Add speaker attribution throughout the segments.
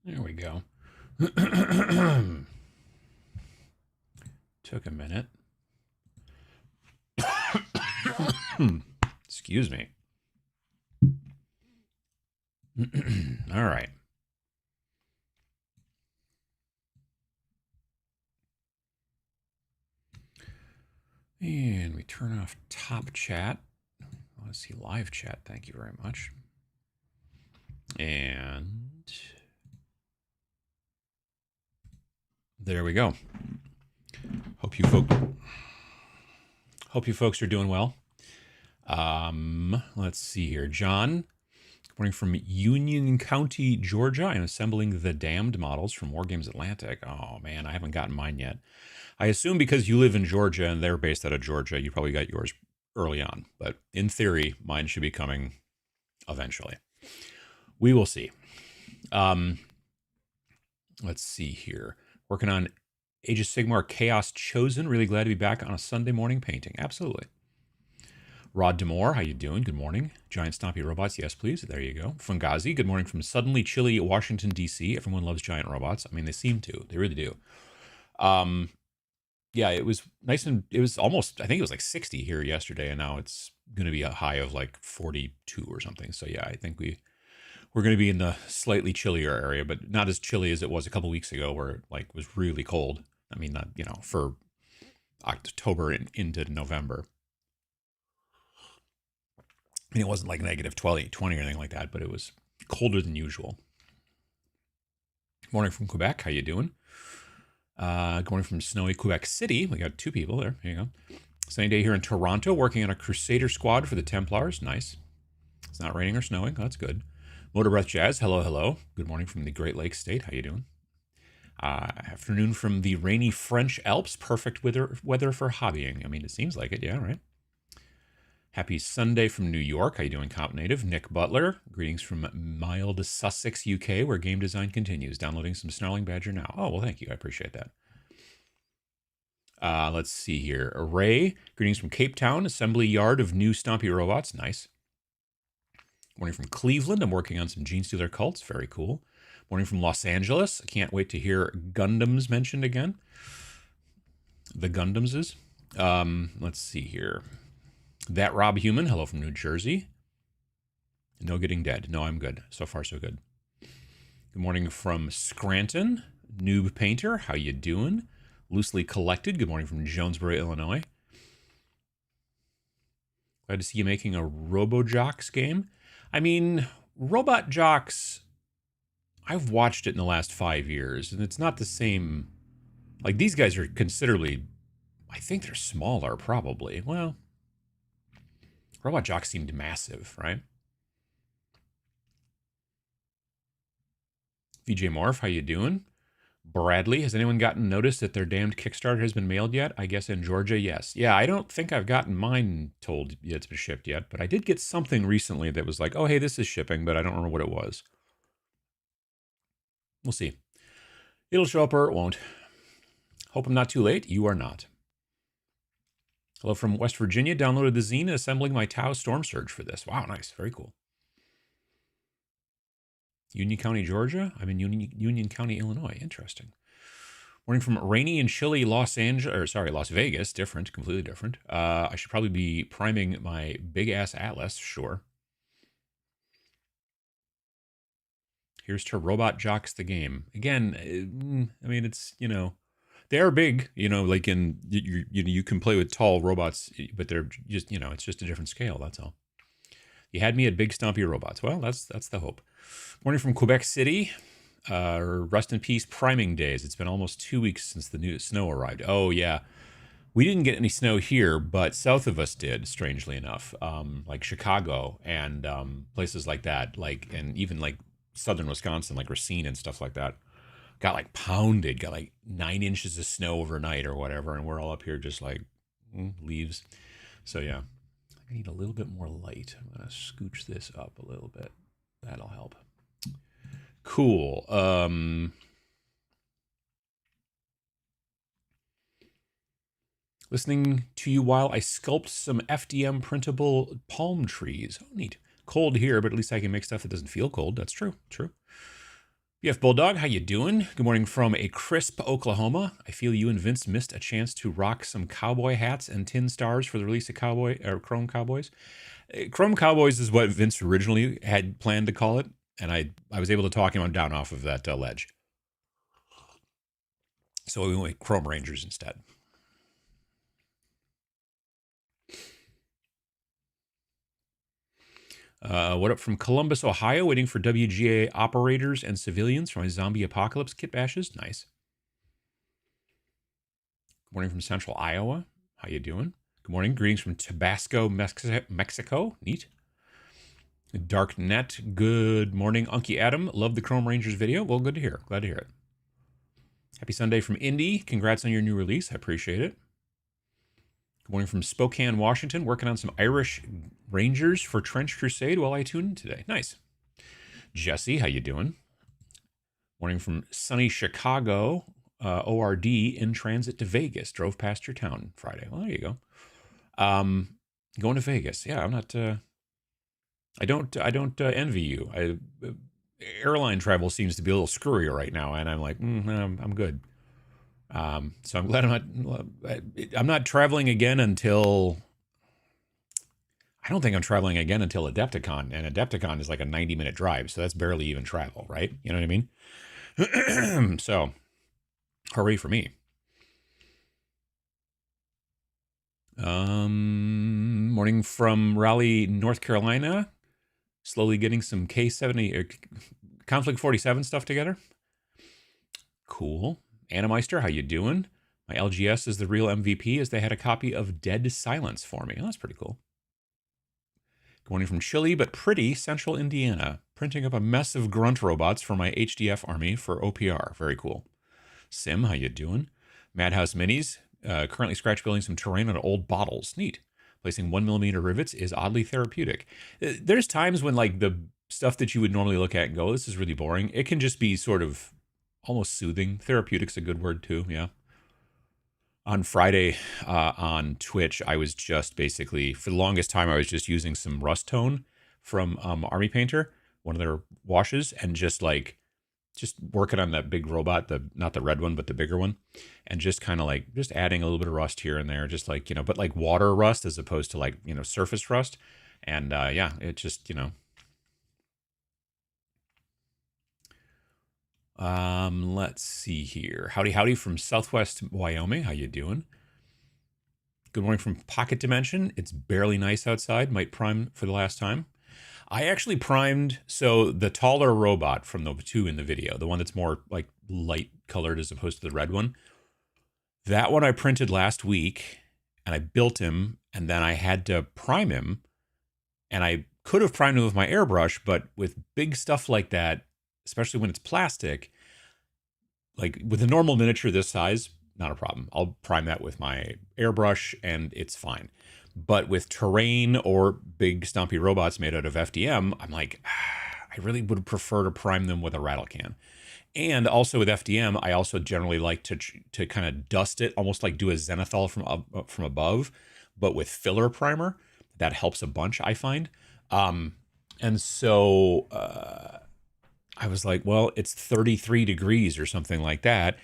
Speaker 1: There we go. Took a minute. Excuse me. All right. And we turn off top chat. I want to see live chat. Thank you very much. And there we go. Hope you folks are doing well. Let's see here. John, good morning from Union County, Georgia. I'm assembling the Damned models from Wargames Atlantic. Oh man, I haven't gotten mine yet. I assume because you live in Georgia and they're based out of Georgia, you probably got yours early on. But in theory, mine should be coming eventually. We will see. Let's see here. Working on Age of Sigmar Chaos Chosen. Really glad to be back on a Sunday morning painting. Absolutely. Rod Demore, how you doing? Good morning. Giant Stompy Robots, yes please. There you go. Fungazi, good morning from suddenly chilly Washington, D.C. Everyone loves giant robots. I mean, they seem to. They really do. Yeah, it was nice, and it was almost, I think it was like 60 here yesterday, and now it's going to be a high of like 42 or something. So yeah, I think we're going to be in the slightly chillier area, but not as chilly as it was a couple weeks ago where it like was really cold. I mean, not, you know, for October and into November. I mean, it wasn't like negative 20 or anything like that, but it was colder than usual. Morning from Quebec. How you doing? Good morning from snowy Quebec City. We got two people there. There you go. Sunny day here in Toronto, working on a Crusader squad for the Templars. Nice. It's not raining or snowing. Oh, that's good. Motor Breath Jazz. Hello, hello. Good morning from the Great Lakes State. How you doing? Afternoon from the rainy French Alps. Perfect weather for hobbying. I mean, it seems like it. Yeah, right. Happy Sunday from New York. How you doing, Comp Native? Nick Butler. Greetings from mild Sussex, UK, where game design continues. Downloading some Snarling Badger now. Oh, well, thank you. I appreciate that. Let's see here. Ray. Greetings from Cape Town. Assembly yard of new Stompy robots. Nice. Morning from Cleveland. I'm working on some Gene Stealer cults. Very cool. Morning from Los Angeles. I can't wait to hear Gundams mentioned again. The Gundamses. Let's see here. That Rob Human. Hello from New Jersey. No getting dead. No, I'm good. So far, so good. Good morning from Scranton. Noob Painter. How you doing? Loosely Collected. Good morning from Jonesboro, Illinois. Glad to see you making a RoboJocks game. I mean, Robot Jocks, I've watched it in the last 5 years, and it's not the same. Like, these guys are considerably, I think they're smaller, probably. Well, Robot Jocks seemed massive, right? VJ Morph, how you doing? Bradley, has anyone gotten notice that their damned Kickstarter has been mailed yet? I guess in Georgia, yes. Yeah, I don't think I've gotten mine told it's been shipped yet, but I did get something recently that was like, oh, hey, this is shipping, but I don't remember what it was. We'll see. It'll show up or it won't. Hope I'm not too late. You are not. Hello from West Virginia. Downloaded the zine, assembling my Tau Storm Surge for this. Wow, nice. Very cool. Union County, Georgia? I'm in Union County, Illinois. Interesting. Morning from rainy and chilly Las Vegas. Different, completely different. I should probably be priming my big-ass Atlas. Sure. Here's to Robot Jocks the game. Again, I mean, it's, you know, they are big, you know, like you can play with tall robots, but they're just, you know, it's just a different scale. That's all. You had me at big stompy robots. Well, that's the hope. Morning from Quebec City. Rest in peace priming days. It's been almost 2 weeks since the new snow arrived. Oh yeah, we didn't get any snow here, but south of us did, strangely enough. Like Chicago and places like that, like, and even like southern Wisconsin, like Racine and stuff like that, got like pounded, got like 9 inches of snow overnight or whatever, and we're all up here just like leaves. So yeah, I need a little bit more light. I'm gonna scooch this up a little bit. That'll help. Cool. Listening to you while I sculpt some FDM printable palm trees. Oh, neat. Cold here, but at least I can make stuff that doesn't feel cold. That's true. True. BF Bulldog, how you doing? Good morning from a crisp Oklahoma. I feel you and Vince missed a chance to rock some cowboy hats and tin stars for the release of Chrome Cowboys. Chrome Cowboys is what Vince originally had planned to call it, and I was able to talk him down off of that ledge. So we went with Chrome Rangers instead. What up from Columbus, Ohio, waiting for WGA operators and civilians for my zombie apocalypse kit bashes. Nice. Good morning from Central Iowa. How you doing? Good morning. Greetings from Tabasco, Mexico. Neat. Dark Net. Good morning, Unky Adam. Love the Chrome Rangers video. Well, good to hear. Glad to hear it. Happy Sunday from Indy. Congrats on your new release. I appreciate it. Good morning from Spokane, Washington. Working on some Irish Rangers for Trench Crusade while I tune in today. Nice. Jesse, how you doing? Morning from sunny Chicago. ORD in transit to Vegas. Drove past your town Friday. Well, there you go. Going to Vegas. Yeah, I'm not. I don't envy you. Airline travel seems to be a little screwy right now, and I'm like, I'm good. So I'm glad I'm not traveling again until, I don't think I'm traveling again until Adepticon, and Adepticon is like a 90-minute drive, so that's barely even travel, right? You know what I mean? So, hooray for me. Morning from Raleigh, North Carolina. Slowly getting some K70 or Conflict 47 stuff together. Cool. Animeister, how you doing? My LGS is the real MVP, as they had a copy of Dead Silence for me. Oh, that's pretty cool. Good morning from chilly but pretty Central Indiana. Printing up a mess of grunt robots for my HDF army for OPR. Very cool. Sim, how you doing? Madhouse Minis. Currently scratch building some terrain on old bottles. Neat. Placing 1mm rivets is oddly therapeutic. There's times when like the stuff that you would normally look at and go, this is really boring. It can just be sort of almost soothing. Therapeutic's a good word too, yeah. On Friday on Twitch, I was just basically, for the longest time, I was just using some rust tone from Army Painter, one of their washes, and just working on that big robot, not the red one, but the bigger one, and just kind of like just adding a little bit of rust here and there, just like, but like water rust as opposed to like, surface rust. And yeah, it just, let's see here. Howdy from Southwest Wyoming. How you doing? Good morning from Pocket Dimension. It's barely nice outside. Might prime for the last time. I actually primed, so the taller robot from the two in the video, the one that's more like light colored as opposed to the red one, that one I printed last week, and I built him, and then I had to prime him, and I could have primed him with my airbrush, but with big stuff like that, especially when it's plastic, like with a normal miniature this size, not a problem. I'll prime that with my airbrush, and it's fine. But with terrain or big stumpy robots made out of FDM, I'm like, I really would prefer to prime them with a rattle can. And also with FDM, I also generally like to kind of dust it, almost like do a zenithal from above, but with filler primer. That helps a bunch, I find. And so I was like, well, it's 33 degrees or something like that.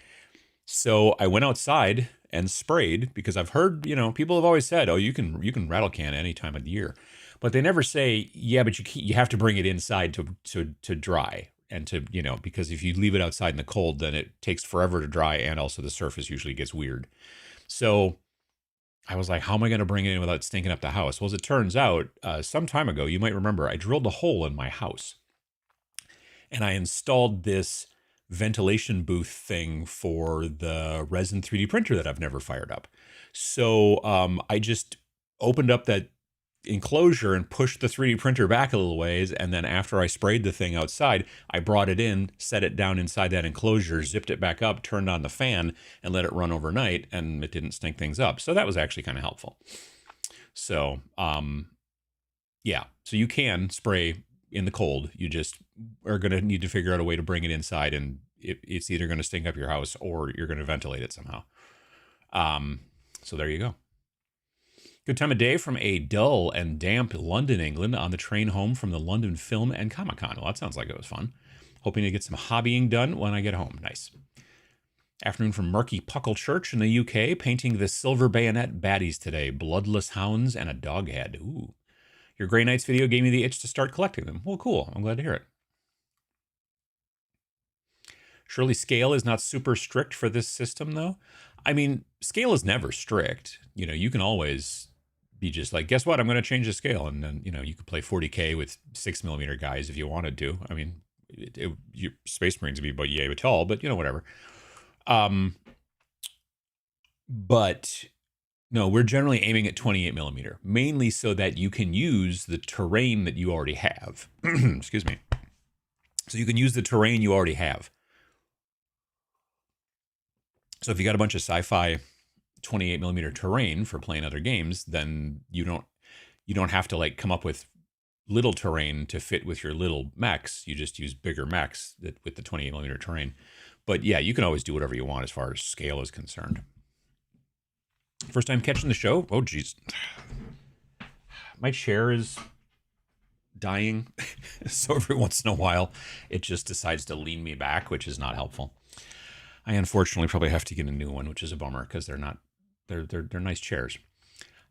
Speaker 1: So I went outside and sprayed, because I've heard, people have always said, oh, you can rattle can any time of the year, but they never say, yeah, but you have to bring it inside to dry, and to, because if you leave it outside in the cold, then it takes forever to dry, and also the surface usually gets weird. So I was like, how am I going to bring it in without stinking up the house? Well, as it turns out, some time ago, you might remember, I drilled a hole in my house, and I installed this ventilation booth thing for the resin 3D printer that I've never fired up. So I just opened up that enclosure and pushed the 3D printer back a little ways, and then after I sprayed the thing outside, I brought it in, set it down inside that enclosure, zipped it back up, turned on the fan, and let it run overnight, and it didn't stink things up. So that was actually kind of helpful. So yeah, so you can spray in the cold. You just are going to need to figure out a way to bring it inside, and it's either going to stink up your house or you're going to ventilate it somehow. So there you go. Good time of day from a dull and damp London, England, on the train home from the London Film and Comic-Con. Well, that sounds like it was fun. Hoping to get some hobbying done when I get home. Nice. Afternoon from Murky Puckle Church in the UK, painting the silver bayonet baddies today. Bloodless hounds and a dog head. Ooh. Your Grey Knights video gave me the itch to start collecting them. Well, cool. I'm glad to hear it. Surely scale is not super strict for this system, though. I mean, scale is never strict. You know, you can always be just like, guess what? I'm going to change the scale. And then, you know, you could play 40K with 6mm guys if you wanted to. I mean, your Space Marines would be about yay tall, but, you know, whatever. But no, we're generally aiming at 28mm, mainly so that you can use the terrain that you already have. Excuse me. So you can use the terrain you already have. So if you got a bunch of sci-fi 28mm terrain for playing other games, then you don't have to like come up with little terrain to fit with your little mechs. You just use bigger mechs with the 28mm terrain. But yeah, you can always do whatever you want as far as scale is concerned. First time catching the show? Oh, geez. My chair is dying. So every once in a while, it just decides to lean me back, which is not helpful. I unfortunately probably have to get a new one, which is a bummer because they're nice chairs.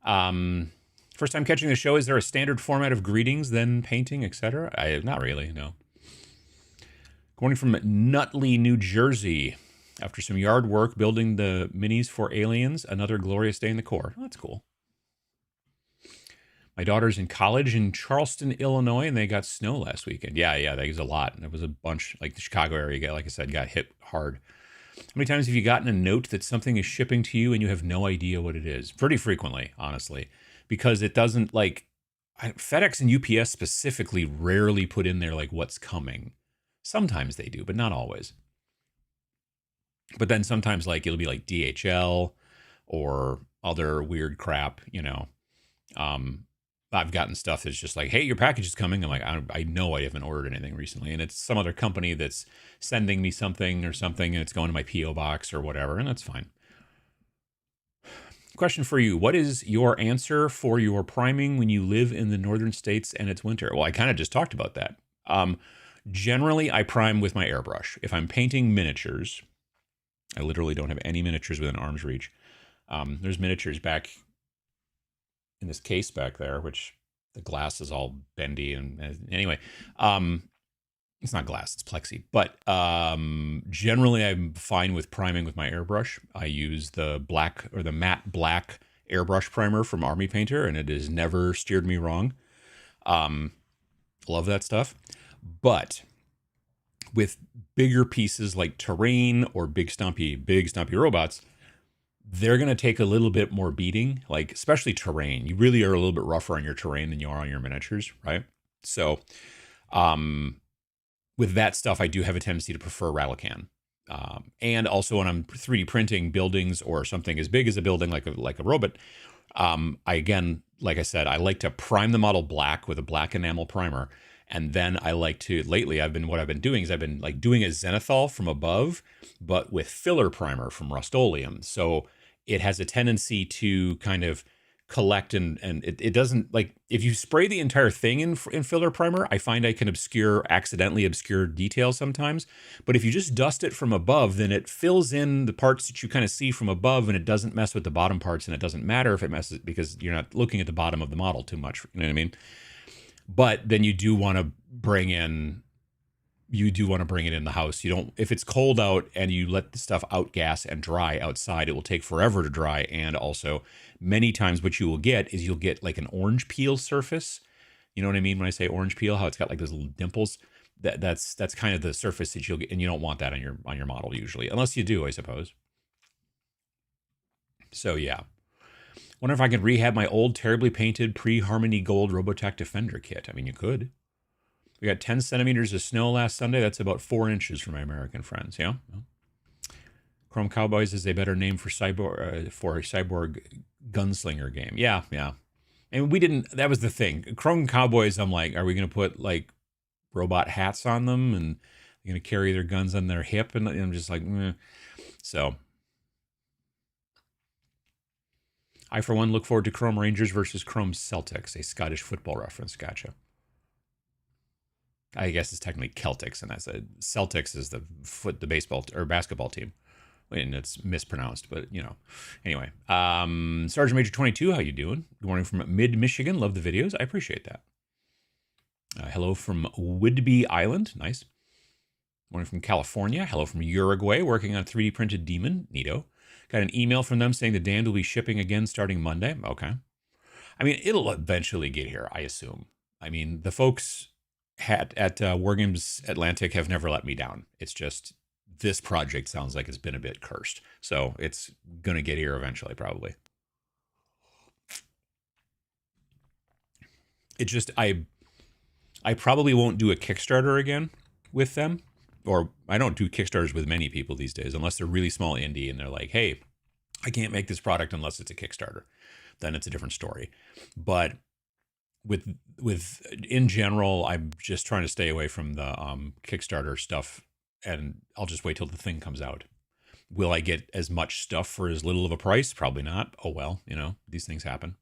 Speaker 1: First time catching the show, is there a standard format of greetings, then painting, etc.? Not really, no. Good morning from Nutley, New Jersey. After some yard work building the minis for aliens, another glorious day in the Corps. Oh, that's cool. My daughter's in college in Charleston, Illinois, and they got snow last weekend. Yeah, that was a lot. And it was a bunch, like the Chicago area, like I said, got hit hard. How many times have you gotten a note that something is shipping to you and you have no idea what it is? Pretty frequently, honestly, because it doesn't like FedEx and UPS specifically rarely put in there like what's coming. Sometimes they do, but not always. But then sometimes like it'll be like DHL or other weird crap, you know. I've gotten stuff that's just like, hey, your package is coming. I'm like, I know I haven't ordered anything recently. And it's some other company that's sending me something or something, and it's going to my P.O. box or whatever, and that's fine. Question for you. What is your answer for your priming when you live in the northern states and it's winter? Well, I kind of just talked about that. Generally, I prime with my airbrush. If I'm painting miniatures, I literally don't have any miniatures within arm's reach. There's miniatures back in this case back there, which the glass is all bendy. And anyway, it's not glass, it's plexi. But generally, I'm fine with priming with my airbrush. I use the black or the matte black airbrush primer from Army Painter, and it has never steered me wrong. Love that stuff. But with bigger pieces like terrain or big stompy robots, they're going to take a little bit more beating, like especially terrain. You really are a little bit rougher on your terrain than you are on your miniatures, right? So with that stuff, I do have a tendency to prefer rattle can. And also when I'm 3D printing buildings or something as big as a building like a robot, I again, like I said, I like to prime the model black with a black enamel primer. And then I like to, lately, what I've been doing is I've been like doing a zenithal from above, but with filler primer from Rust-Oleum. So it has a tendency to kind of collect and it doesn't, like, if you spray the entire thing in filler primer, I find I can accidentally obscure details sometimes. But if you just dust it from above, then it fills in the parts that you kind of see from above, and it doesn't mess with the bottom parts, and it doesn't matter if it messes, because you're not looking at the bottom of the model too much, you know what I mean? But then you do want to bring it in the house. You don't, if it's cold out and you let the stuff outgas and dry outside, it will take forever to dry. And also many times what you will get is you'll get like an orange peel surface. You know what I mean when I say orange peel, how it's got like those little dimples. That's kind of the surface that you'll get, and you don't want that on your model usually, unless you do, I suppose. So yeah. Wonder if I could rehab my old, terribly painted pre-Harmony Gold Robotech Defender kit. I mean, you could. We got 10 centimeters of snow last Sunday. That's about 4 inches for my American friends. Yeah. Chrome Cowboys is a better name for a cyborg gunslinger game. Yeah. And that was the thing. Chrome Cowboys, I'm like, are we going to put like robot hats on them and they're going to carry their guns on their hip? And I'm just like, meh. So I, for one, look forward to Chrome Rangers versus Chrome Celtics, a Scottish football reference. Gotcha. I guess it's technically Celtics, and that's a Celtics is the baseball or basketball team, and it's mispronounced, but Anyway, Sergeant Major 22, how you doing? Good morning from Mid Michigan. Love the videos. I appreciate that. Hello from Whidbey Island. Nice. Morning from California. Hello from Uruguay. Working on a 3D printed demon. Neato. Got an email from them saying the Damned will be shipping again starting Monday. Okay. I mean, it'll eventually get here, I assume. I mean, the folks at Wargames Atlantic have never let me down. It's just this project sounds like it's been a bit cursed. So it's going to get here eventually, probably. It just, I probably won't do a Kickstarter again with them. Or I don't do Kickstarters with many people these days, unless they're really small indie and they're like, hey, I can't make this product unless it's a Kickstarter. Then it's a different story. But with in general, I'm just trying to stay away from the Kickstarter stuff, and I'll just wait till the thing comes out. Will I get as much stuff for as little of a price? Probably not. Oh well, these things happen.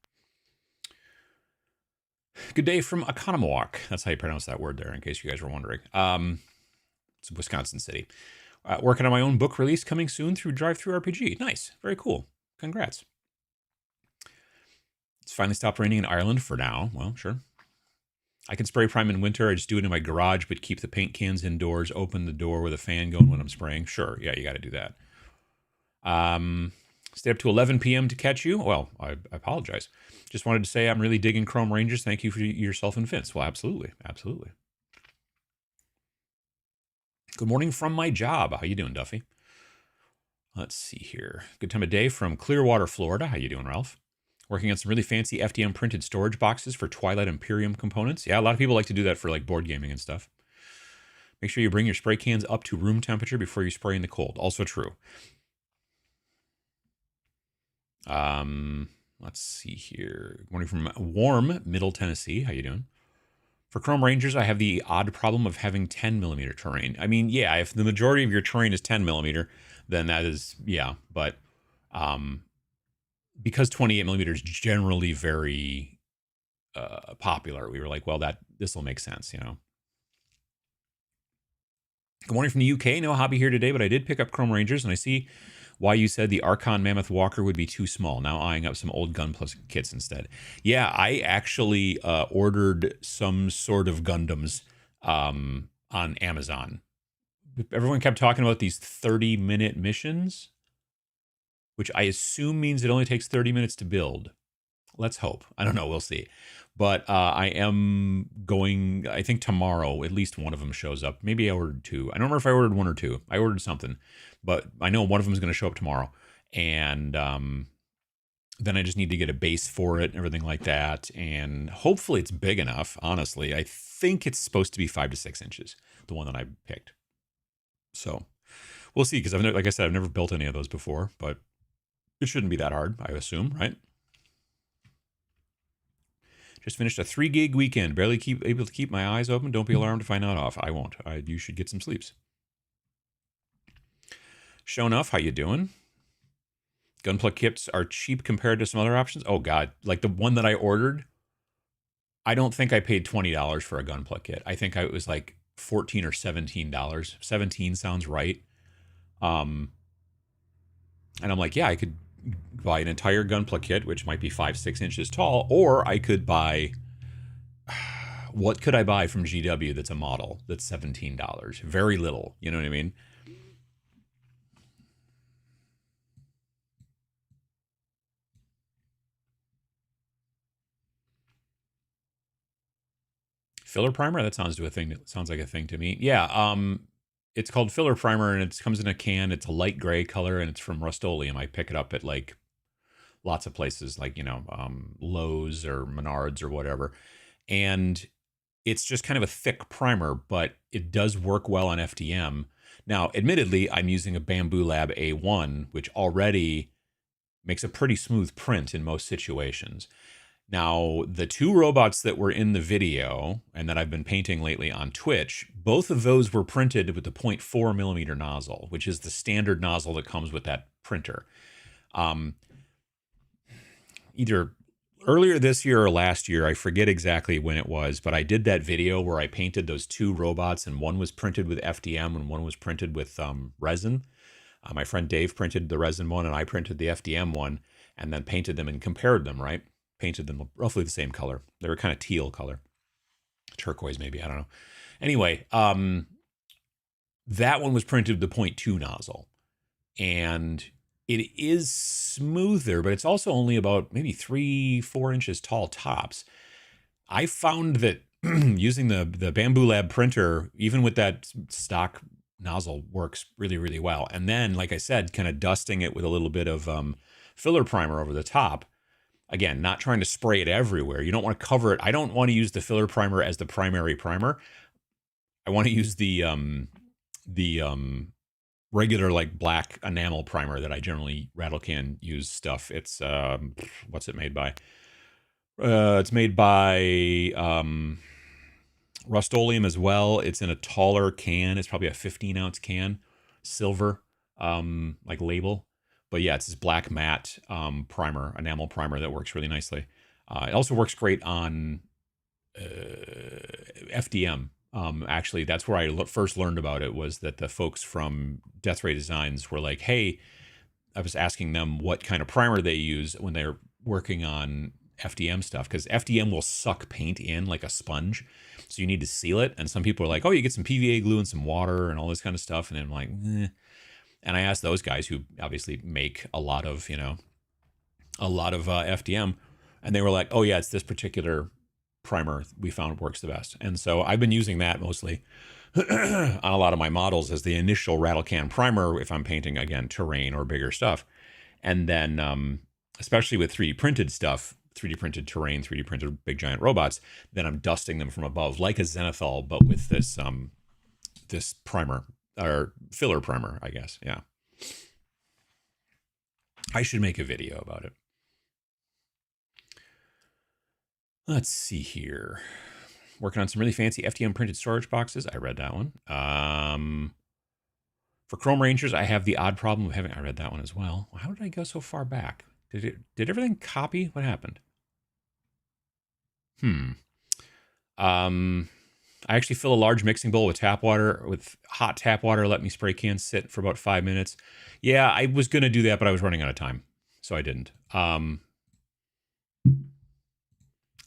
Speaker 1: Good day from Oconomowoc. That's how you pronounce that word there, in case you guys were wondering. It's Wisconsin City. Working on my own book release coming soon through Drive-Thru RPG. Nice. Very cool. Congrats. It's finally stopped raining in Ireland for now. Well, sure. I can spray prime in winter. I just do it in my garage, but keep the paint cans indoors. Open the door with a fan going when I'm spraying. Sure. Yeah, you got to do that. Stay up to 11 p.m. to catch you. Well, I apologize. Just wanted to say I'm really digging Chrome Rangers. Thank you for yourself and Vince. Well, absolutely. Absolutely. Good morning from my job. How you doing, Duffy? Let's see here. Good time of day from Clearwater, Florida. How you doing, Ralph? Working on some really fancy FDM printed storage boxes for Twilight Imperium components. Yeah, a lot of people like to do that for like board gaming and stuff. Make sure you bring your spray cans up to room temperature before you spray in the cold. Also true. Let's see here. Good morning from warm Middle Tennessee. How you doing? For Chrome Rangers, I have the odd problem of having 10 millimeter terrain. I mean, yeah, if the majority of your terrain is 10 millimeter, then that is, yeah. But because 28 millimeter is generally very popular, we were like, well, this will make sense, Good morning from the UK. No hobby here today, but I did pick up Chrome Rangers, and I see why you said the Archon Mammoth Walker would be too small. Now eyeing up some old Gun Plus kits instead. Yeah, I actually ordered some sort of Gundams on Amazon. Everyone kept talking about these 30-minute missions, which I assume means it only takes 30 minutes to build. Let's hope. I don't know. We'll see. But I am going, I think tomorrow, at least one of them shows up. Maybe I ordered two. I don't remember if I ordered one or two. I ordered something. But I know one of them is going to show up tomorrow. And then I just need to get a base for it and everything like that. And hopefully it's big enough, honestly. I think it's supposed to be 5 to 6 inches, the one that I picked. So we'll see, because like I said, I've never built any of those before. But it shouldn't be that hard, I assume, right? Just finished a 3-gig weekend. Barely able to keep my eyes open. Don't be alarmed if I nod off. I won't. You should get some sleeps. Show enough, how you doing? Gunpla kits are cheap compared to some other options. Oh, God. Like the one that I ordered, I don't think I paid $20 for a Gunpla kit. I think it was like $14 or $17. $17 sounds right. And I'm like, yeah, I could buy an entire Gunpla kit, which might be 5-6 inches tall, or I could buy, what could I buy from GW that's a model that's $17? Very little, you know what I mean? Filler primer? That sounds like a thing to me. Yeah, it's called filler primer, and it comes in a can. It's a light gray color, and it's from Rust-Oleum. I pick it up at like lots of places, like Lowe's or Menards or whatever, and it's just kind of a thick primer, but it does work well on FDM. Now, admittedly, I'm using a Bamboo Lab A1, which already makes a pretty smooth print in most situations. Now, the two robots that were in the video and that I've been painting lately on Twitch, both of those were printed with the 0.4 millimeter nozzle, which is the standard nozzle that comes with that printer. Either earlier this year or last year, I forget exactly when it was, but I did that video where I painted those two robots, and one was printed with FDM and one was printed with resin. My friend Dave printed the resin one, and I printed the FDM one, and then painted them and compared them, right? Painted them roughly the same color. They were kind of teal color. Turquoise, maybe. I don't know. Anyway, that one was printed with the 0.2 nozzle. And it is smoother, but it's also only about maybe 3-4 inches tall tops. I found that using the Bamboo Lab printer, even with that stock nozzle, works really, really well. And then, like I said, kind of dusting it with a little bit of filler primer over the top. Again, not trying to spray it everywhere. You don't want to cover it. I don't want to use the filler primer as the primary primer. I want to use the regular like black enamel primer that I generally rattle can use stuff. It's what's it made by? It's made by Rust-Oleum as well. It's in a taller can. It's probably a 15-ounce can, silver like label. But yeah, it's this black matte primer, enamel primer that works really nicely. It also works great on FDM. Actually, that's where I first learned about it, was that the folks from Death Ray Designs were like, hey, I was asking them what kind of primer they use when they're working on FDM stuff, because FDM will suck paint in like a sponge. So you need to seal it. And some people are like, oh, you get some PVA glue and some water and all this kind of stuff. And I'm like, eh. And I asked those guys who obviously make a lot of FDM, and they were like, oh yeah, it's this particular primer we found works the best. And so I've been using that mostly on a lot of my models as the initial rattle can primer if I'm painting, again, terrain or bigger stuff. And then especially with 3D printed stuff, 3D printed terrain, 3D printed big giant robots, then I'm dusting them from above like a zenithal, but with this this primer, or filler primer, I guess. Yeah. I should make a video about it. Let's see here. Working on some really fancy FDM printed storage boxes. I read that one. For Chrome Rangers, I have the odd problem of having... I read that one as well. How did I go so far back? Did everything copy? What happened? I actually fill a large mixing bowl with tap water, with hot tap water. Let me spray cans sit for about 5 minutes. Yeah, I was going to do that, but I was running out of time, so I didn't.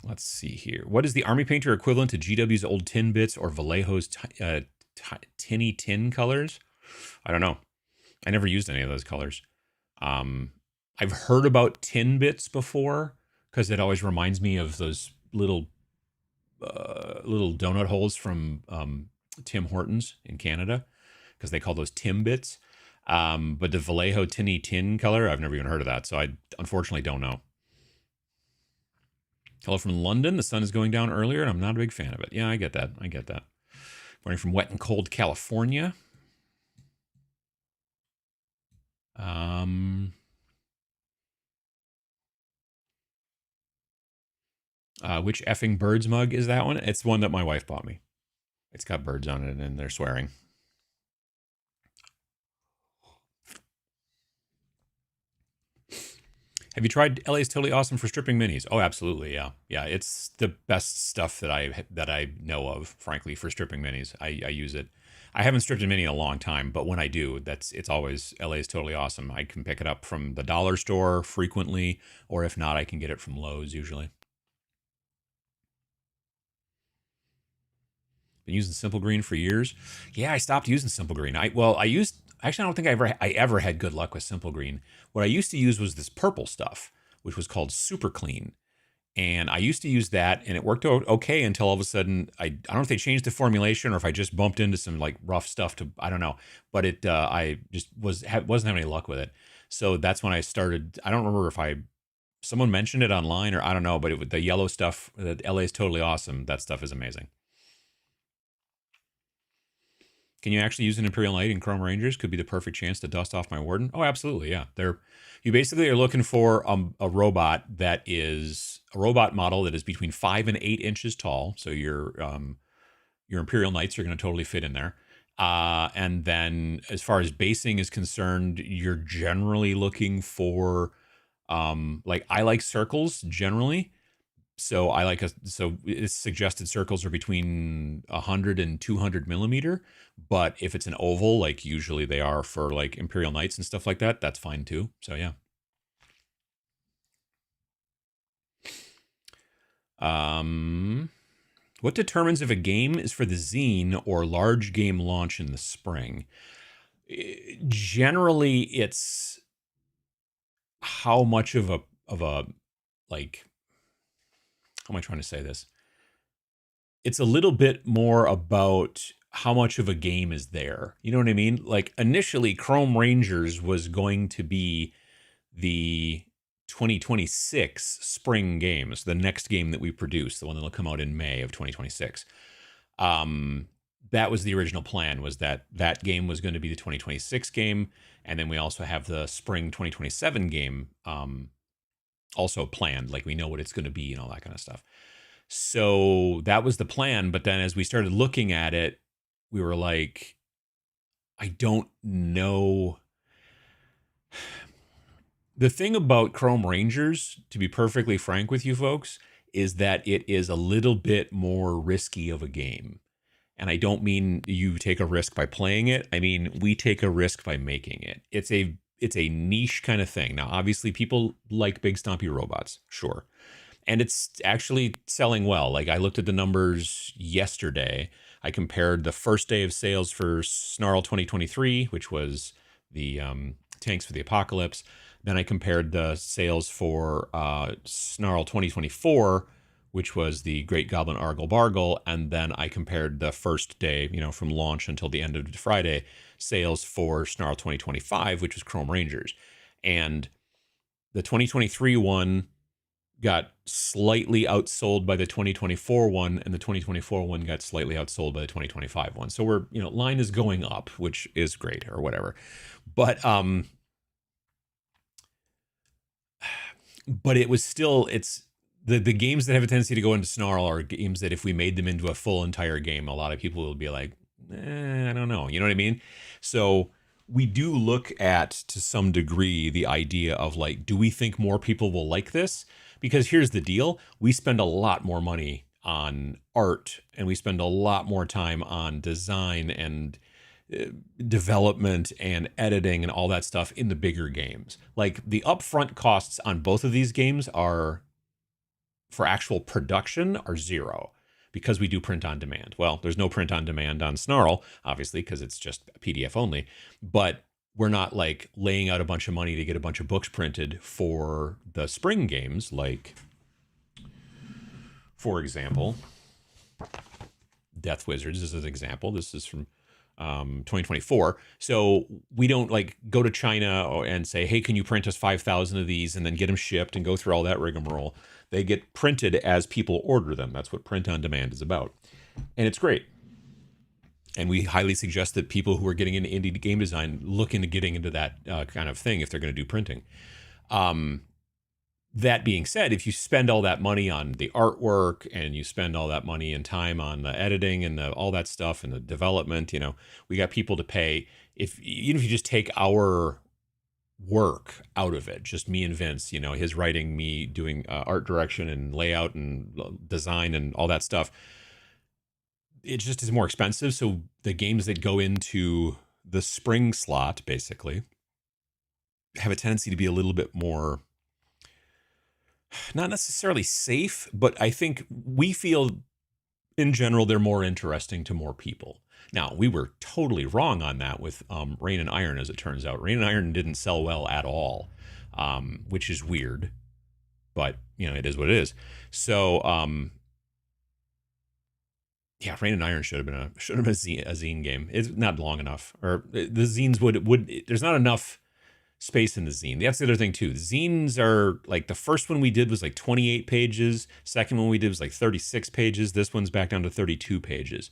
Speaker 1: Let's see here. What is the Army Painter equivalent to GW's old tin bits or Vallejo's tinny tin colors? I don't know. I never used any of those colors. I've heard about tin bits before because it always reminds me of those little donut holes from Tim Hortons in Canada, because they call those Tim bits. But the Vallejo tinny tin color, I've never even heard of that, so I unfortunately don't know. Hello from London. The sun is going down earlier, and I'm not a big fan of it. Yeah, I get that. Morning from wet and cold California. Which effing birds mug is that one? It's one that my wife bought me. It's got birds on it, and they're swearing. Have you tried LA's Totally Awesome for stripping minis? Oh, absolutely, yeah. Yeah, it's the best stuff that I know of, frankly, for stripping minis. I use it. I haven't stripped a mini in a long time, but when I do, it's always LA's Totally Awesome. I can pick it up from the dollar store frequently, or if not, I can get it from Lowe's usually. Been using Simple Green for years. Yeah, I stopped using Simple Green. I don't think I ever had good luck with Simple Green. What I used to use was this purple stuff, which was called Super Clean. And I used to use that, and it worked okay until all of a sudden, I don't know if they changed the formulation or if I just bumped into some like rough stuff I don't know. But I just wasn't having any luck with it. So that's when I started. I don't remember if someone mentioned it online or I don't know, but the yellow stuff, the LA's Totally Awesome, that stuff is amazing. Can you actually use an Imperial Knight in Chrome Rangers? Could be the perfect chance to dust off my Warden. Oh, absolutely, yeah. You basically are looking for a robot that is a robot model that is between 5 and 8 inches tall. So your Imperial Knights are going to totally fit in there. And then as far as basing is concerned, you're generally looking for Like I like circles generally. So it's suggested circles are between 100 and 200 millimeter. But if it's an oval, like usually they are for like Imperial Knights and stuff like that, that's fine too. So yeah. What determines if a game is for the zine or large game launch in the spring? Generally, it's how much of a like, how am I trying to say this? It's a little bit more about how much of a game is there. You know what I mean? Like initially, Chrome Rangers was going to be the 2026 spring games, the next game that we produce, the one that'll come out in May of 2026. That was the original plan, was that that game was going to be the 2026 game. And then we also have the spring 2027 game also planned. Like we know what it's going to be and all that kind of stuff. So that was the plan. But then as we started looking at it, we were like, I don't know. The thing about Chrome Rangers, to be perfectly frank with you folks, is that it is a little bit more risky of a game. And I don't mean you take a risk by playing it. I mean, we take a risk by making it. It's a niche kind of thing. Now, obviously, people like big stompy robots, sure. And it's actually selling well. Like I looked at the numbers yesterday. I compared the first day of sales for SNARL 2023, which was the tanks for the apocalypse. Then I compared the sales for SNARL 2024, which was the Great Goblin Argle Bargle. And then I compared the first day, from launch until the end of Friday, sales for SNARL 2025, which was Chrome Rangers. And the 2023 one got slightly outsold by the 2024 one, and the 2024 one got slightly outsold by the 2025 one. So we're, line is going up, which is great or whatever. But it was still, it's the games that have a tendency to go into Snarl are games that if we made them into a full entire game, a lot of people will be like, I don't know. You know what I mean? So we do look at, to some degree, the idea of like, do we think more people will like this? Because here's the deal. We spend a lot more money on art, and we spend a lot more time on design and development and editing and all that stuff in the bigger games. Like the upfront costs on both of these games are, for actual production, are zero, because we do print on demand. Well, there's no print on demand on Snarl, obviously, because it's just PDF only, but we're not like laying out a bunch of money to get a bunch of books printed for the spring games. Like, for example, Death Wizards is an example. This is from 2024. So we don't like go to China and say, hey, can you print us 5,000 of these and then get them shipped and go through all that rigmarole. They get printed as people order them. That's what print on demand is about. And it's great. And we highly suggest that people who are getting into indie game design look into getting into that kind of thing if they're going to do printing. That being said, if you spend all that money on the artwork and you spend all that money and time on the editing and all that stuff and the development, we got people to pay. Even if you just take our work out of it, just me and Vince, his writing, me doing art direction and layout and design and all that stuff, it just is more expensive. So the games that go into the spring slot basically have a tendency to be a little bit more, not necessarily safe, but I think we feel in general they're more interesting to more people. Now, we were totally wrong on that with Rain and Iron, as it turns out. Rain and Iron didn't sell well at all, which is weird, but it is what it is. So yeah, Rain and Iron should have been a zine game. It's not long enough, or the zines would there's not enough space in the zine. That's the other thing too. The zines are like, the first one we did was like 28 pages. Second one we did was like 36 pages. This one's back down to 32 pages.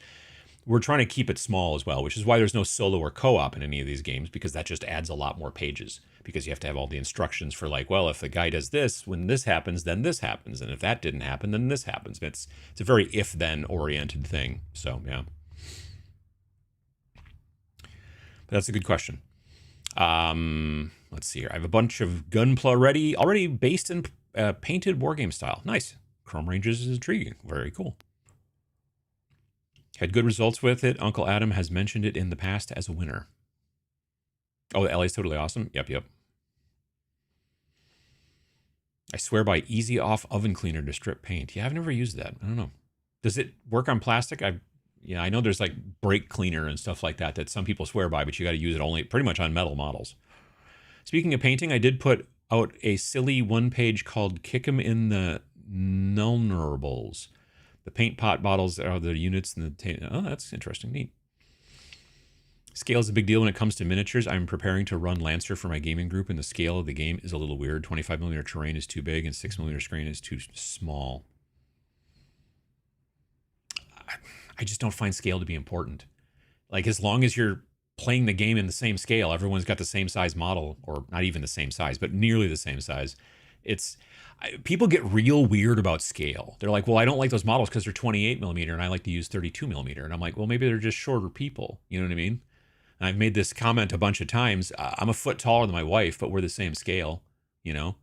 Speaker 1: We're trying to keep it small as well, which is why there's no solo or co-op in any of these games, because that just adds a lot more pages, because you have to have all the instructions for like, well, if the guy does this, when this happens, then this happens. And if that didn't happen, then this happens. It's a very if-then oriented thing. So, yeah. But that's a good question. Let's see here. I have a bunch of Gunpla already based in painted wargame style. Nice. Chrome Rangers is intriguing. Very cool. Had good results with it. Uncle Adam has mentioned it in the past as a winner. Oh, the LA's totally awesome. Yep. I swear by easy off oven cleaner to strip paint. Yeah, I've never used that. I don't know. Does it work on plastic? I know there's like brake cleaner and stuff like that some people swear by, but you got to use it only pretty much on metal models. Speaking of painting, I did put out a silly one page called Kick 'em in the Nulnerables. The paint pot bottles are the units in the... Oh, that's interesting. Neat. Scale is a big deal when it comes to miniatures. I'm preparing to run Lancer for my gaming group, and the scale of the game is a little weird. 25mm terrain is too big, and 6mm screen is too small. I just don't find scale to be important. Like, as long as you're playing the game in the same scale, everyone's got the same size model, or not even the same size, but nearly the same size. People get real weird about scale. They're like, well, I don't like those models because they're 28mm, and I like to use 32mm. And I'm like, well, maybe they're just shorter people. You know what I mean? And I've made this comment a bunch of times. I'm a foot taller than my wife, but we're the same scale, you know?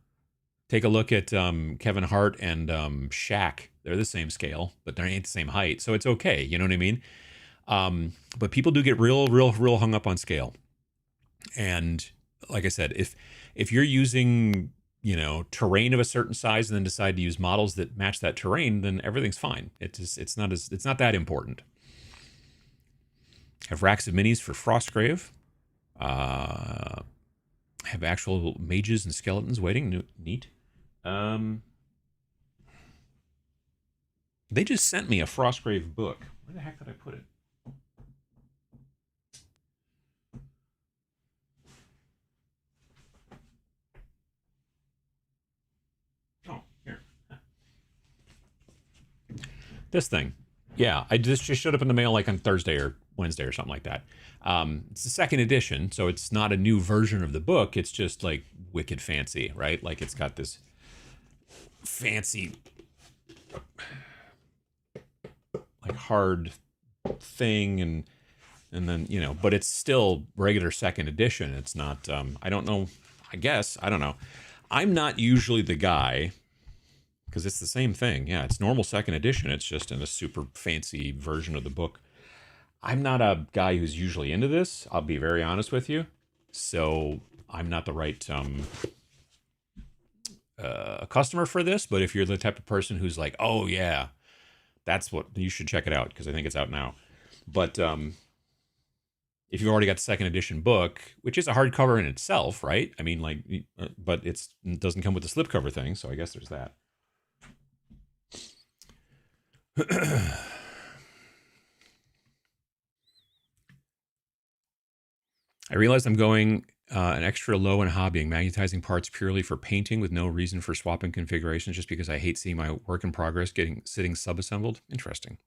Speaker 1: Take a look at Kevin Hart and Shaq. They're the same scale, but they ain't the same height. So it's okay. You know what I mean? But people do get real hung up on scale. And like I said, if you're using, terrain of a certain size and then decide to use models that match that terrain, then everything's fine. It's not that important. Have racks of minis for Frostgrave. Have actual mages and skeletons waiting. Neat. They just sent me a Frostgrave book. Where the heck did I put it? Oh, here. This thing. Yeah, this just showed up in the mail like on Thursday or Wednesday or something like that. It's the second edition, so it's not a new version of the book. It's just like wicked fancy, right? Like it's got this fancy, like hard thing, and then but it's still regular second edition. It's not. I don't know. I guess I don't know. I'm not usually the guy. Because it's the same thing. Yeah, it's normal second edition. It's just in a super fancy version of the book. I'm not a guy who's usually into this. I'll be very honest with you. So I'm not the right customer for this. But if you're the type of person who's like, oh, yeah, that's what you should check it out, because I think it's out now. But if you've already got the second edition book, which is a hardcover in itself, right? I mean, like, but it doesn't come with the slipcover thing. So I guess there's that. I realized I'm going an extra low in hobbying, magnetizing parts purely for painting with no reason for swapping configurations, just because I hate seeing my work in progress sitting sub-assembled. Interesting.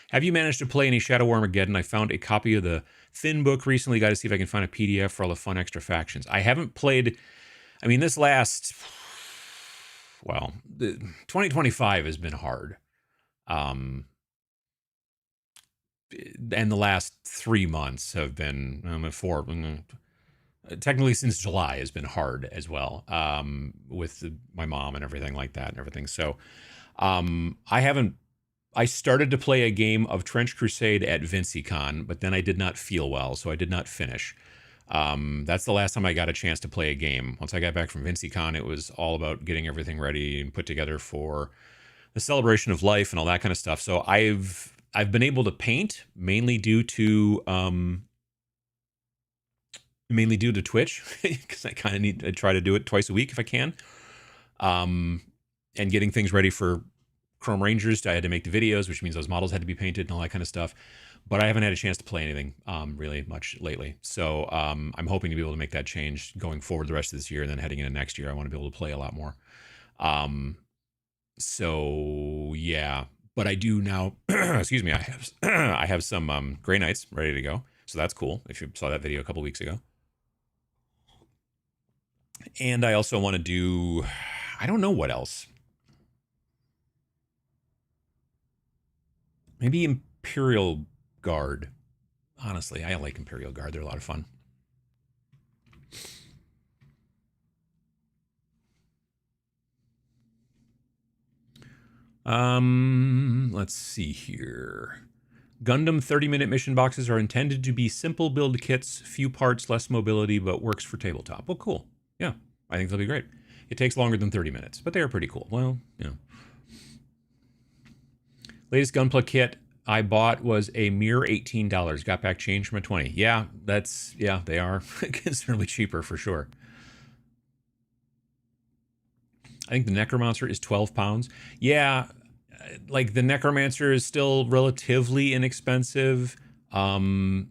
Speaker 1: Have you managed to play any Shadow Armageddon? I found a copy of the Thin book recently. Got to see if I can find a PDF for all the fun extra factions. I haven't played... I mean, this last... Well, 2025 has been hard. And the last 3 months have been technically since July has been hard as well, with my mom and everything like that and everything. So I started to play a game of Trench Crusade at VinciCon, but then I did not feel well, so I did not finish. That's the last time I got a chance to play a game. Once I got back from VinciCon, it was all about getting everything ready and put together for the celebration of life and all that kind of stuff. So I've been able to paint mainly due to Twitch, because I kind of need to try to do it twice a week if I can. And getting things ready for Chrome Rangers, I had to make the videos, which means those models had to be painted and all that kind of stuff. But I haven't had a chance to play anything really much lately. So I'm hoping to be able to make that change going forward the rest of this year, and then heading into next year, I want to be able to play a lot more. So yeah, but I do now. Excuse me. I have some Grey Knights ready to go, so that's cool. If you saw that video a couple weeks ago, and I also want to do. I don't know what else. Maybe Imperial Guard. Honestly, I like Imperial Guard. They're a lot of fun. Let's see here. Gundam 30-minute mission boxes are intended to be simple build kits, few parts, less mobility, but works for tabletop. Well, cool. Yeah, I think they'll be great. It takes longer than 30 minutes, but they are pretty cool. Well, you know. Latest Gunpla kit I bought was a mere $18. Got back change from a 20. Yeah, they are considerably cheaper for sure. I think the Necromancer is 12 pounds. Yeah, like the Necromancer is still relatively inexpensive. The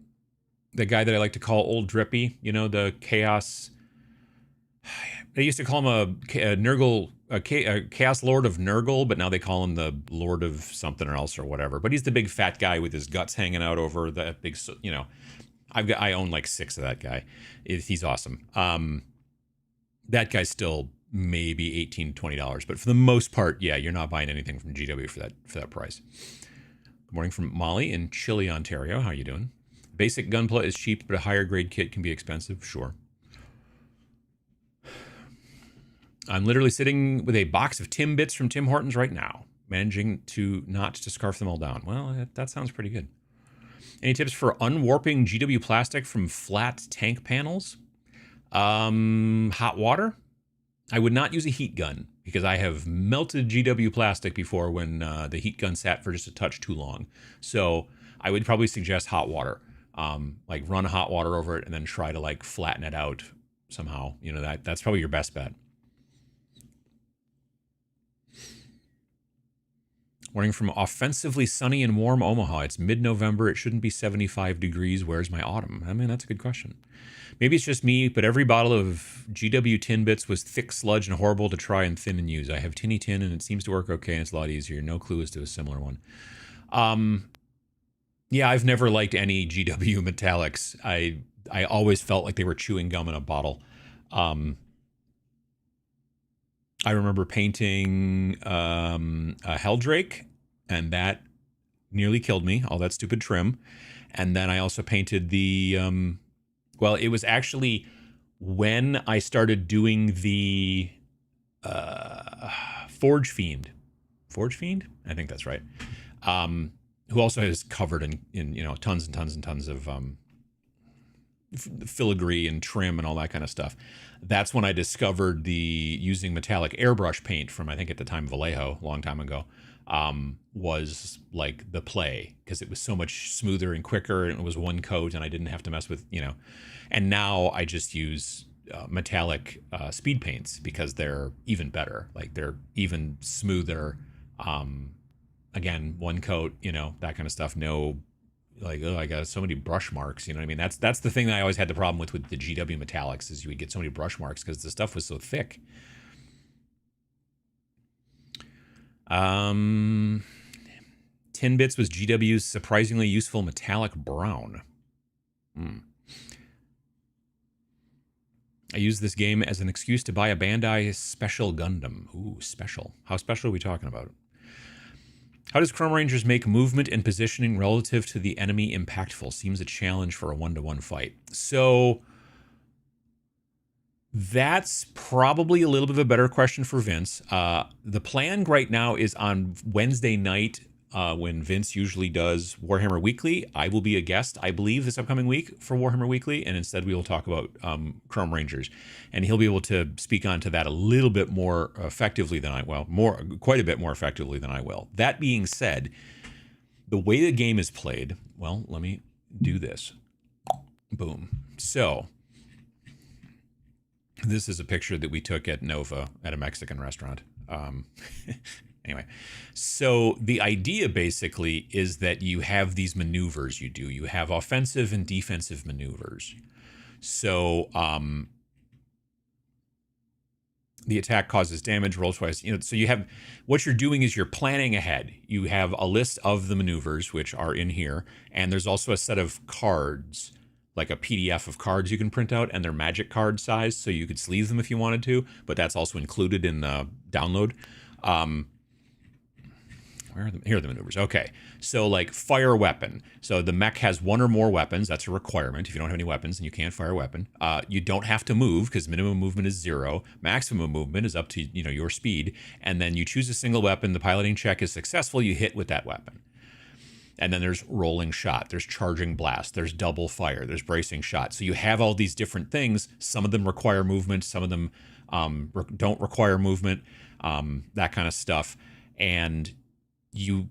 Speaker 1: guy that I like to call Old Drippy, you know, the Chaos. They used to call him a Nurgle, a Chaos Lord of Nurgle, but now they call him the Lord of something else or whatever. But he's the big fat guy with his guts hanging out over that big, you know. I own like 6 of that guy. He's awesome. That guy's still maybe $18, $20, but for the most part, yeah, you're not buying anything from GW for that price. Good morning from Molly in Chile, Ontario. How you doing? Basic Gunpla is cheap, but a higher grade kit can be expensive. Sure. I'm literally sitting with a box of Tim bits from Tim Hortons right now, managing not to scarf them all down. Well, that sounds pretty good. Any tips for unwarping GW plastic from flat tank panels? Hot water. I would not use a heat gun because I have melted GW plastic before when the heat gun sat for just a touch too long. So I would probably suggest hot water. Like run hot water over it and then try to like flatten it out somehow. You know, that's probably your best bet. Morning from offensively sunny and warm Omaha. It's mid-November. It shouldn't be 75 degrees. Where's my autumn? I mean, that's a good question. Maybe it's just me, but every bottle of GW tin bits was thick sludge and horrible to try and thin and use. I have tinny tin and it seems to work okay and it's a lot easier. No clue as to a similar one. Yeah, I've never liked any GW metallics. I always felt like they were chewing gum in a bottle. I remember painting a Helldrake, and that nearly killed me, all that stupid trim. And then I also painted the, well, it was actually when I started doing the Forge Fiend. Forge Fiend? I think that's right. Who also is covered in you know, tons and tons and tons of filigree and trim and all that kind of stuff. That's when I discovered the using metallic airbrush paint from, I think at the time, Vallejo, a long time ago, was like the play because it was so much smoother and quicker and it was one coat and I didn't have to mess with, you know. And now I just use metallic speed paints because they're even better. Like they're even smoother. Again, one coat, you know, that kind of stuff. No, like, oh, I got so many brush marks, you know what I mean? That's the thing that I always had the problem with the GW metallics is you would get so many brush marks because the stuff was so thick. Tin Bits was GW's surprisingly useful metallic brown. I used this game as an excuse to buy a Bandai Special Gundam. Ooh, special. How special are we talking about? How does Chrome Rangers make movement and positioning relative to the enemy impactful? Seems a challenge for a one-to-one fight. So that's probably a little bit of a better question for Vince. The plan right now is on Wednesday night when Vince usually does Warhammer Weekly. I will be a guest, I believe, this upcoming week for Warhammer Weekly, and instead we will talk about Chrome Rangers. And he'll be able to speak on to that a little bit more effectively than I will. Quite a bit more effectively than I will. That being said, the way the game is played, well, let me do this. Boom. So this is a picture that we took at Nova at a Mexican restaurant. Anyway, so the idea basically is that you have these maneuvers you do. You have offensive and defensive maneuvers. So the attack causes damage, roll twice. You know, so you have, what you're doing is you're planning ahead. You have a list of the maneuvers, which are in here, and there's also a set of cards, like a PDF of cards you can print out, and they're magic card size, so you could sleeve them if you wanted to, but that's also included in the download. Here are the maneuvers. Okay, so like fire weapon. So the mech has one or more weapons. That's a requirement. If you don't have any weapons, then you can't fire a weapon. You don't have to move because minimum movement is 0. Maximum movement is up to your speed. And then you choose a single weapon. The piloting check is successful. You hit with that weapon. And then there's rolling shot, there's charging blast, there's double fire, there's bracing shot. So you have all these different things. Some of them require movement, some of them don't require movement, that kind of stuff. And you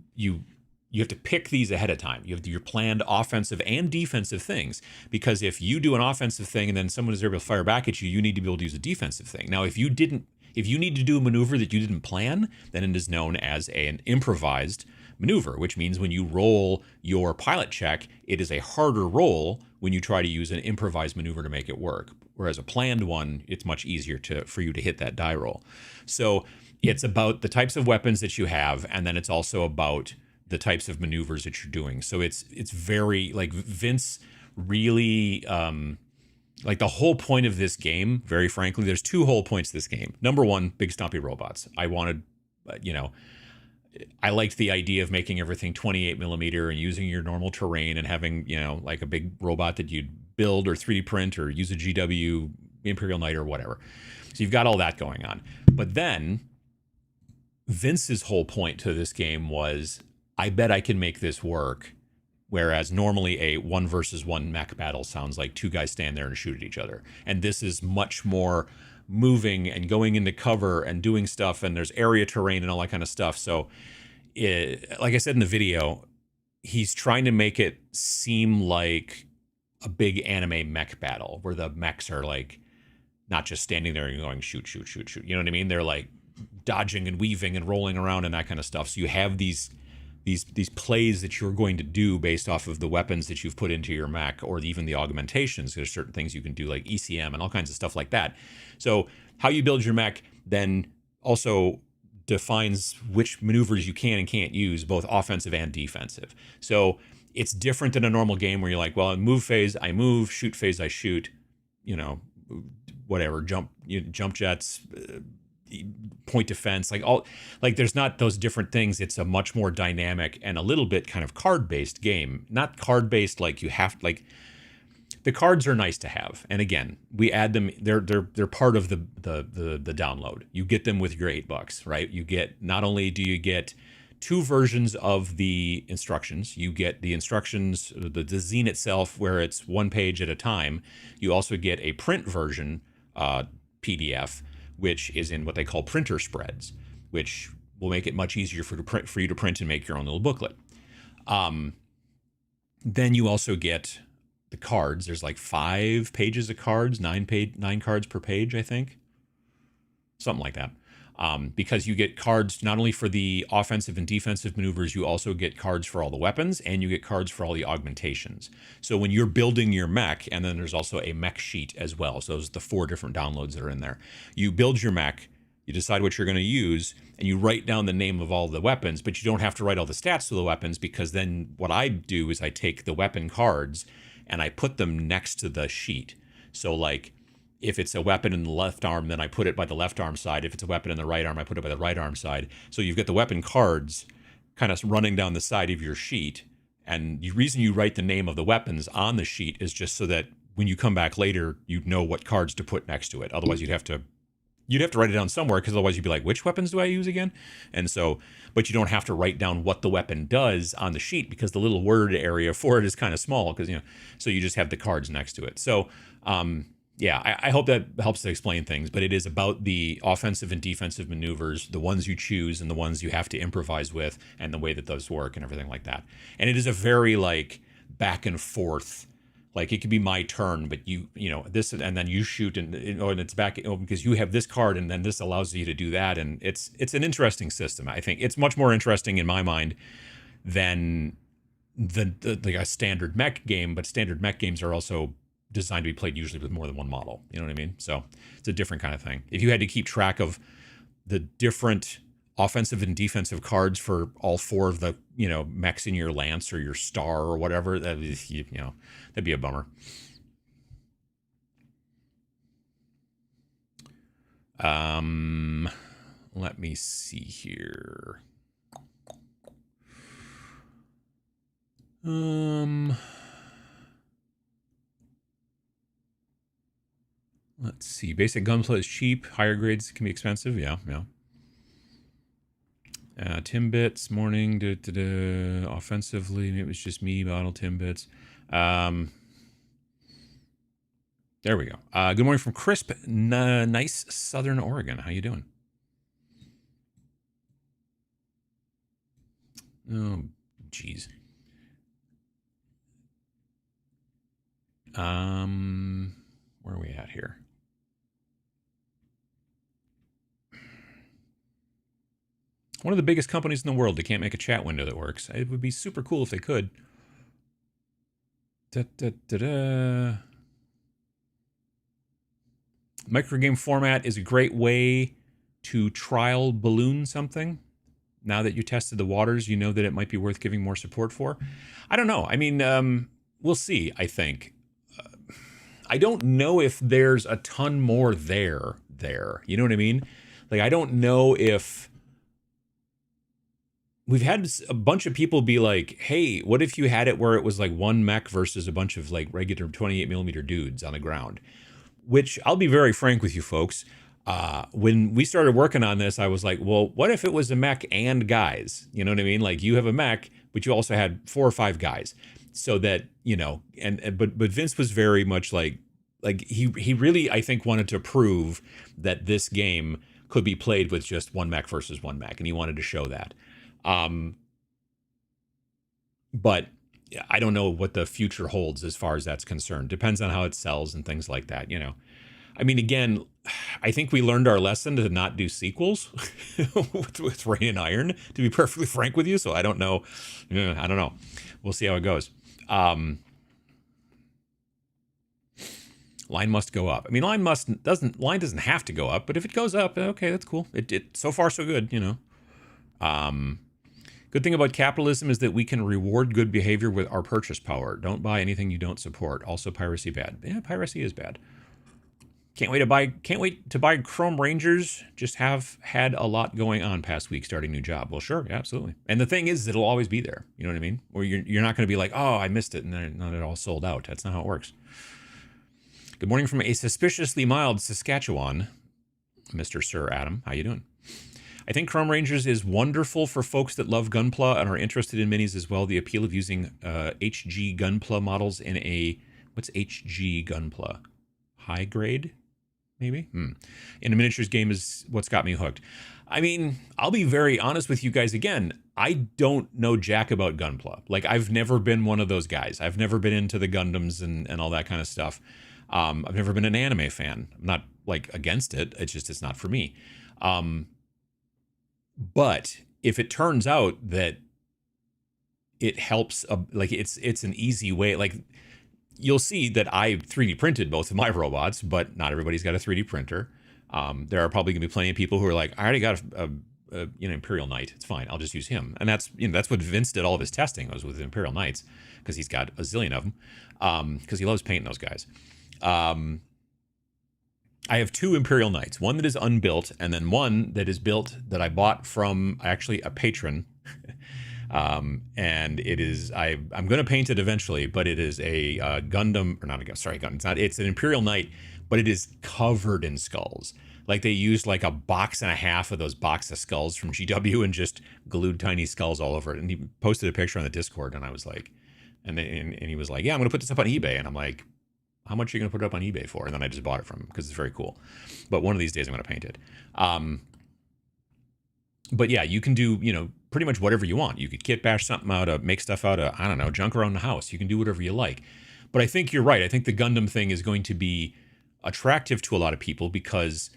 Speaker 1: have to pick these ahead of time. You have your planned offensive and defensive things, because if you do an offensive thing and then someone is able to fire back at you, you need to be able to use a defensive thing. Now, if you need to do a maneuver that you didn't plan, then it is known as an improvised maneuver, which means when you roll your pilot check, it is a harder roll when you try to use an improvised maneuver to make it work. Whereas a planned one, it's much easier for you to hit that die roll. So it's about the types of weapons that you have, and then it's also about the types of maneuvers that you're doing. So it's very, like, Vince really, like, the whole point of this game, very frankly, there's 2 whole points of this game. Number 1, big stompy robots. I wanted, I liked the idea of making everything 28 millimeter and using your normal terrain and having, like a big robot that you'd build or 3D print or use a GW, Imperial Knight or whatever. So you've got all that going on. But then Vince's whole point to this game was, I bet I can make this work. Whereas normally a 1 versus 1 mech battle sounds like 2 guys stand there and shoot at each other. And this is much more moving and going into cover and doing stuff, and there's area terrain and all that kind of stuff. So like I said in the video, he's trying to make it seem like a big anime mech battle where the mechs are like not just standing there and going shoot, shoot, shoot, shoot. You know what I mean? They're like dodging and weaving and rolling around and that kind of stuff. So you have these plays that you're going to do based off of the weapons that you've put into your mech, or even the augmentations. There's certain things you can do like ECM and all kinds of stuff like that. So how you build your mech then also defines which maneuvers you can and can't use, both offensive and defensive. So it's different than a normal game where you're like, well, in move phase, I move, shoot phase, I shoot, whatever, jump jets, point defense, there's not those different things. It's a much more dynamic and a little bit kind of card-based game. Not card-based like you have, like, the cards are nice to have, and again, we add them. They're part of the download. You get them with your $8, right? You get, not only do you get 2 versions of the instructions, you get the instructions, the zine itself, where it's 1 page at a time. You also get a print version, PDF, which is in what they call printer spreads, which will make it much easier for you to print and make your own little booklet. Then you also get the cards. There's like 5 pages of cards, 9 cards per page, I think. Something like that. Because you get cards not only for the offensive and defensive maneuvers, you also get cards for all the weapons, and you get cards for all the augmentations. So when you're building your mech, and then there's also a mech sheet as well. So those are the 4 different downloads that are in there. You build your mech, you decide what you're going to use, and you write down the name of all the weapons, but you don't have to write all the stats to the weapons, because then what I do is I take the weapon cards and I put them next to the sheet. So like, if it's a weapon in the left arm, then I put it by the left arm side. If it's a weapon in the right arm, I put it by the right arm side. So you've got the weapon cards kind of running down the side of your sheet. And the reason you write the name of the weapons on the sheet is just so that when you come back later, you know what cards to put next to it. Otherwise, you'd have to write it down somewhere, because otherwise you'd be like, which weapons do I use again? And so, but you don't have to write down what the weapon does on the sheet, because the little word area for it is kind of small, because, so you just have the cards next to it. So, yeah, I hope that helps to explain things, but it is about the offensive and defensive maneuvers, the ones you choose and the ones you have to improvise with, and the way that those work and everything like that. And it is a very, like, back and forth. Like, it could be my turn, but this, and then you shoot, and it's back, because you have this card, and then this allows you to do that. And it's an interesting system. I think it's much more interesting in my mind than like a standard mech game, but standard mech games are also designed to be played usually with more than one model. You know what I mean? So it's a different kind of thing. If you had to keep track of the different offensive and defensive cards for all 4 of the, mechs in your Lance or your Star or whatever, that'd be a bummer. Let me see here. Let's see. Basic gunplay is cheap. Higher grades can be expensive. Yeah, yeah. Timbits, morning. Offensively, maybe it was just me. Bottle Timbits. There we go. Good morning from crisp, nice Southern Oregon. How you doing? Oh, jeez. Where are we at here? One of the biggest companies in the world, they can't make a chat window that works. It would be super cool if they could. Microgame format is a great way to trial balloon something. Now that you tested the waters, you know that it might be worth giving more support for. I don't know. I mean, we'll see, I think. I don't know if there's a ton more there. You know what I mean? Like, I don't know if... We've had a bunch of people be like, hey, what if you had it where it was like one mech versus a bunch of like regular 28mm dudes on the ground? Which, I'll be very frank with you folks, when we started working on this, I was like, well, what if it was a mech and guys? You know what I mean? Like, you have a mech, but you also had 4 or 5 guys. So that, you know, but Vince was very much like he really, I think, wanted to prove that this game could be played with just one mech versus one mech, and he wanted to show that. But I don't know what the future holds as far as that's concerned. Depends on how it sells and things like that, you know. I mean, again, I think we learned our lesson to not do sequels with Rain and Iron, to be perfectly frank with you. So I don't know. I don't know. We'll see how it goes. Line must go up. I mean, line doesn't have to go up, but if it goes up, okay, that's cool. It so far so good, you know. Good thing about capitalism is that we can reward good behavior with our purchase power. Don't buy anything you don't support. Also, piracy bad. Yeah, piracy is bad. Can't wait to buy Chrome Rangers. Just have had a lot going on past week starting new job. Well, sure, yeah, absolutely. And the thing is, it'll always be there. You know what I mean? Or you're not going to be like, oh, I missed it, and then not it all sold out. That's not how it works. Good morning from a suspiciously mild Saskatchewan, Mr. Sir Adam. How you doing? I think Chrome Rangers is wonderful for folks that love Gunpla and are interested in minis as well. The appeal of using HG Gunpla models in a... What's HG Gunpla? High grade? Maybe? In a miniatures game is what's got me hooked. I mean, I'll be very honest with you guys again. I don't know jack about Gunpla. Like, I've never been one of those guys. I've never been into the Gundams and all that kind of stuff. I've never been an anime fan. I'm not, like, against it. It's just, it's not for me. But if it turns out that it helps, like, it's an easy way, like, you'll see that I 3D printed both of my robots, but not everybody's got a 3D printer. There are probably going to be plenty of people who are like, I already got a Imperial Knight. It's fine. I'll just use him. And that's, that's what Vince did all of his testing was with Imperial Knights, because he's got a zillion of them, because he loves painting those guys. I have 2 Imperial Knights, one that is unbuilt, and then one that is built that I bought from actually a patron. And it is, I'm going to paint it eventually, but it is a Gundam, or not a, sorry, Gundam, it's an Imperial Knight, but it is covered in skulls. Like, they used like a box and a half of those box of skulls from GW and just glued tiny skulls all over it. And he posted a picture on the Discord, and I was like, and he was like, yeah, I'm going to put this up on eBay. And I'm like, how much are you going to put it up on eBay for? And then I just bought it from him because it's very cool. But one of these days I'm going to paint it. But yeah, you can do, pretty much whatever you want. You could kit bash something out of, make stuff out of, I don't know, junk around the house. You can do whatever you like. But I think you're right. I think the Gundam thing is going to be attractive to a lot of people because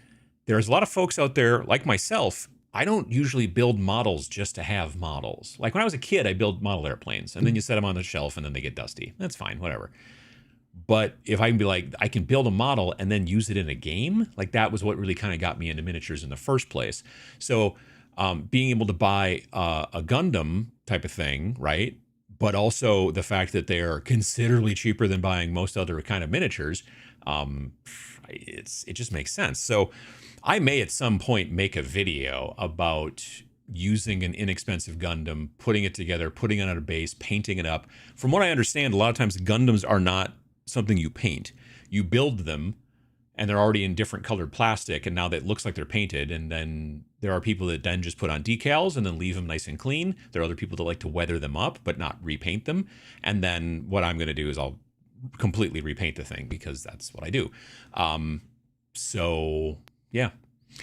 Speaker 1: there's a lot of folks out there, like myself. I don't usually build models just to have models. Like when I was a kid, I built model airplanes, and then you set them on the shelf and then they get dusty. That's fine, whatever. But if I can be like, I can build a model and then use it in a game, like that was what really kind of got me into miniatures in the first place. So being able to buy a Gundam type of thing, right? But also the fact that they are considerably cheaper than buying most other kind of miniatures, it just makes sense. So I may at some point make a video about using an inexpensive Gundam, putting it together, putting it on a base, painting it up. From what I understand, a lot of times Gundams are not something you paint. You build them, and they're already in different colored plastic, and now that looks like they're painted. And then there are people that then just put on decals and then leave them nice and clean. There are other people that like to weather them up but not repaint them. And then what I'm going to do is I'll completely repaint the thing because that's what I do. So yeah,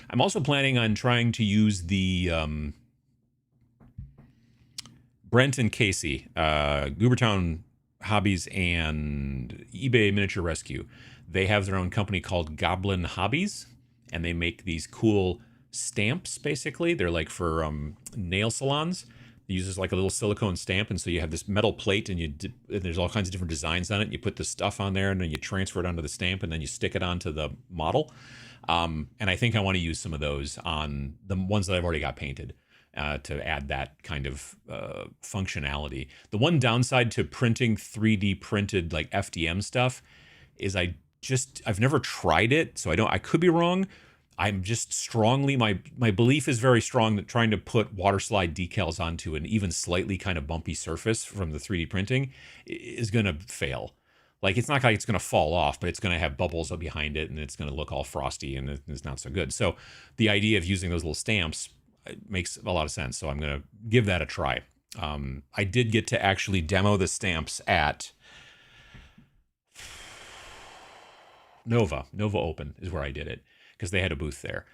Speaker 1: I'm also planning on trying to use the Brent and Casey, Goobertown Hobbies and eBay Miniature Rescue. They have their own company called Goblin Hobbies, and they make these cool stamps, basically. They're like for nail salons. It uses like a little silicone stamp, and so you have this metal plate, and there's all kinds of different designs on it. You put the stuff on there, and then you transfer it onto the stamp, and then you stick it onto the model. And I think I want to use some of those on the ones that I've already got painted to add that kind of functionality. The one downside to printing 3D printed like FDM stuff is I've never tried it, so I could be wrong. I'm just strongly, my belief is very strong that trying to put water slide decals onto an even slightly kind of bumpy surface from the 3D printing is going to fail. Like, it's not like it's going to fall off, but it's going to have bubbles up behind it, and it's going to look all frosty, and it's not so good. So the idea of using those little stamps makes a lot of sense. So I'm going to give that a try. I did get to actually demo the stamps at Nova Open is where I did it, because they had a booth there.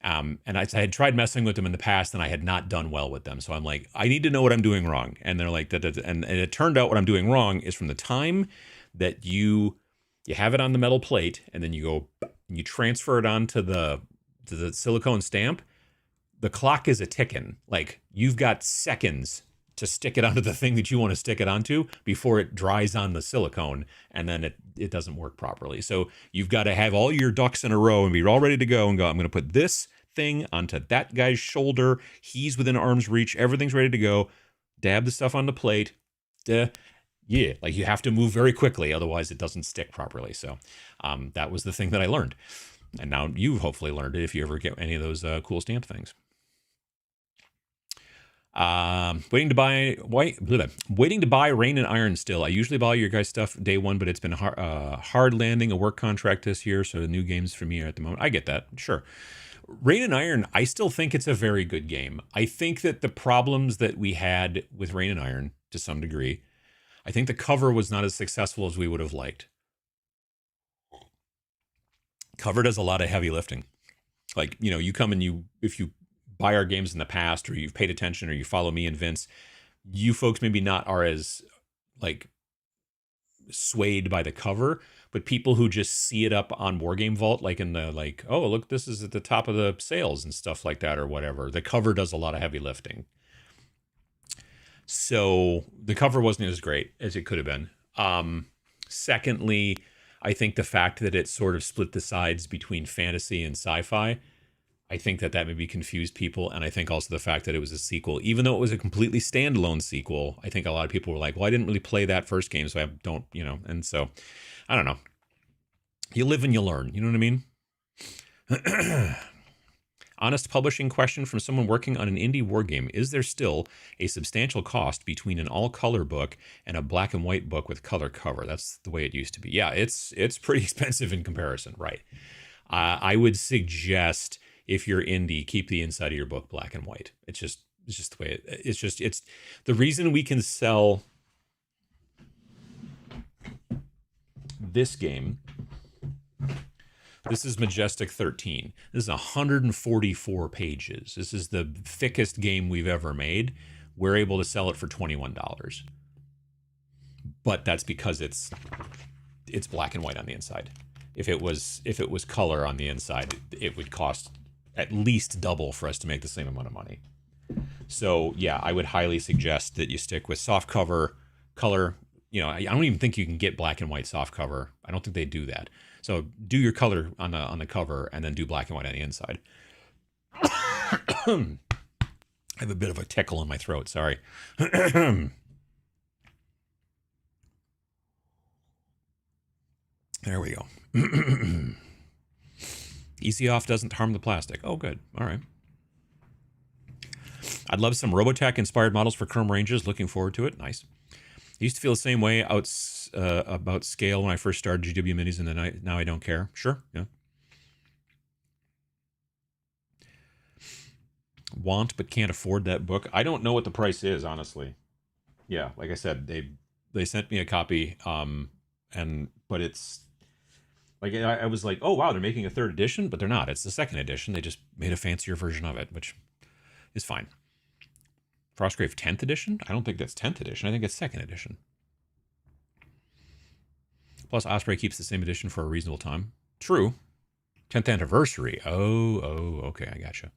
Speaker 1: And I had tried messing with them in the past, and I had not done well with them. So I'm like, I need to know what I'm doing wrong. And they're like, and it turned out what I'm doing wrong is from the time that you have it on the metal plate, and then you go and you transfer it onto the silicone stamp, the clock is a ticking. Like, you've got seconds to stick it onto the thing that you want to stick it onto before it dries on the silicone, and then it doesn't work properly. So you've got to have all your ducks in a row and be all ready to go and go, I'm going to put this thing onto that guy's shoulder. He's within arm's reach. Everything's ready to go. Dab the stuff on the plate. Yeah, like, you have to move very quickly, otherwise it doesn't stick properly. So that was the thing that I learned. And now you've hopefully learned it if you ever get any of those cool stamp things. Waiting to buy Rain and Iron still. I usually buy your guys' stuff day one, but it's been hard landing a work contract this year, so the new games for me are at the moment. I get that, sure. Rain and Iron, I still think it's a very good game. I think that the problems that we had with Rain and Iron, to some degree, I think the cover was not as successful as we would have liked. Cover does a lot of heavy lifting. Like, you come and if you buy our games in the past, or you've paid attention, or you follow me and Vince, you folks maybe not are as like swayed by the cover, but people who just see it up on Wargame Vault, like in the like, oh look, this is at the top of the sales and stuff like that, or whatever. The cover does a lot of heavy lifting. So the cover wasn't as great as it could have been. Secondly, I think the fact that it sort of split the sides between fantasy and sci-fi, I think that maybe confused people. And I think also the fact that it was a sequel, even though it was a completely standalone sequel, I think a lot of people were like, well, I didn't really play that first game, so I don't, and so I don't know. You live and you learn, you know what I mean? Honest publishing question from someone working on an indie war game. Is there still a substantial cost between an all-color book and a black and white book with color cover? That's the way it used to be. Yeah, it's pretty expensive in comparison, right? I would suggest, if you're indie, keep the inside of your book black and white. It's just the way it's the reason we can sell this game. This is Majestic 13. This is 144 pages. This is the thickest game we've ever made. We're able to sell it for $21. But that's because it's black and white on the inside. If it was color on the inside, it would cost at least double for us to make the same amount of money. So yeah, I would highly suggest that you stick with soft cover, color. I don't even think you can get black and white soft cover. I don't think they do that. So do your color on the cover, and then do black and white on the inside. I have a bit of a tickle in my throat. Sorry. There we go. Easy off doesn't harm the plastic. Oh, good. All right. I'd love some Robotech inspired models for Chrome Rangers. Looking forward to it. Nice. I used to feel the same way about scale when I first started GW Minis, and then now I don't care. Sure, yeah. Want but can't afford that book. I don't know what the price is, honestly. Yeah, like I said, they sent me a copy, but it's like I was like, oh wow, they're making a third edition, but they're not. It's the second edition. They just made a fancier version of it, which is fine. Frostgrave 10th edition? I don't think that's 10th edition. I think it's second edition. Plus, Osprey keeps the same edition for a reasonable time. True. 10th anniversary. Oh, okay, I gotcha.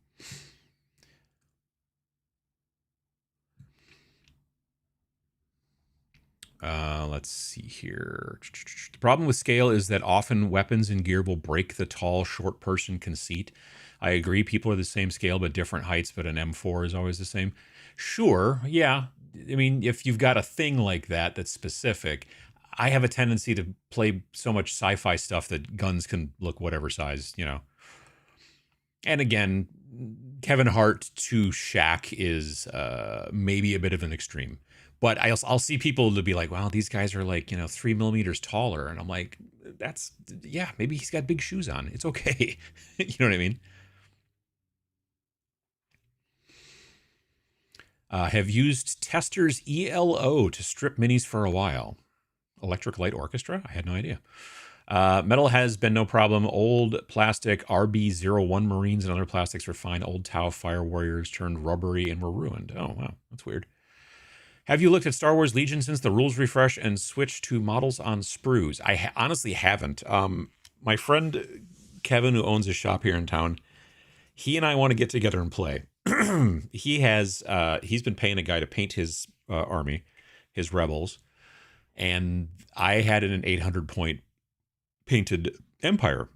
Speaker 1: Let's see here. The problem with scale is that often weapons and gear will break the tall, short person conceit. I agree, people are the same scale but different heights, but an M4 is always the same. Sure, yeah. I mean, if you've got a thing like that that's specific, I have a tendency to play so much sci-fi stuff that guns can look whatever size, you know. And again, Kevin Hart to Shaq is maybe a bit of an extreme. But I'll see people to be like, wow, these guys are like, 3 millimeters taller. And I'm like, yeah, maybe he's got big shoes on. It's okay. You know what I mean? Have used Tester's ELO to strip minis for a while. Electric Light Orchestra? I had no idea. Metal has been no problem. Old plastic RB01 Marines and other plastics were fine. Old Tau Fire Warriors turned rubbery and were ruined. Oh, wow. That's weird. Have you looked at Star Wars Legion since the rules refresh and switched to models on sprues? I honestly haven't. My friend Kevin, who owns a shop here in town, he and I want to get together and play. He's been paying a guy to paint his army, his rebels, and I had an 800 point painted Empire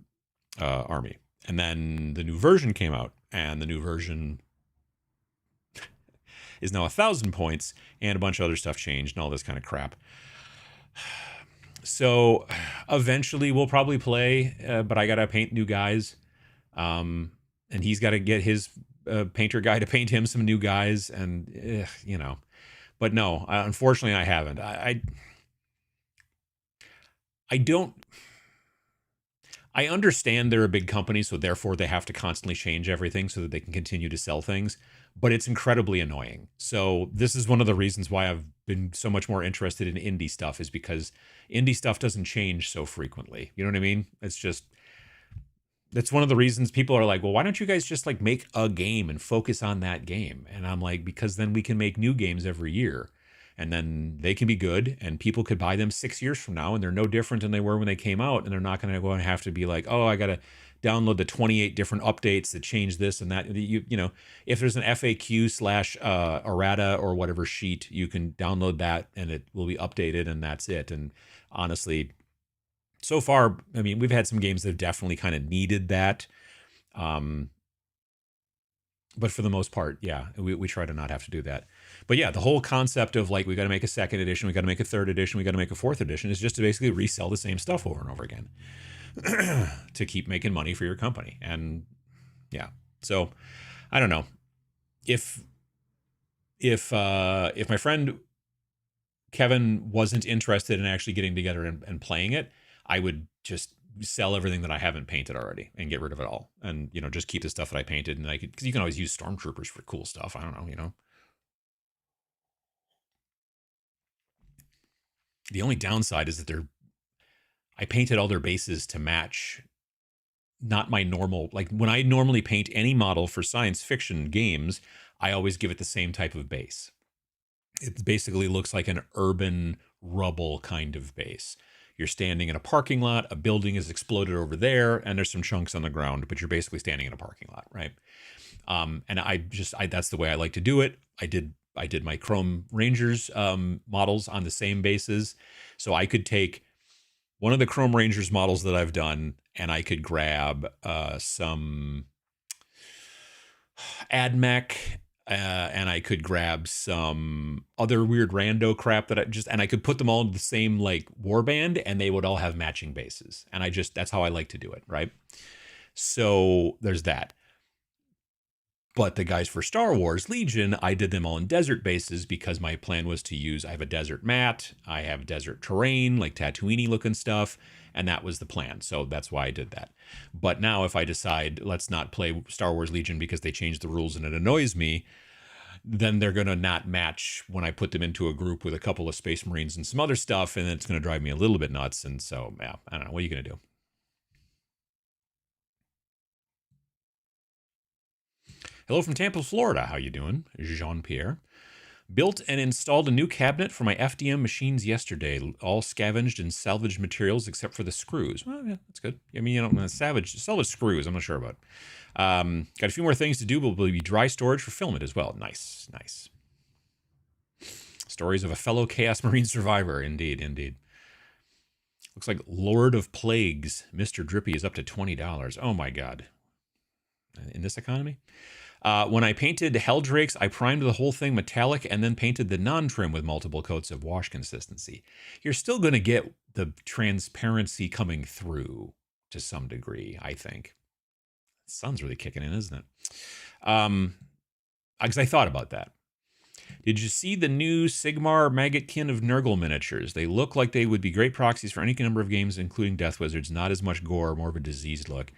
Speaker 1: army. And then the new version came out, and the new version is now 1,000 points, and a bunch of other stuff changed and all this kind of crap. So eventually we'll probably play, but I got to paint new guys. And he's got to get his painter guy to paint him some new guys, and, But no, unfortunately I haven't. I don't... I understand they're a big company, so therefore they have to constantly change everything so that they can continue to sell things, but it's incredibly annoying. So this is one of the reasons why I've been so much more interested in indie stuff, is because indie stuff doesn't change so frequently. You know what I mean? That's one of the reasons people are like, well, why don't you guys just like make a game and focus on that game? And I'm like, because then we can make new games every year. And then they can be good, and people could buy them 6 years from now, and they're no different than they were when they came out. And they're not going to go and have to be like, oh, I got to download the 28 different updates that change this and that. If there's an FAQ / errata or whatever sheet, you can download that, and it will be updated, and that's it. And honestly, so far, I mean, we've had some games that have definitely kind of needed that. But for the most part, yeah, we try to not have to do that. But yeah, the whole concept of like, we got to make a second edition, we got to make a third edition, we got to make a fourth edition is just to basically resell the same stuff over and over again to keep making money for your company. And yeah, so I don't know if my friend Kevin wasn't interested in actually getting together and playing it, I would just sell everything that I haven't painted already and get rid of it all, and just keep the stuff that I painted. And because you can always use stormtroopers for cool stuff. I don't know. The only downside is that I painted all their bases to match not my normal, like when I normally paint any model for science fiction games, I always give it the same type of base. It basically looks like an urban rubble kind of base. You're standing in a parking lot, a building is exploded over there, and there's some chunks on the ground, but you're basically standing in a parking lot, right? And that's the way I like to do it. I did my Chrome Rangers models on the same bases. So I could take one of the Chrome Rangers models that I've done, and I could grab some AdMech, and I could grab some other weird rando crap and I could put them all into the same like warband, and they would all have matching bases. And that's how I like to do it, right? So there's that. But the guys for Star Wars Legion, I did them all in desert bases because my plan was to use, I have a desert mat, I have desert terrain, like Tatooine looking stuff, and that was the plan. So that's why I did that. But now if I decide, let's not play Star Wars Legion because they changed the rules and it annoys me, then they're going to not match when I put them into a group with a couple of Space Marines and some other stuff, and it's going to drive me a little bit nuts. And so, yeah, I don't know. What are you going to do? Hello from Tampa, Florida. How you doing? Jean-Pierre. Built and installed a new cabinet for my FDM machines yesterday, all scavenged and salvaged materials except for the screws. Well, yeah, that's good. I mean, you don't salvage screws. I'm not sure about. Got a few more things to do, but will be dry storage for filament as well. Nice, nice. Stories of a fellow Chaos Marine survivor. Indeed, indeed. Looks like Lord of Plagues, Mr. Drippy, is up to $20. Oh my God. In this economy? When I painted Helldrakes, I primed the whole thing metallic and then painted the non-trim with multiple coats of wash consistency. You're still going to get the transparency coming through to some degree, I think. The sun's really kicking in, isn't it? Because I thought about that. Did you see the new Sigmar Maggotkin of Nurgle miniatures? They look like they would be great proxies for any number of games, including Death Wizards. Not as much gore, more of a diseased look.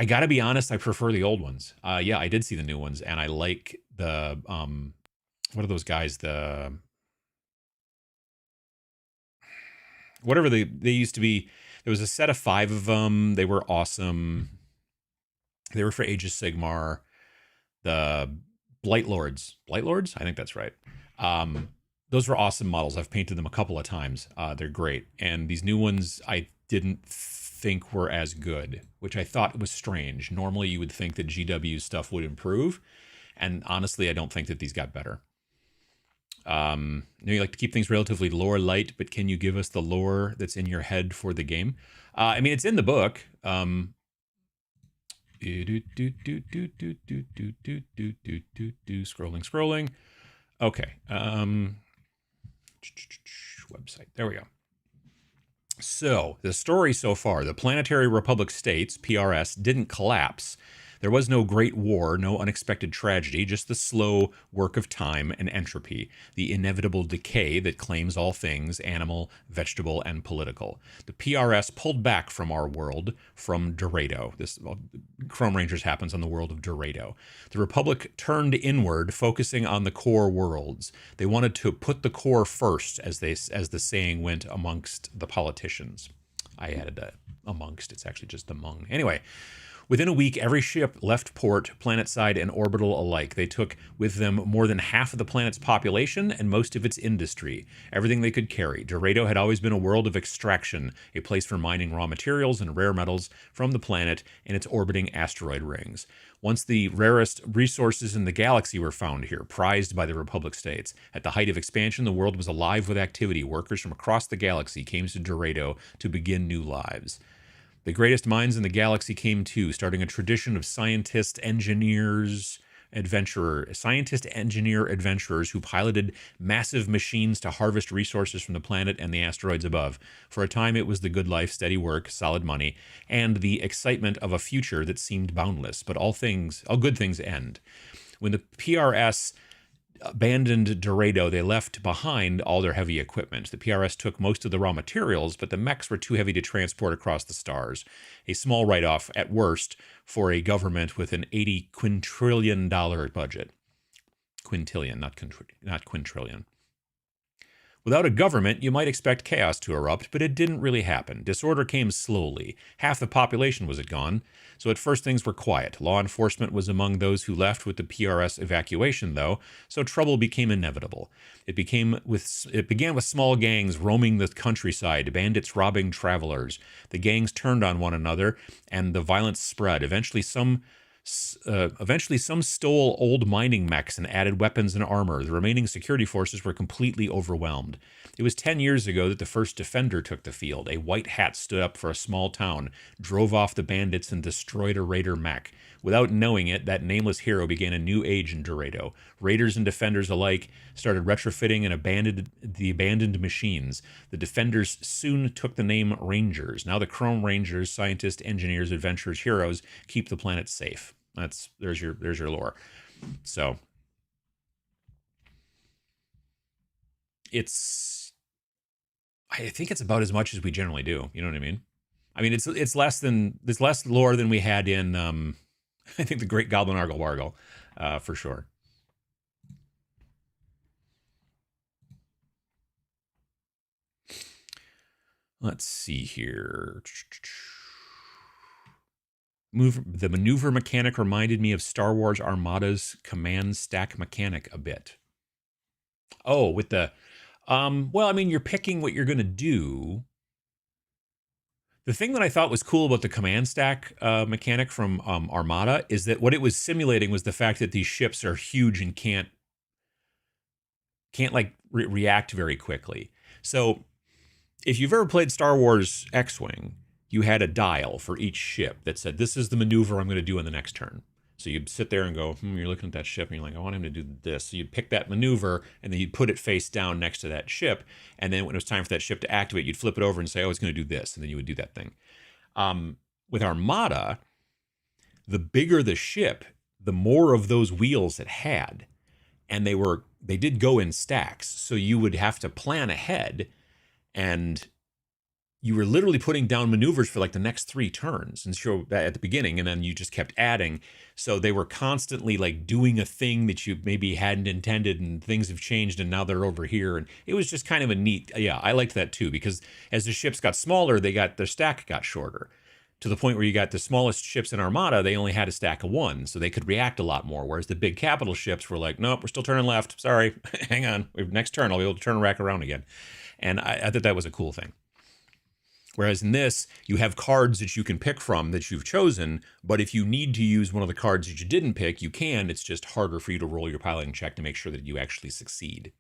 Speaker 1: I gotta be honest, I prefer the old ones. Yeah, I did see the new ones, and I like the what are those guys? The whatever they used to be. There was a set of 5 of them. They were awesome. They were for Age of Sigmar. The Blight Lords. I think that's right. Those were awesome models. I've painted them a couple of times. They're great. And these new ones I didn't think were as good, which I thought was strange. Normally you would think that GW stuff would improve, and honestly I don't think that these got better. You like to keep things relatively lore light, but can you give us the lore that's in your head for the game? I mean, it's in the book. Scrolling. Okay. Website. There we go. So, the story so far, the Planetary Republic States, PRS, didn't collapse. There was no great war, no unexpected tragedy, just the slow work of time and entropy, the inevitable decay that claims all things, animal, vegetable, and political. The PRS pulled back from our world, from Dorado. Chrome Rangers happens on the world of Dorado. The Republic turned inward, focusing on the core worlds. They wanted to put the core first, as the saying went amongst the politicians. I added a amongst, it's actually just among. Anyway, within a week, every ship left port, planetside and orbital alike. They took with them more than half of the planet's population and most of its industry, everything they could carry. Dorado had always been a world of extraction, a place for mining raw materials and rare metals from the planet and its orbiting asteroid rings. Once the rarest resources in the galaxy were found here, prized by the Republic states. At the height of expansion, the world was alive with activity. Workers from across the galaxy came to Dorado to begin new lives. The greatest minds in the galaxy came too, starting a tradition of scientist, engineer, adventurers who piloted massive machines to harvest resources from the planet and the asteroids above. For a time, it was the good life, steady work, solid money, and the excitement of a future that seemed boundless. But all good things end. When the PRS abandoned Dorado, they left behind all their heavy equipment. The PRS took most of the raw materials, but the mechs were too heavy to transport across the stars. A small write-off, at worst, for a government with an $80 quintillion budget. Quintillion, not quintillion. Without a government, you might expect chaos to erupt, but it didn't really happen. Disorder came slowly. Half the population was gone, so at first things were quiet. Law enforcement was among those who left with the PRS evacuation, though, so trouble became inevitable. It began with small gangs roaming the countryside, bandits robbing travelers. The gangs turned on one another, and the violence spread. Eventually some stole old mining mechs and added weapons and armor. The remaining security forces were completely overwhelmed. It was 10 years ago that the first defender took the field. A white hat stood up for a small town, drove off the bandits, and destroyed a raider mech. Without knowing it, that nameless hero began a new age in Dorado. Raiders and defenders alike started retrofitting and abandoned machines. The defenders soon took the name Rangers. Now the Chrome Rangers, scientists, engineers, adventurers, heroes, keep the planet safe. there's your lore. So I think it's about as much as we generally do. You know what I mean? I mean, it's less lore than we had in I think the Great Goblin Argle Wargle, for sure. Let's see here. The maneuver mechanic reminded me of Star Wars Armada's command stack mechanic a bit. Oh, with the well, I mean, you're picking what you're going to do. The thing that I thought was cool about the command stack mechanic from Armada is that what it was simulating was the fact that these ships are huge and can't like react very quickly. So if you've ever played Star Wars X-Wing, you had a dial for each ship that said, this is the maneuver I'm going to do in the next turn. So you'd sit there and go, you're looking at that ship and you're like, I want him to do this. So you'd pick that maneuver and then you'd put it face down next to that ship. And then when it was time for that ship to activate, you'd flip it over and say, oh, it's going to do this. And then you would do that thing. With Armada, the bigger the ship, the more of those wheels it had. And they did go in stacks. So you would have to plan ahead, and you were literally putting down maneuvers for like the next 3 turns and show that at the beginning, and then you just kept adding. So they were constantly like doing a thing that you maybe hadn't intended, and things have changed and now they're over here. And it was just kind of a neat, yeah, I liked that too, because as the ships got smaller, their stack got shorter, to the point where you got the smallest ships in Armada, they only had a stack of 1, so they could react a lot more. Whereas the big capital ships were like, nope, we're still turning left. Sorry, hang on. Next turn, I'll be able to turn back around again. And I thought that was a cool thing. Whereas in this, you have cards that you can pick from that you've chosen, but if you need to use one of the cards that you didn't pick, you can. It's just harder for you to roll your piloting check to make sure that you actually succeed.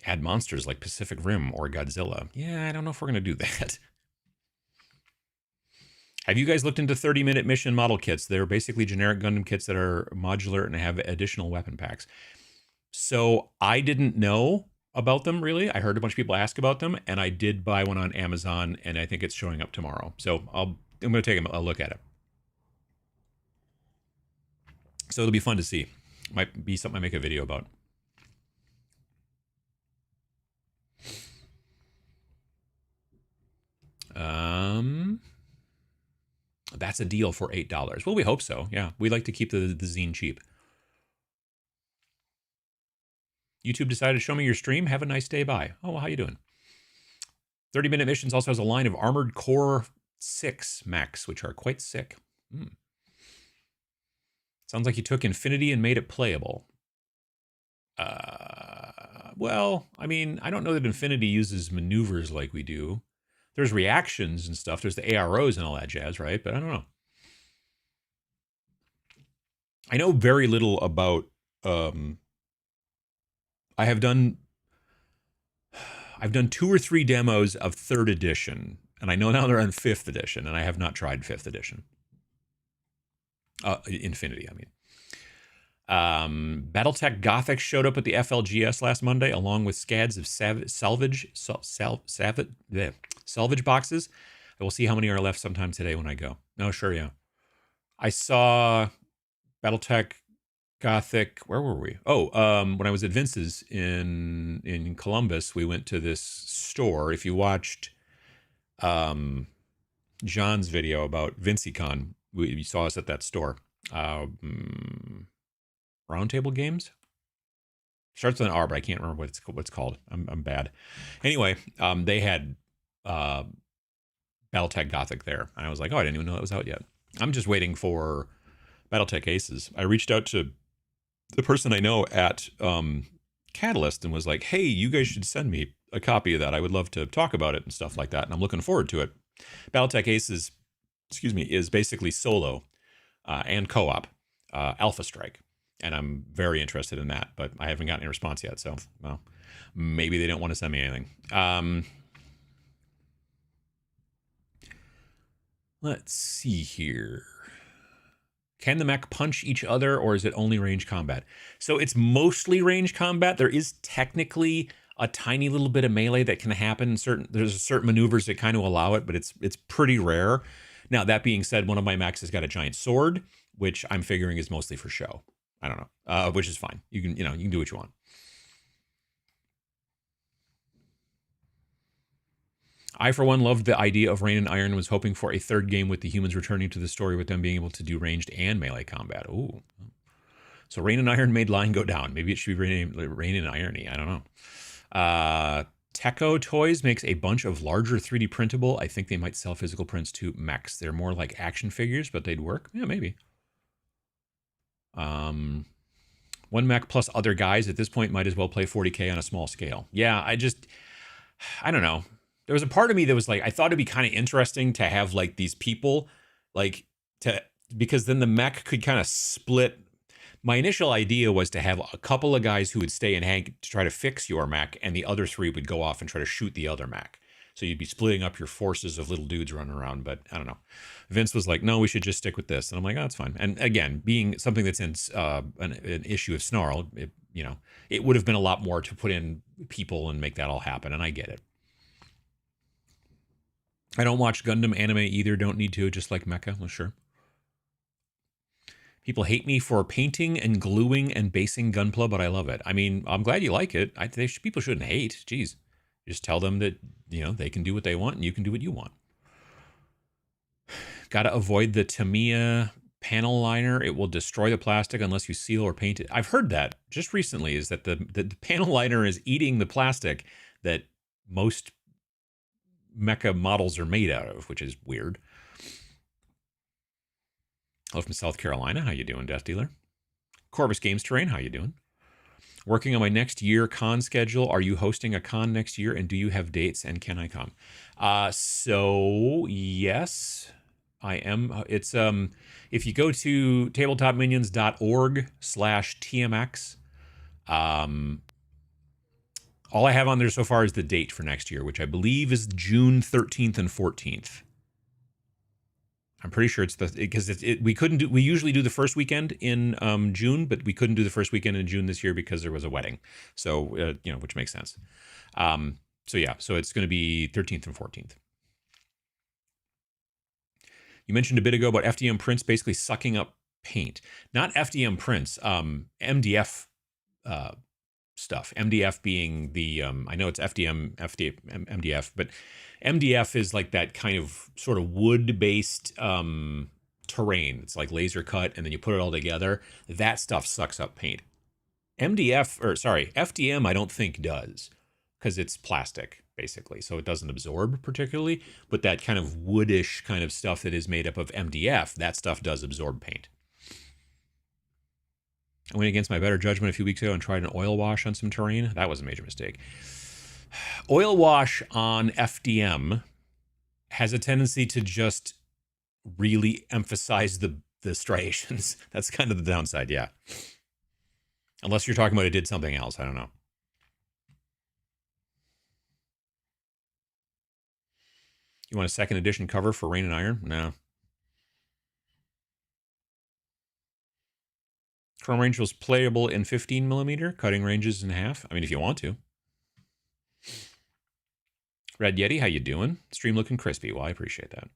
Speaker 1: Add monsters like Pacific Rim or Godzilla. Yeah, I don't know if we're going to do that. Have you guys looked into 30-minute mission model kits? They're basically generic Gundam kits that are modular and have additional weapon packs. So I didn't know about them, really. I heard a bunch of people ask about them, and I did buy one on Amazon, and I think it's showing up tomorrow. So I'm going to take a look at it. So it'll be fun to see. Might be something I make a video about. That's a deal for $8. Well, we hope so. Yeah, we like to keep the zine cheap. YouTube decided to show me your stream. Have a nice day. Bye. Oh, well, how you doing? 30-minute missions also has a line of Armored Core 6 mechs, which are quite sick. Sounds like you took Infinity and made it playable. Well, I mean, I don't know that Infinity uses maneuvers like we do. There's reactions and stuff. There's the AROs and all that jazz, right? But I don't know. I know very little about... I've done 2 or 3 demos of 3rd edition, and I know now they're on 5th edition, and I have not tried 5th edition. Infinity, I mean. Battletech Gothic showed up at the FLGS last Monday, along with scads of salvage boxes. I will see how many are left sometime today when I go. No, sure, yeah. I saw Battletech Gothic. Where were we? Oh, when I was at Vince's in Columbus, we went to this store. If you watched John's video about VinceyCon, you saw us at that store. Roundtable Games starts with an R, but I can't remember what it's called. I'm bad. Anyway, they had Battletech Gothic there, and I was like, oh, I didn't even know that was out yet. I'm just waiting for Battletech Aces. I reached out to the person I know at Catalyst and was like, hey, you guys should send me a copy of that. I would love to talk about it and stuff like that, and I'm looking forward to it. Battletech Aces, is basically solo and co-op Alpha Strike. And I'm very interested in that, but I haven't gotten any response yet. So, well, maybe they don't want to send me anything. Let's see here. Can the mech punch each other, or is it only range combat? So it's mostly range combat. There is technically a tiny little bit of melee that can happen. There's certain maneuvers that kind of allow it, but it's pretty rare. Now, that being said, one of my mechs has got a giant sword, which I'm figuring is mostly for show. I don't know, which is fine. You can do what you want. I, for one, loved the idea of Rain and Iron and was hoping for a third game with the humans returning to the story with them being able to do ranged and melee combat. Ooh. So Rain and Iron made line go down. Maybe it should be Rain and Irony. I don't know. Techo Toys makes a bunch of larger 3D printable. I think they might sell physical prints to mechs. They're more like action figures, but they'd work. Yeah, maybe. One mech plus other guys at this point might as well play 40K on a small scale. Yeah, I don't know. There was a part of me that was like, I thought it'd be kind of interesting to have like these people, like because then the mech could kind of split. My initial idea was to have a couple of guys who would stay and hang to try to fix your mech, and the other three would go off and try to shoot the other mech. So you'd be splitting up your forces of little dudes running around. But I don't know. Vince was like, no, we should just stick with this. And I'm like, oh, that's fine. And again, being something that's in an issue of Snarl, it would have been a lot more to put in people and make that all happen. And I get it. I don't watch Gundam anime either. Don't need to. Just like Mecha. Well, sure. People hate me for painting and gluing and basing Gunpla, but I love it. I mean, I'm glad you like it. People shouldn't hate. Jeez. Just tell them that, they can do what they want and you can do what you want. Got to avoid the Tamiya panel liner. It will destroy the plastic unless you seal or paint it. I've heard that just recently, is that the panel liner is eating the plastic that most mecha models are made out of, which is weird. Hello from South Carolina. How you doing, Death Dealer? Corvus Games Terrain. How you doing? Working on my next year con schedule. Are you hosting a con next year, and do you have dates, and can I come? So yes, I am. It's if you go to tabletopminions.org/tmx, all I have on there so far is the date for next year, which I believe is June 13th and 14th. I'm pretty sure it's because we usually do the first weekend in June, but we couldn't do the first weekend in June this year because there was a wedding. So, which makes sense. So it's going to be 13th and 14th. You mentioned a bit ago about FDM prints basically sucking up paint. Not FDM prints, MDF stuff. MDF being the, I know it's MDF, but MDF is like that kind of sort of wood-based terrain. It's like laser cut, and then you put it all together. That stuff sucks up paint. FDM I don't think does, because it's plastic, basically, so it doesn't absorb particularly. But that kind of woodish kind of stuff that is made up of MDF, that stuff does absorb paint. I went against my better judgment a few weeks ago and tried an oil wash on some terrain. That was a major mistake. Oil wash on FDM has a tendency to just really emphasize the striations. That's kind of the downside, yeah. Unless you're talking about it did something else. I don't know. You want a second edition cover for Rain and Iron? No. Chrome range was playable in 15mm, cutting ranges in half. I mean, if you want to. Red Yeti, how you doing? Stream looking crispy. Well, I appreciate that.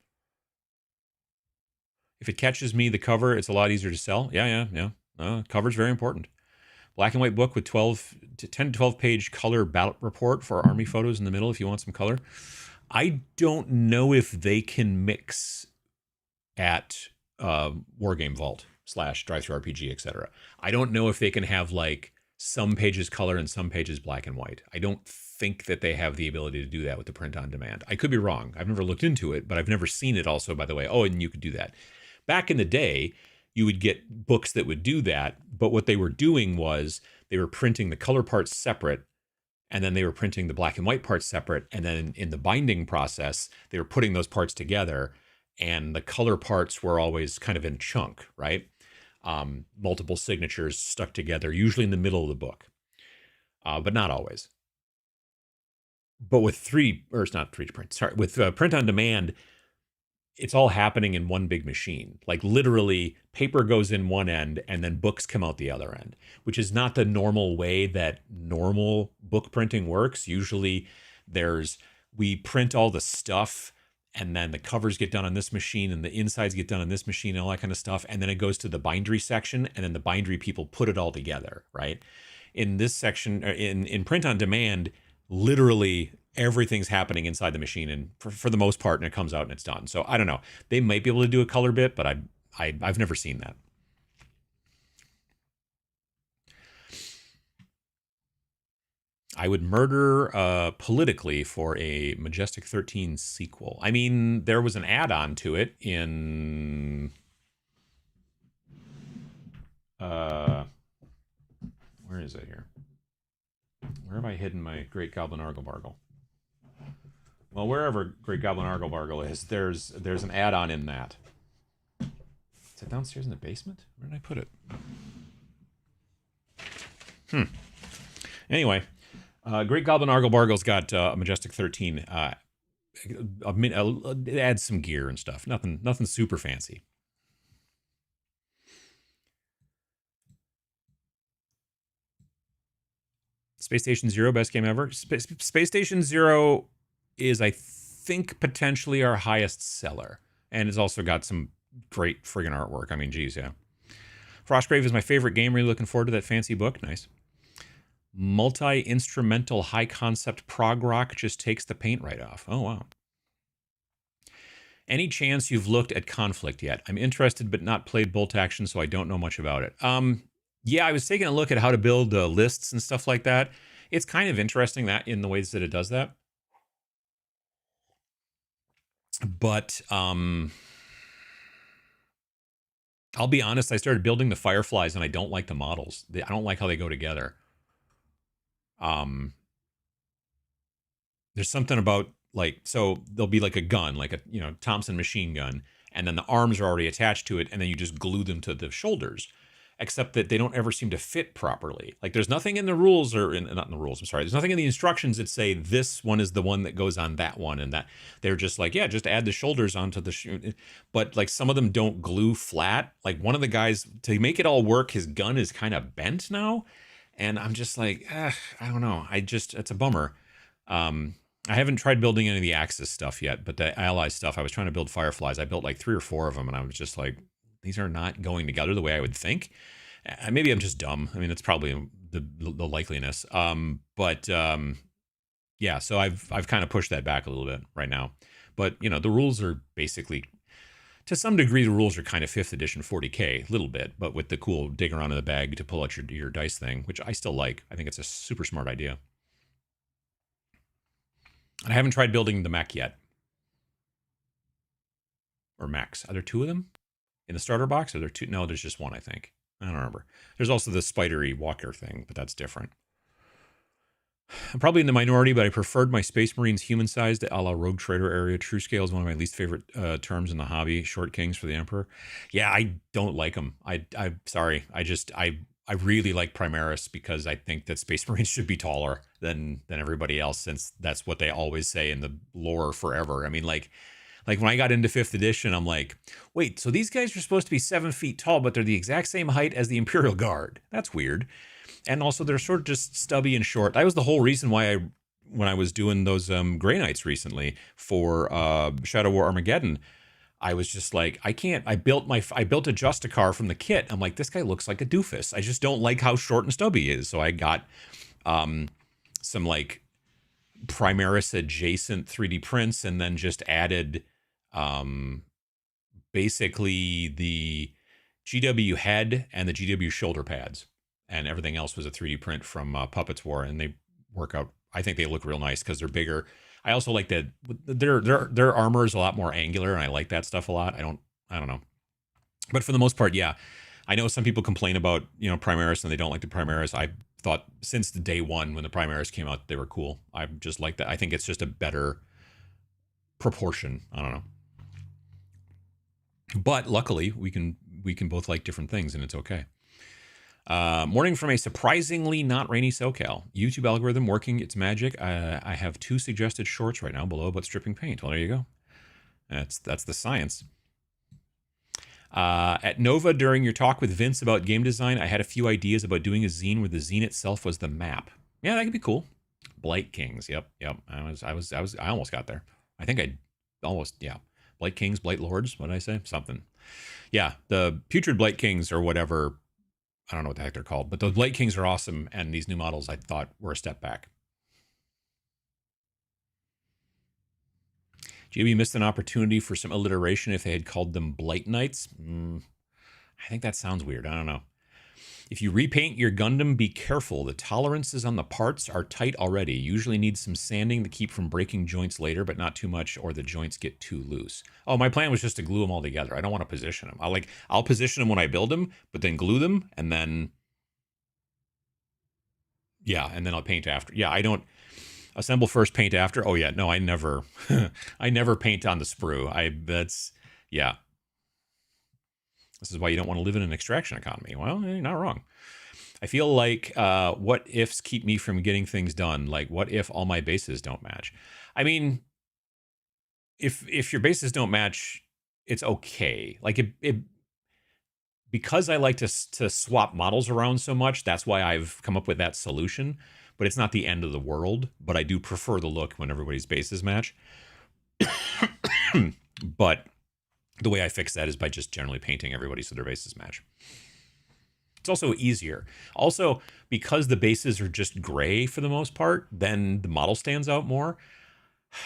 Speaker 1: If it catches me, the cover, it's a lot easier to sell. Yeah. Cover's very important. Black and white book with 10 to 12 page color ballot report for Army photos in the middle if you want some color. I don't know if they can mix at Wargame Vault / Drive-Thru RPG, etc. I don't know if they can have like some pages color and some pages black and white. I don't think that they have the ability to do that with the print on demand. I could be wrong. I've never looked into it, but I've never seen it also, by the way. Oh, and you could do that. Back in the day, you would get books that would do that, but what they were doing was they were printing the color parts separate, and then they were printing the black and white parts separate, and then in the binding process, they were putting those parts together, and the color parts were always kind of in chunk, right? Multiple signatures stuck together, usually in the middle of the book, but not always. But with with print on demand, it's all happening in one big machine. Like literally, paper goes in one end and then books come out the other end, which is not the normal way that normal book printing works. Usually we print all the stuff and then the covers get done on this machine and the insides get done on this machine and all that kind of stuff. And then it goes to the bindery section, and then the bindery people put it all together, right? In this section, in print on demand, literally everything's happening inside the machine, and for the most part, and it comes out and it's done. So I don't know. They might be able to do a color bit, but I've never seen that. I would murder politically for a Majestic 13 sequel. I mean, there was an add-on to it in... where is it here? Where have I hidden my Great Goblin Argle-Bargle? Well, wherever Great Goblin Argle-Bargle is, there's an add-on in that. Is it downstairs in the basement? Where did I put it? Anyway... Great Goblin Argle-Bargle's got a Majestic 13. It adds some gear and stuff. Nothing super fancy. Space Station Zero, best game ever. Space Station Zero is, I think, potentially our highest seller. And it's also got some great friggin' artwork. I mean, geez, yeah. Frostgrave is my favorite game. Really looking forward to that fancy book. Nice. Multi-instrumental high-concept prog rock just takes the paint right off. Oh, wow. Any chance you've looked at Conflict yet? I'm interested but not played Bolt Action, so I don't know much about it. Yeah, I was taking a look at how to build lists and stuff like that. It's kind of interesting that in the ways that it does that. But I'll be honest, I started building the Fireflies and I don't like the models. I don't like how they go together. There's something about, like, so there'll be like a gun, like a, you know, Thompson machine gun, and then the arms are already attached to it, and then you just glue them to the shoulders, except that they don't ever seem to fit properly. Like, there's nothing in the rules, or not in the rules, I'm sorry, there's nothing in the instructions that say this one is the one that goes on that one, and that they're just like, yeah, just add the shoulders onto the but like some of them don't glue flat. Like one of the guys, to make it all work, his gun is kind of bent now. And I'm just like, I don't know. It's a bummer. I haven't tried building any of the Axis stuff yet, but the Ally stuff, I was trying to build Fireflies. I built like 3 or 4 of them, and I was just like, these are not going together the way I would think. Maybe I'm just dumb. I mean, that's probably the likeliness. Yeah, so I've kind of pushed that back a little bit right now. But, you know, the rules are basically... To some degree, the rules are kind of 5th edition 40K, a little bit, but with the cool dig around in the bag to pull out your dice thing, which I still like. I think it's a super smart idea. I haven't tried building the mech yet. Or mechs. Are there 2 of them in the starter box? Are there 2? No, there's just 1, I think. I don't remember. There's also the spidery walker thing, but that's different. I'm probably in the minority, but I preferred my Space Marines human-sized a la Rogue Trader area. True scale is one of my least favorite terms in the hobby. Short kings for the Emperor. Yeah, I don't like them. I'm sorry. I really like Primaris because I think that Space Marines should be taller than everybody else, since that's what they always say in the lore forever. I mean, like when I got into 5th edition, I'm like, wait, so these guys are supposed to be 7 feet tall, but they're the exact same height as the Imperial Guard. That's weird. And also, they're sort of just stubby and short. That was the whole reason why when I was doing those Grey Knights recently for Shadow War Armageddon, I was just like, I can't. I built a Justicar from the kit. I'm like, this guy looks like a doofus. I just don't like how short and stubby he is. So I got some like Primaris adjacent 3D prints, and then just added basically the GW head and the GW shoulder pads. And everything else was a 3D print from Puppets War, and they work out. I think they look real nice because they're bigger. I also like that their armor is a lot more angular, and I like that stuff a lot. I don't know, but for the most part, yeah. I know some people complain about, you know, Primaris and they don't like the Primaris. I thought since the day one when the Primaris came out, they were cool. I just like that. I think it's just a better proportion. I don't know, but luckily we can both like different things, and it's okay. Morning from a surprisingly not rainy SoCal. YouTube algorithm working its magic. I have 2 suggested shorts right now below about stripping paint. Well, there you go. That's the science. At Nova, during your talk with Vince about game design, I had a few ideas about doing a zine where the zine itself was the map. Yeah, that could be cool. Blight Kings. Yep. I almost got there. I think almost, yeah. Blight Kings, Blight Lords, what did I say? Something. Yeah, the Putrid Blight Kings or whatever, I don't know what the heck they're called, but those Blight Kings are awesome, and these new models I thought were a step back. GB missed an opportunity for some alliteration if they had called them Blight Knights. I think that sounds weird. I don't know. If you repaint your Gundam, be careful. The tolerances on the parts are tight already. Usually need some sanding to keep from breaking joints later, but not too much or the joints get too loose. Oh, my plan was just to glue them all together. I don't want to position them. I'll position them when I build them, but then glue them and then, yeah, and then I'll paint after. Yeah, I don't assemble first, paint after. Oh yeah, no, I never, I never paint on the sprue. Yeah. This is why you don't want to live in an extraction economy. Well, you're not wrong. I feel like what ifs keep me from getting things done. Like, what if all my bases don't match? I mean, if your bases don't match, it's okay. Like it because I like to swap models around so much. That's why I've come up with that solution. But it's not the end of the world. But I do prefer the look when everybody's bases match. But the way I fix that is by just generally painting everybody so their bases match. It's also easier. Also, because the bases are just gray for the most part, then the model stands out more.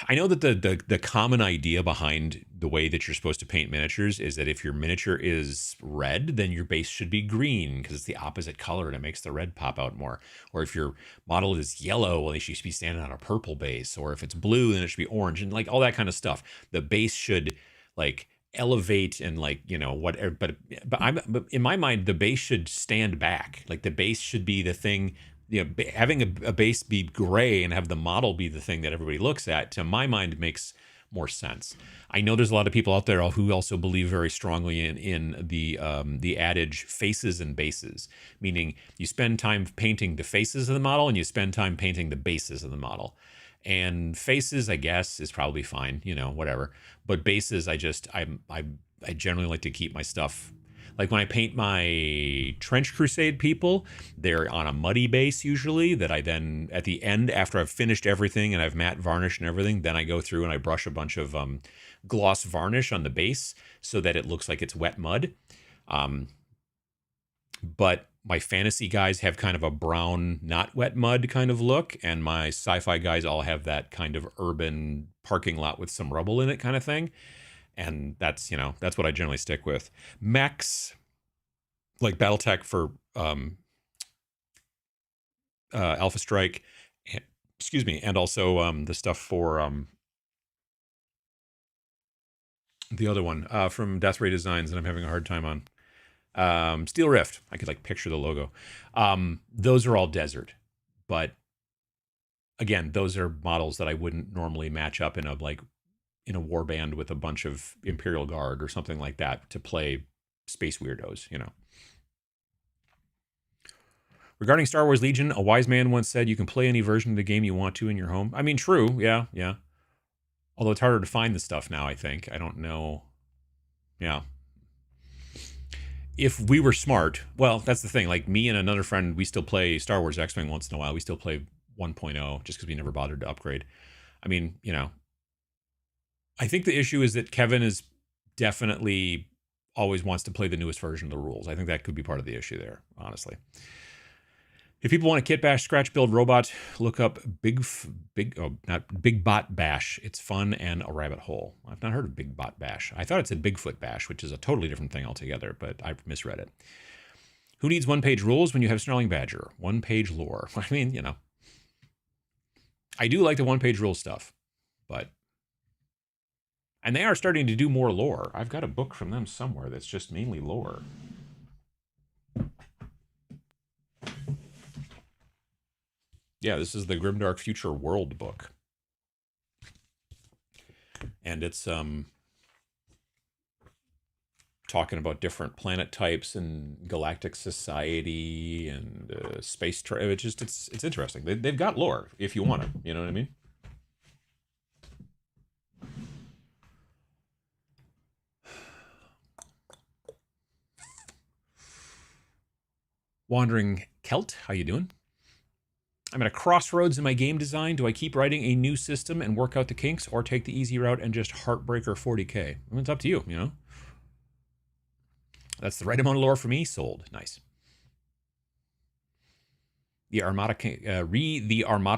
Speaker 1: I know that the common idea behind the way that you're supposed to paint miniatures is that if your miniature is red, then your base should be green because it's the opposite color and it makes the red pop out more. Or if your model is yellow, well, it should be standing on a purple base. Or if it's blue, then it should be orange and like all that kind of stuff. The base should like elevate and like, you know, whatever. But in my mind, the base should stand back. Like the base should be the thing. You know, having a base be gray and have the model be the thing that everybody looks at, to my mind, makes more sense. I know there's a lot of people out there who also believe very strongly in the adage faces and bases, meaning you spend time painting the faces of the model and you spend time painting the bases of the model. And faces, I guess, is probably fine, you know, whatever. But bases, I generally like to keep my stuff. Like when I paint my Trench Crusade people, they're on a muddy base usually that I then, at the end, after I've finished everything and I've matte varnished and everything, then I go through and I brush a bunch of gloss varnish on the base so that it looks like it's wet mud. But my fantasy guys have kind of a brown, not wet mud kind of look, and my sci-fi guys all have that kind of urban parking lot with some rubble in it kind of thing. And that's, you know, that's what I generally stick with. Mechs, like Battletech for Alpha Strike, excuse me, and also the stuff for the other one from Death Ray Designs that I'm having a hard time on. Steel Rift. I could like picture the logo. Those are all desert, but again, those are models that I wouldn't normally match up in a warband with a bunch of Imperial Guard or something like that to play space weirdos, you know. Regarding Star Wars Legion, a wise man once said you can play any version of the game you want to in your home. I mean, true, yeah. Although it's harder to find the stuff now, I think. I don't know. Yeah. If we were smart, well, that's the thing. Like me and another friend, we still play Star Wars X-Wing once in a while. We still play 1.0 just because we never bothered to upgrade. I mean, you know, I think the issue is that Kevin is definitely always wants to play the newest version of the rules. I think that could be part of the issue there, honestly. If people want a kit bash scratch build robot, look up Big Bot Bash. It's fun and a rabbit hole. I've not heard of Big Bot Bash. I thought it said Bigfoot Bash, which is a totally different thing altogether, but I've misread it. Who needs one-page rules when you have Snarling Badger? One-page lore. I mean, you know. I do like the one-page rule stuff, but... And they are starting to do more lore. I've got a book from them somewhere that's just mainly lore. Yeah, this is the Grimdark Future World book. And it's talking about different planet types and galactic society and space travel. It's interesting. They've got lore if you want it. You know what I mean? Wandering Celt, how you doing? I'm at a crossroads in my game design. Do I keep writing a new system and work out the kinks, or take the easy route and just heartbreaker 40K? I mean, it's up to you, you know? That's the right amount of lore for me. Sold. Nice. The Armada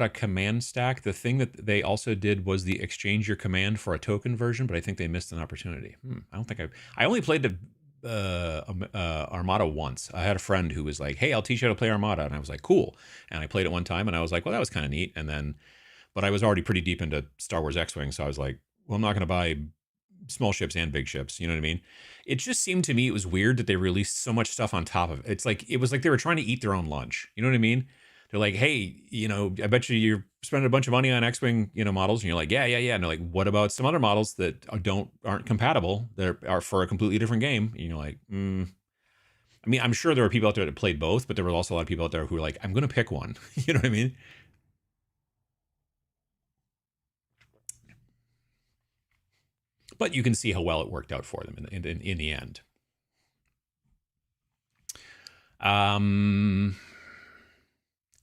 Speaker 1: command stack. The thing that they also did was the exchange your command for a token version, but I think they missed an opportunity. I don't think I only played the Armada once. I had a friend who was like, "Hey, I'll teach you how to play Armada," and I was like, "Cool." And I played it one time, and I was like, "Well, that was kind of neat." And then, but I was already pretty deep into Star Wars X-wing, so I was like, "Well, I'm not going to buy small ships and big ships." You know what I mean? It just seemed to me it was weird that they released so much stuff on top of it. It's like it was like they were trying to eat their own lunch. You know what I mean? They're like, "Hey, you know, I bet you're spending a bunch of money on X-wing, you know, models," and you're like, "Yeah, yeah, yeah." And they're like, "What about some other models that aren't compatible? That are for a completely different game?" And you're like, I mean, I'm sure there were people out there that played both, but there were also a lot of people out there who were like, "I'm going to pick one." You know what I mean? But you can see how well it worked out for them in the end.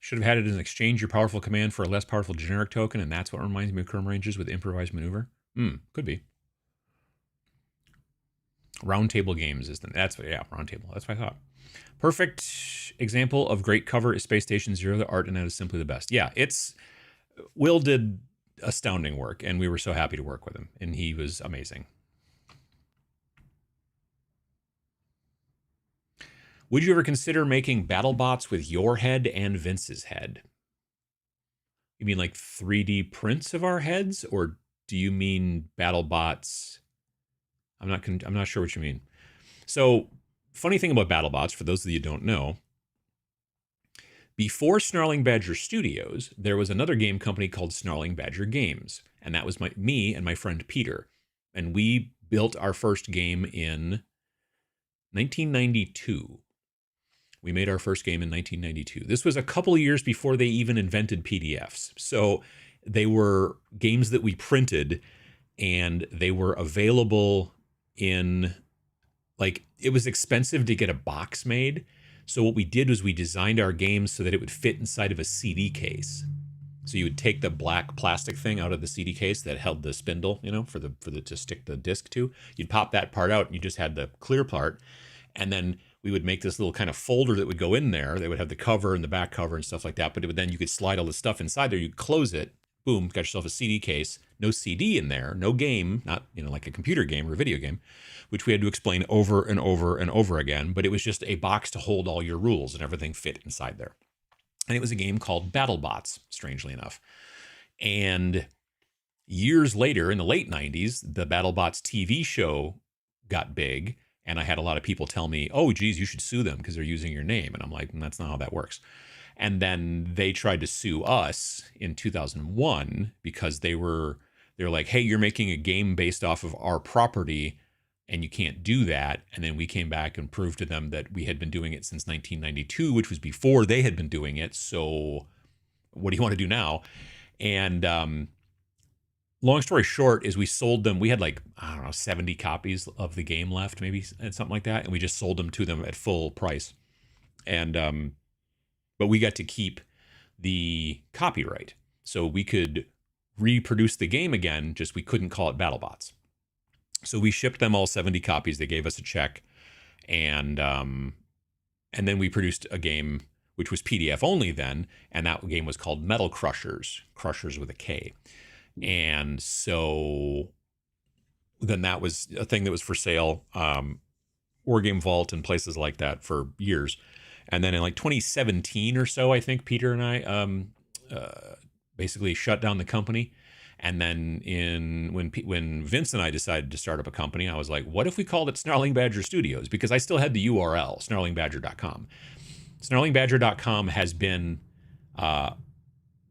Speaker 1: Should have had it as an exchange your powerful command for a less powerful generic token, and that's what reminds me of Chrome Ranges with improvised maneuver. Could be. Roundtable games is roundtable. That's what I thought. Perfect example of great cover is Space Station Zero. The art in that is simply the best. Yeah, Will did astounding work, and we were so happy to work with him, and he was amazing. Would you ever consider making battle bots with your head and Vince's head? You mean like 3D prints of our heads, or do you mean battle bots? I'm not sure what you mean. So, funny thing about battle bots, for those of you who don't know, before Snarling Badger Studios, there was another game company called Snarling Badger Games, and that was me and my friend Peter, and we built our first game in 1992. We made our first game in 1992. This was a couple of years before they even invented PDFs. So they were games that we printed, and they were available in, like, it was expensive to get a box made. So what we did was we designed our games so that it would fit inside of a CD case. So you would take the black plastic thing out of the CD case that held the spindle, you know, for the to stick the disc to. You'd pop that part out, and you just had the clear part. And then we would make this little kind of folder that would go in there. They would have the cover and the back cover and stuff like that. But then you could slide all the stuff inside there. You'd close it. Boom, got yourself a CD case. No CD in there. No game. Not, you know, like a computer game or a video game, which we had to explain over and over and over again. But it was just a box to hold all your rules, and everything fit inside there. And it was a game called BattleBots, strangely enough. And years later, in the late 90s, the BattleBots TV show got big. And I had a lot of people tell me, "Oh, geez, you should sue them because they're using your name." And I'm like, "That's not how that works." And then they tried to sue us in 2001 because they're like, "Hey, you're making a game based off of our property, and you can't do that." And then we came back and proved to them that we had been doing it since 1992, which was before they had been doing it. So what do you want to do now? And long story short is we sold them. We had like, I don't know, 70 copies of the game left, maybe, and something like that. And we just sold them to them at full price. And, but we got to keep the copyright. So we could reproduce the game again, just we couldn't call it BattleBots. So we shipped them all 70 copies. They gave us a check. And then we produced a game, which was PDF only then. And that game was called Metal Crushers, Crushers with a K. And so then that was a thing that was for sale, Wargame Vault and places like that for years. And then in like 2017 or so, I think Peter and I basically shut down the company. And then when Vince and I decided to start up a company, I was like, what if we called it Snarling Badger Studios? Because I still had the URL, snarlingbadger.com. Snarlingbadger.com has been,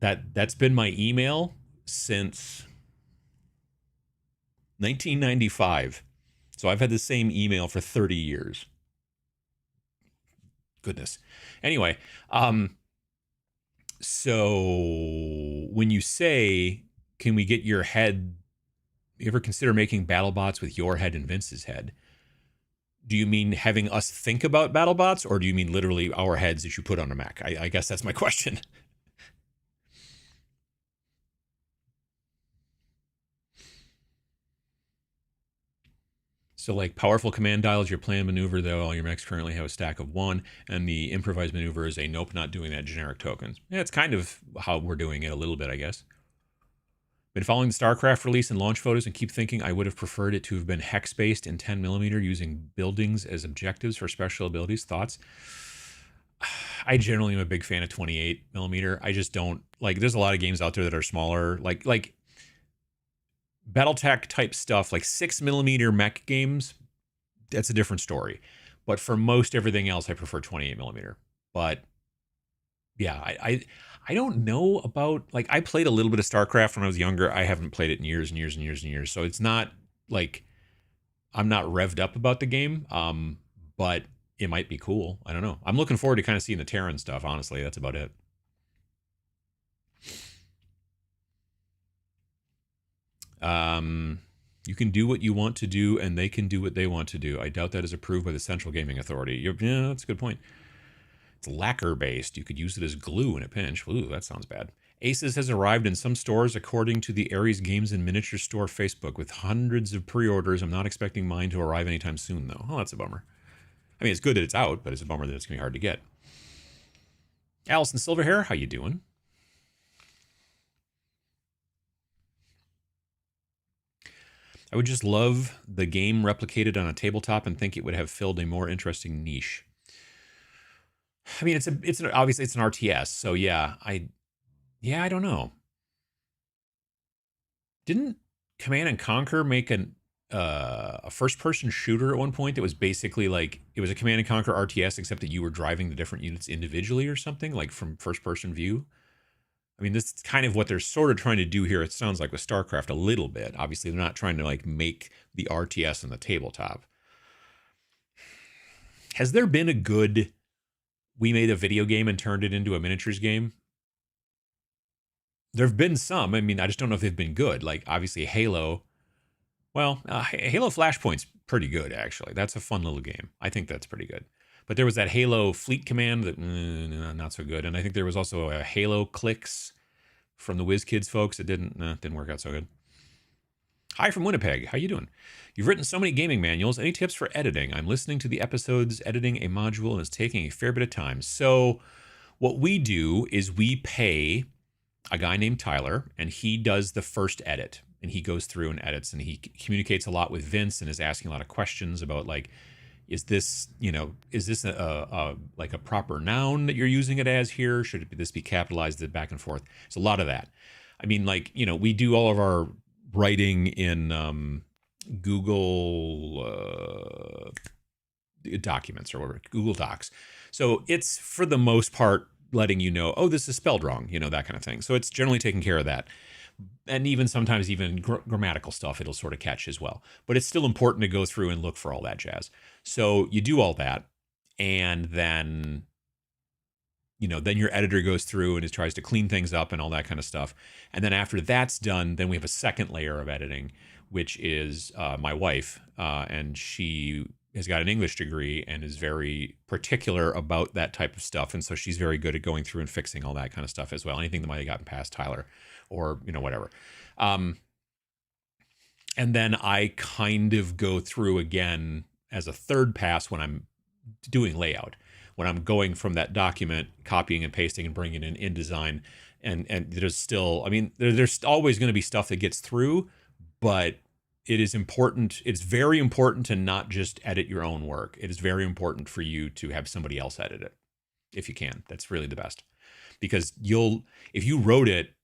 Speaker 1: that's been my email since 1995. So I've had the same email for 30 years. Goodness. Anyway, so when you say, "Can we get your head?" You ever consider making BattleBots with your head and Vince's head? Do you mean having us think about BattleBots, or do you mean literally our heads that you put on a Mac? I guess that's my question. So, like powerful command dials, your plan maneuver, though, all your mechs currently have a stack of 1, and the improvised maneuver is a nope, not doing that generic tokens. Yeah, it's kind of how we're doing it a little bit, I guess. Been following the StarCraft release and launch photos and keep thinking I would have preferred it to have been hex-based in 10mm using buildings as objectives for special abilities. Thoughts? I generally am a big fan of 28mm. I just don't, like, there's a lot of games out there that are smaller, like Battletech type stuff, like 6mm mech games, that's a different story. But for most everything else, I prefer 28mm. But yeah, I don't know about, like, I played a little bit of StarCraft when I was younger. I haven't played it in years and years and years and years. So it's not like I'm not revved up about the game. But it might be cool. I don't know. I'm looking forward to kind of seeing the Terran stuff, honestly. That's about it. You can do what you want to do, and they can do what they want to do. I doubt that is approved by the Central Gaming Authority. Yeah, that's a good point. It's lacquer-based. You could use it as glue in a pinch. Ooh, that sounds bad. Aces has arrived in some stores, according to the Aries Games and Miniature Store Facebook, with hundreds of pre-orders. I'm not expecting mine to arrive anytime soon, though. Oh, that's a bummer. I mean, it's good that it's out, but it's a bummer that it's going to be hard to get. Allison Silverhair, how you doing? I would just love the game replicated on a tabletop and think it would have filled a more interesting niche. I mean, obviously it's an RTS, so yeah, I don't know. Didn't Command and Conquer make a first-person shooter at one point that was basically like, it was a Command and Conquer RTS, except that you were driving the different units individually or something, like from first-person view? I mean, this is kind of what they're sort of trying to do here, it sounds like, with StarCraft a little bit. Obviously, they're not trying to, like, make the RTS on the tabletop. Has there been a good, we made a video game and turned it into a miniatures game? There have been some. I mean, I just don't know if they've been good. Like, obviously, Halo. Well, Halo Flashpoint's pretty good, actually. That's a fun little game. I think that's pretty good. But there was that Halo Fleet Command that, not so good. And I think there was also a Halo Clicks from the WizKids folks. It didn't work out so good. Hi from Winnipeg. How you doing? You've written so many gaming manuals. Any tips for editing? I'm listening to the episodes, editing a module, and it's taking a fair bit of time. So what we do is we pay a guy named Tyler, and he does the first edit. And he goes through and edits, and he communicates a lot with Vince and is asking a lot of questions about, like, is this like a proper noun that you're using it as here? Should this be capitalized back and forth? It's a lot of that. I mean, like, we do all of our writing in Google documents or whatever, Google Docs. So it's, for the most part, letting you know, oh, this is spelled wrong, that kind of thing. So it's generally taking care of that. And even sometimes grammatical stuff, it'll sort of catch as well. But it's still important to go through and look for all that jazz. So you do all that, and then, then your editor goes through and it tries to clean things up and all that kind of stuff. And then after that's done, then we have a second layer of editing, which is my wife. And she has got an English degree and is very particular about that type of stuff. And so she's very good at going through and fixing all that kind of stuff as well. Anything that might have gotten past Tyler or, whatever. And then I kind of go through again as a third pass when I'm doing layout, when I'm going from that document, copying and pasting and bringing it in InDesign. And there's still, I mean, there's always going to be stuff that gets through, but it is important. It's very important to not just edit your own work. It is very important for you to have somebody else edit it if you can. That's really the best, because if you wrote it,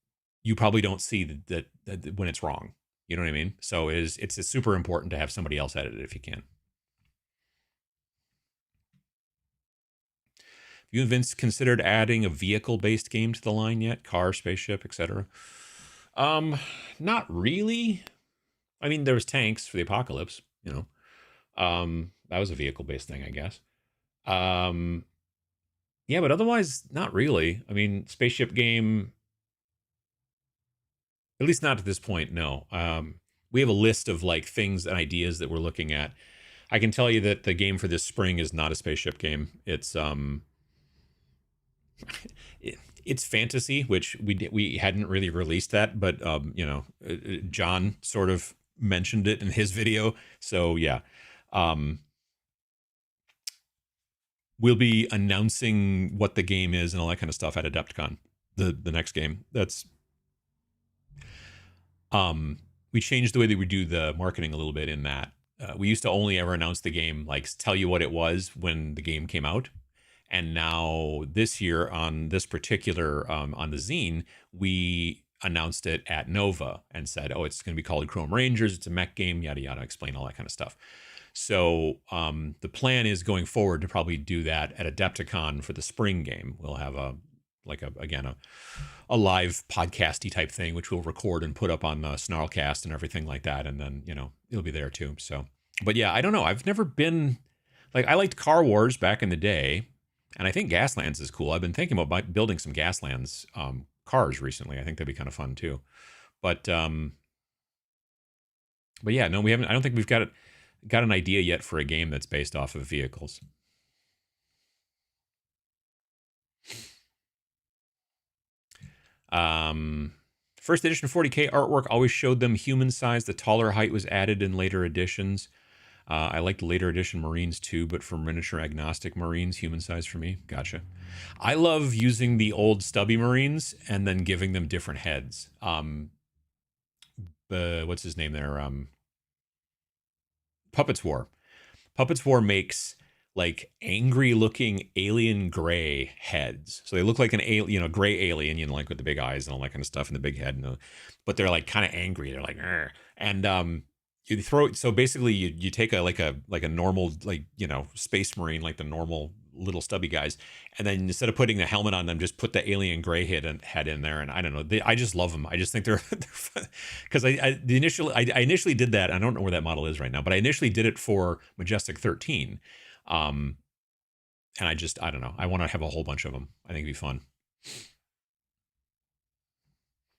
Speaker 1: you probably don't see that when it's wrong. You know what I mean? So it's super important to have somebody else edit it if you can. Have you and Vince considered adding a vehicle-based game to the line yet? Car, spaceship, etc.? Not really. I mean, there was tanks for the apocalypse, that was a vehicle-based thing, I guess. Yeah, but otherwise, not really. I mean, spaceship game, at least not at this point, no. We have a list of, like, things and ideas that we're looking at. I can tell you that the game for this spring is not a spaceship game. It's it's fantasy, which we hadn't really released that, but John sort of mentioned it in his video. So yeah, Um, we'll be announcing what the game is and all that kind of stuff at Adepticon, the next game. That's we changed the way that we do the marketing a little bit in that we used to only ever announce the game, like tell you what it was when the game came out. And now this year on this particular on the zine, we announced it at Nova and said, oh, it's going to be called Chrome Rangers. It's a mech game, yada, yada, explain all that kind of stuff. So the plan is going forward to probably do that at Adepticon for the spring game. We'll have a live podcasty type thing, which we'll record and put up on the Snarlcast and everything like that. And then, it'll be there too. So, but yeah, I don't know. I've never been like, I liked Car Wars back in the day. And I think Gaslands is cool. I've been thinking about building some Gaslands cars recently. I think that'd be kind of fun too. But yeah, no, we haven't. I don't think we've got an idea yet for a game that's based off of vehicles. First edition 40K artwork always showed them human size. The taller height was added in later editions. I like the later edition Marines too, but for miniature agnostic Marines, human size for me. Gotcha. I love using the old stubby Marines and then giving them different heads. What's his name there? Puppets War. Puppets War makes like angry looking alien gray heads. So they look like an alien, gray alien, like with the big eyes and all that kind of stuff and the big head. But they're like kind of angry. They're like, argh. And you throw, so basically you take a normal, space Marine, like the normal little stubby guys. And then instead of putting the helmet on them, just put the alien gray head in there. And I don't know, I just love them. I just think they're fun. Cause I initially did that. I don't know where that model is right now, but I initially did it for Majestic 13. And I don't know. I want to have a whole bunch of them. I think it'd be fun.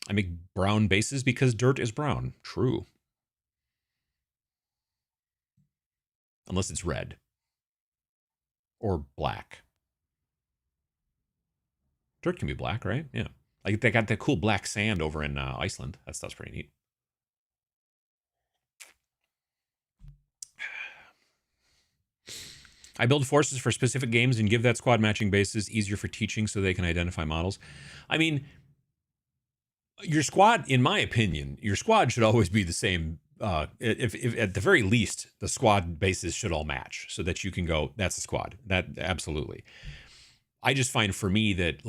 Speaker 1: I make brown bases because dirt is brown. True. Unless it's red or black. Dirt can be black, right? Yeah. Like they got that cool black sand over in Iceland. That stuff's pretty neat. I build forces for specific games and give that squad matching bases easier for teaching so they can identify models. I mean, your squad, in my opinion, your squad should always be the same. If at the very least, the squad bases should all match so that you can go, that's a squad. That absolutely. I just find for me that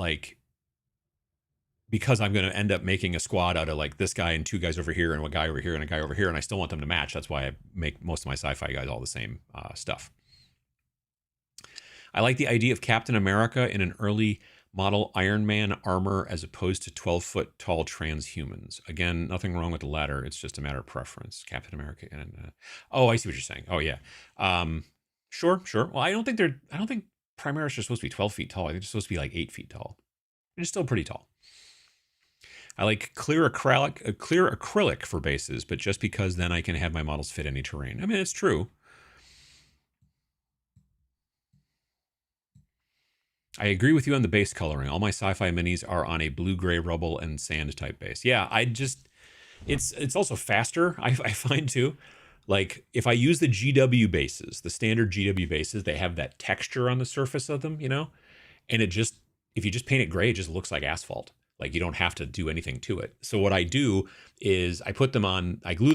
Speaker 1: because I'm going to end up making a squad out of like this guy and two guys over here and a guy over here and a guy over here, and I still want them to match. That's why I make most of my sci-fi guys all the same stuff. I like the idea of Captain America in an early model Iron Man armor as opposed to 12-foot tall transhumans. Again, nothing wrong with the latter. It's just a matter of preference. Captain America and oh, I see what you're saying. Oh yeah, sure. Well, I don't think Primaris are supposed to be 12 feet tall. I think they're supposed to be like 8 feet tall. It's still pretty tall. I like clear acrylic for bases, but just because then I can have my models fit any terrain. I mean, it's true. I agree with you on the base coloring. All my sci-fi minis are on a blue-gray rubble and sand type base. Yeah, it's also faster, I find too. Like if I use the GW bases, the standard GW bases, they have that texture on the surface of them, and if you just paint it gray, it just looks like asphalt. Like you don't have to do anything to it. So what I do is I glue them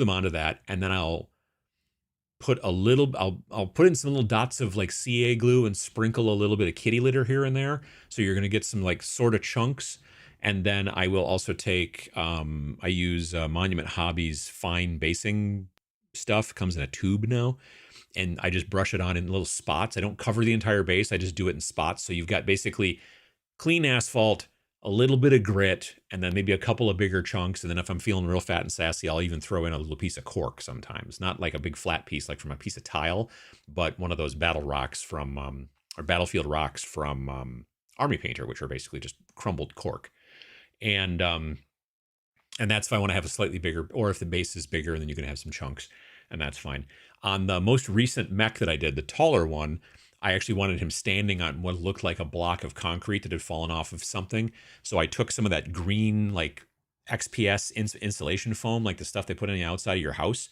Speaker 1: onto that, and then I'll put in some little dots of like CA glue and sprinkle a little bit of kitty litter here and there. So you're going to get some like sort of chunks. And then I will also take, I use Monument Hobbies fine basing stuff. It comes in a tube now. And I just brush it on in little spots. I don't cover the entire base. I just do it in spots. So you've got basically clean asphalt, a little bit of grit, and then maybe a couple of bigger chunks. And then if I'm feeling real fat and sassy, I'll even throw in a little piece of cork sometimes. Not like a big flat piece, like from a piece of tile, but one of those battlefield rocks from Army Painter, which are basically just crumbled cork. And that's if I want to have a slightly bigger, or if the base is bigger, then you can have some chunks, and that's fine. On the most recent mech that I did, the taller one, I actually wanted him standing on what looked like a block of concrete that had fallen off of something. So I took some of that green, like XPS insulation foam, like the stuff they put on the outside of your house.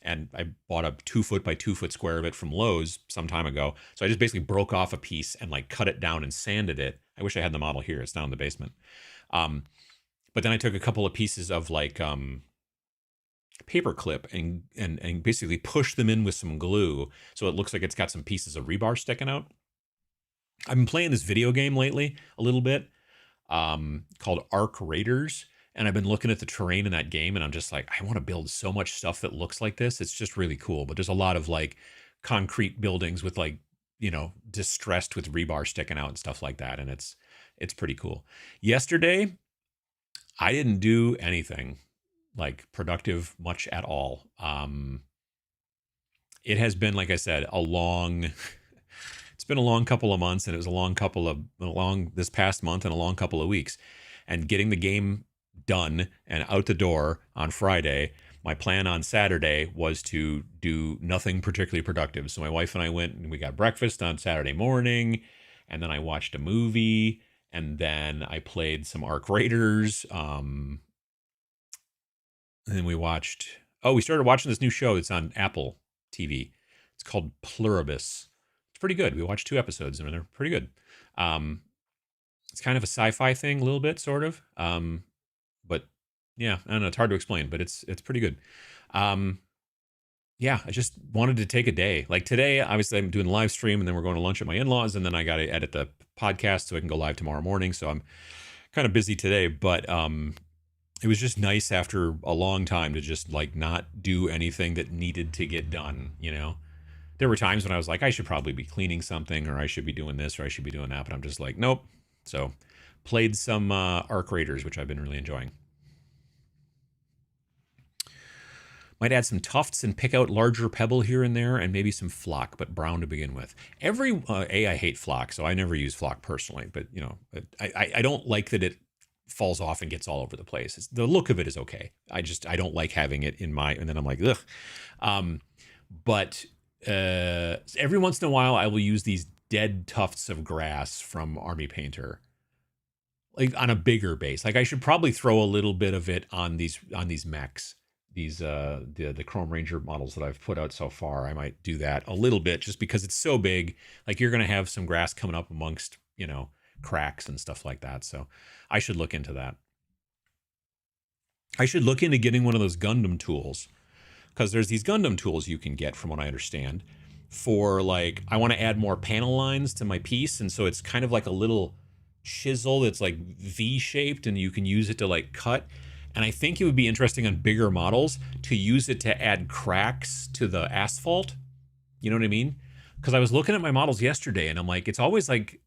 Speaker 1: And I bought a 2 foot by 2 foot square of it from Lowe's some time ago. So I just basically broke off a piece and like cut it down and sanded it. I wish I had the model here. It's down in the basement. But then I took a couple of pieces of like paper clip and basically pushed them in with some glue. So it looks like it's got some pieces of rebar sticking out. I've been playing this video game lately a little bit called Arc Raiders. And I've been looking at the terrain in that game and I'm just like, I want to build so much stuff that looks like this. It's just really cool. But there's a lot of like concrete buildings with like, you know, distressed with rebar sticking out and stuff like that. And it's pretty cool. Yesterday, I didn't do anything like productive much at all. It has been, like I said, it's been a long couple of months, and it was a long this past month and a long couple of weeks. And getting the game done and out the door on Friday, my plan on Saturday was to do nothing particularly productive. So my wife and I went and we got breakfast on Saturday morning, and then I watched a movie, and then I played some Arc Raiders. And then we started watching this new show that's on Apple TV. It's called Pluribus. It's pretty good. We watched 2 episodes and they're pretty good. It's kind of a sci-fi thing, a little bit, sort of. But yeah, I don't know. It's hard to explain, but it's pretty good. Yeah, I just wanted to take a day. Like today, obviously I'm doing a live stream and then we're going to lunch at my in-laws and then I got to edit the podcast so I can go live tomorrow morning. So I'm kind of busy today, but it was just nice after a long time to just like not do anything that needed to get done, you know? There were times when I was like, I should probably be cleaning something or I should be doing this or I should be doing that, but I'm just like, nope. So played some Arc Raiders, which I've been really enjoying. Might add some tufts and pick out larger pebble here and there and maybe some flock, but brown to begin with. I hate flock, so I never use flock personally, but you know, I don't like that it falls off and gets all over the place. The look of it is okay. I don't like having it in my, and then I'm like, ugh. But every once in a while I will use these dead tufts of grass from Army Painter, like on a bigger base. Like I should probably throw a little bit of it on these mechs, these the Chrome Ranger models that I've put out so far. I might do that a little bit just because it's so big. Like you're gonna have some grass coming up amongst, you know, cracks and stuff like that. So I should look into that. I should look into getting one of those Gundam tools, because there's these Gundam tools you can get, from what I understand, for like, I want to add more panel lines to my piece. And so it's kind of like a little chisel that's like V-shaped and you can use it to like cut. And I think it would be interesting on bigger models to use it to add cracks to the asphalt. You know what I mean? Because I was looking at my models yesterday and I'm like, it's always like,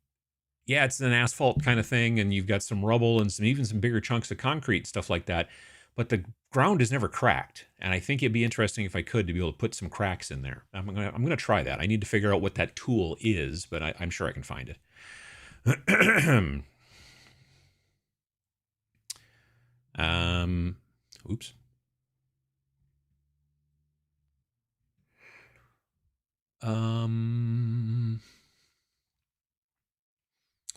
Speaker 1: yeah, it's an asphalt kind of thing. And you've got some rubble and even some bigger chunks of concrete, stuff like that. But the ground is never cracked. And I think it'd be interesting if I could to be able to put some cracks in there. I'm gonna try that. I need to figure out what that tool is, but I'm sure I can find it. Oops.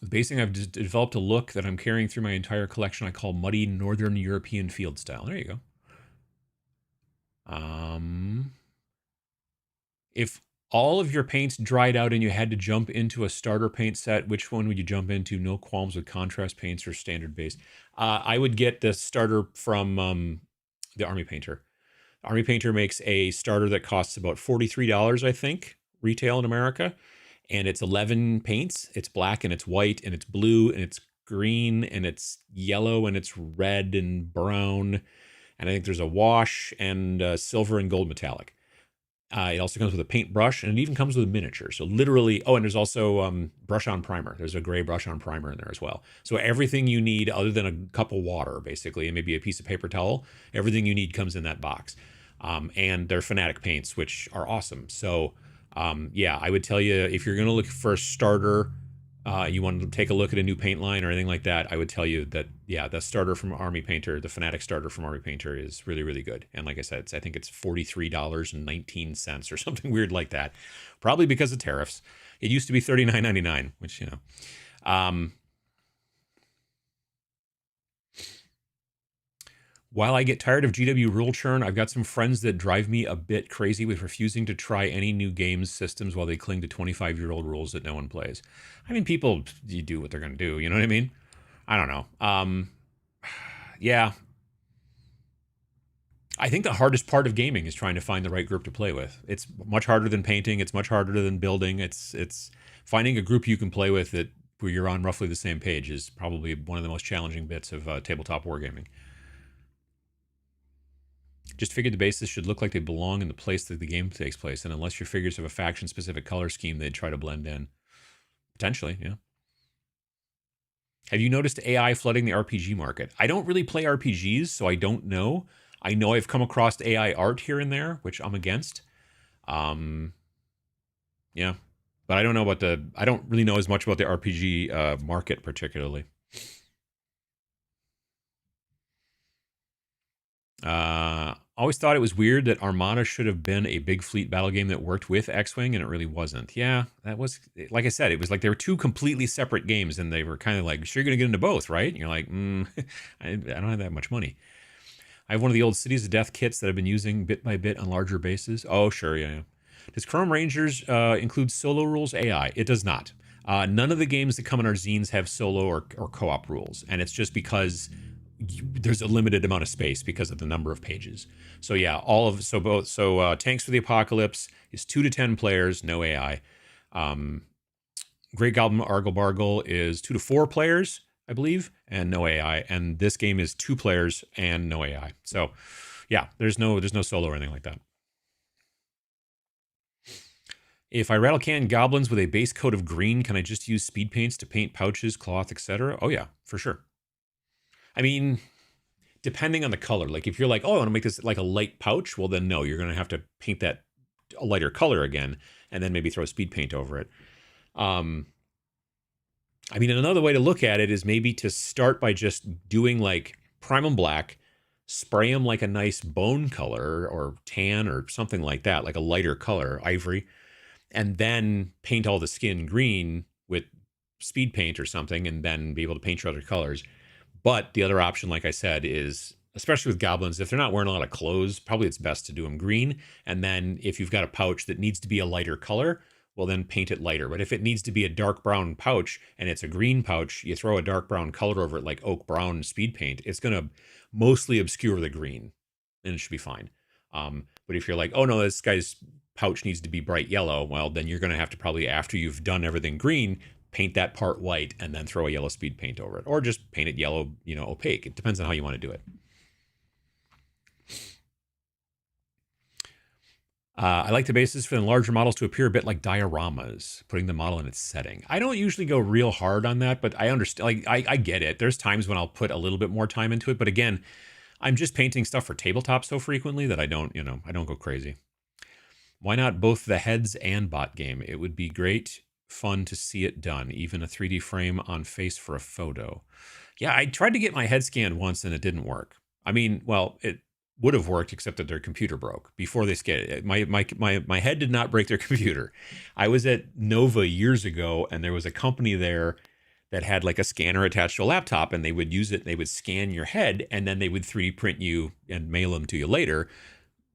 Speaker 1: With basing, I've developed a look that I'm carrying through my entire collection. I call muddy Northern European field style. There you go. If all of your paints dried out and you had to jump into a starter paint set, which one would you jump into? No qualms with contrast paints or standard base. I would get the starter from the Army Painter. Army Painter makes a starter that costs about $43, I think, retail in America. And it's 11 paints. It's black and it's white and it's blue and it's green and it's yellow and it's red and brown. And I think there's a wash and silver and gold metallic. It also comes with a paintbrush, and it even comes with a miniature. So literally, oh, and there's also brush-on primer. There's a gray brush-on primer in there as well. So everything you need, other than a cup of water, basically, and maybe a piece of paper towel, everything you need comes in that box. And they're Fanatic paints, which are awesome. So yeah, I would tell you, if you're going to look for a starter, you want to take a look at a new paint line or anything like that, I would tell you that, yeah, the starter from Army Painter, the Fanatic starter from Army Painter is really, really good. And like I said, I think it's $43.19 or something weird like that. Probably because of tariffs. It used to be $39.99, which, you know. While I get tired of GW rule churn, I've got some friends that drive me a bit crazy with refusing to try any new games systems while they cling to 25-year-old rules that no one plays. I mean, people, you do what they're going to do. You know what I mean? I don't know. Yeah. I think the hardest part of gaming is trying to find the right group to play with. It's much harder than painting. It's much harder than building. It's finding a group you can play with that where you're on roughly the same page is probably one of the most challenging bits of tabletop wargaming. Just figured the bases should look like they belong in the place that the game takes place, and unless your figures have a faction-specific color scheme, they'd try to blend in. Potentially, yeah. Have you noticed AI flooding the RPG market? I don't really play RPGs, so I don't know. I know I've come across AI art here and there, which I'm against. Yeah, but I don't know about I don't really know as much about the RPG market particularly. Always thought it was weird that Armada should have been a big fleet battle game that worked with X-Wing, and it really wasn't. Yeah, that was, like I said, it was like they were two completely separate games, and they were kind of like, sure, you're going to get into both, right? And you're like, I don't have that much money. I have one of the old Cities of Death kits that I've been using bit by bit on larger bases. Oh, sure, yeah. Does Chrome Rangers include solo rules AI? It does not. None of the games that come in our zines have solo or co-op rules, and it's just because there's a limited amount of space because of the number of pages. So yeah, Tanks for the Apocalypse is 2 to 10 players, no AI. Great Goblin Argle Bargle is 2 to 4 players, I believe, and no AI. And this game is 2 players and no AI. So yeah, there's no solo or anything like that. If I rattle can goblins with a base coat of green, can I just use speed paints to paint pouches, cloth, etc.? Oh yeah, for sure. I mean, depending on the color, like if you're like, oh, I want to make this like a light pouch, well then no, you're going to have to paint that a lighter color again, and then maybe throw speed paint over it. I mean, another way to look at it is maybe to start by just doing like prime them black, spray them like a nice bone color or tan or something like that, like a lighter color, ivory, and then paint all the skin green with speed paint or something, and then be able to paint your other colors. But the other option, like I said, is especially with goblins, if they're not wearing a lot of clothes, probably it's best to do them green. And then if you've got a pouch that needs to be a lighter color, well, then paint it lighter. But if it needs to be a dark brown pouch and it's a green pouch, you throw a dark brown color over it like oak brown speed paint, it's going to mostly obscure the green and it should be fine. But if you're like, oh no, this guy's pouch needs to be bright yellow, well, then you're going to have to probably, after you've done everything green, paint that part white and then throw a yellow speed paint over it, or just paint it yellow, opaque. It depends on how you want to do it. I like the basis for the larger models to appear a bit like dioramas, putting the model in its setting. I don't usually go real hard on that, but I understand. Like I get it. There's times when I'll put a little bit more time into it, but again, I'm just painting stuff for tabletop so frequently that I don't go crazy. Why not both the heads and bot game? It would be great fun to see it done, even a 3D frame on face for a photo. Yeah, I tried to get my head scanned once and it didn't work. I mean, well, it would have worked except that their computer broke before they scanned it. My head did not break their computer. I was at Nova years ago and there was a company there that had like a scanner attached to a laptop, and they would use it. They would scan your head and then they would 3D print you and mail them to you later,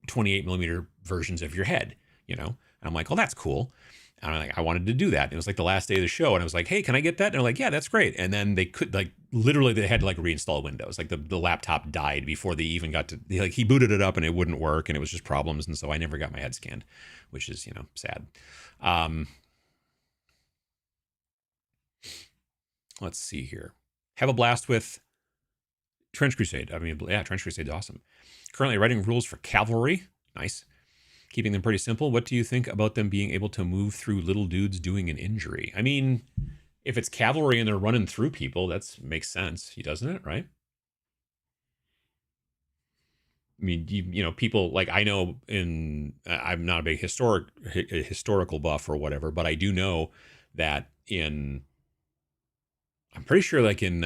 Speaker 1: 28 millimeter versions of your head, And I'm like, oh, that's cool. And I'm like, I wanted to do that. And it was like the last day of the show. And I was like, hey, can I get that? And they're like, yeah, that's great. And then they could literally they had to reinstall Windows. Like the laptop died before they even got to, he booted it up and it wouldn't work. And it was just problems. And so I never got my head scanned, which is, sad. Let's see here. Have a blast with Trench Crusade. I mean, yeah, Trench Crusade is awesome. Currently writing rules for cavalry. Nice. Keeping them pretty simple. What do you think about them being able to move through little dudes doing an injury? I mean, if it's cavalry and they're running through people, that makes sense, doesn't it? Right? I mean, people like I know I'm not a big historical buff or whatever, but I do know that I'm pretty sure like in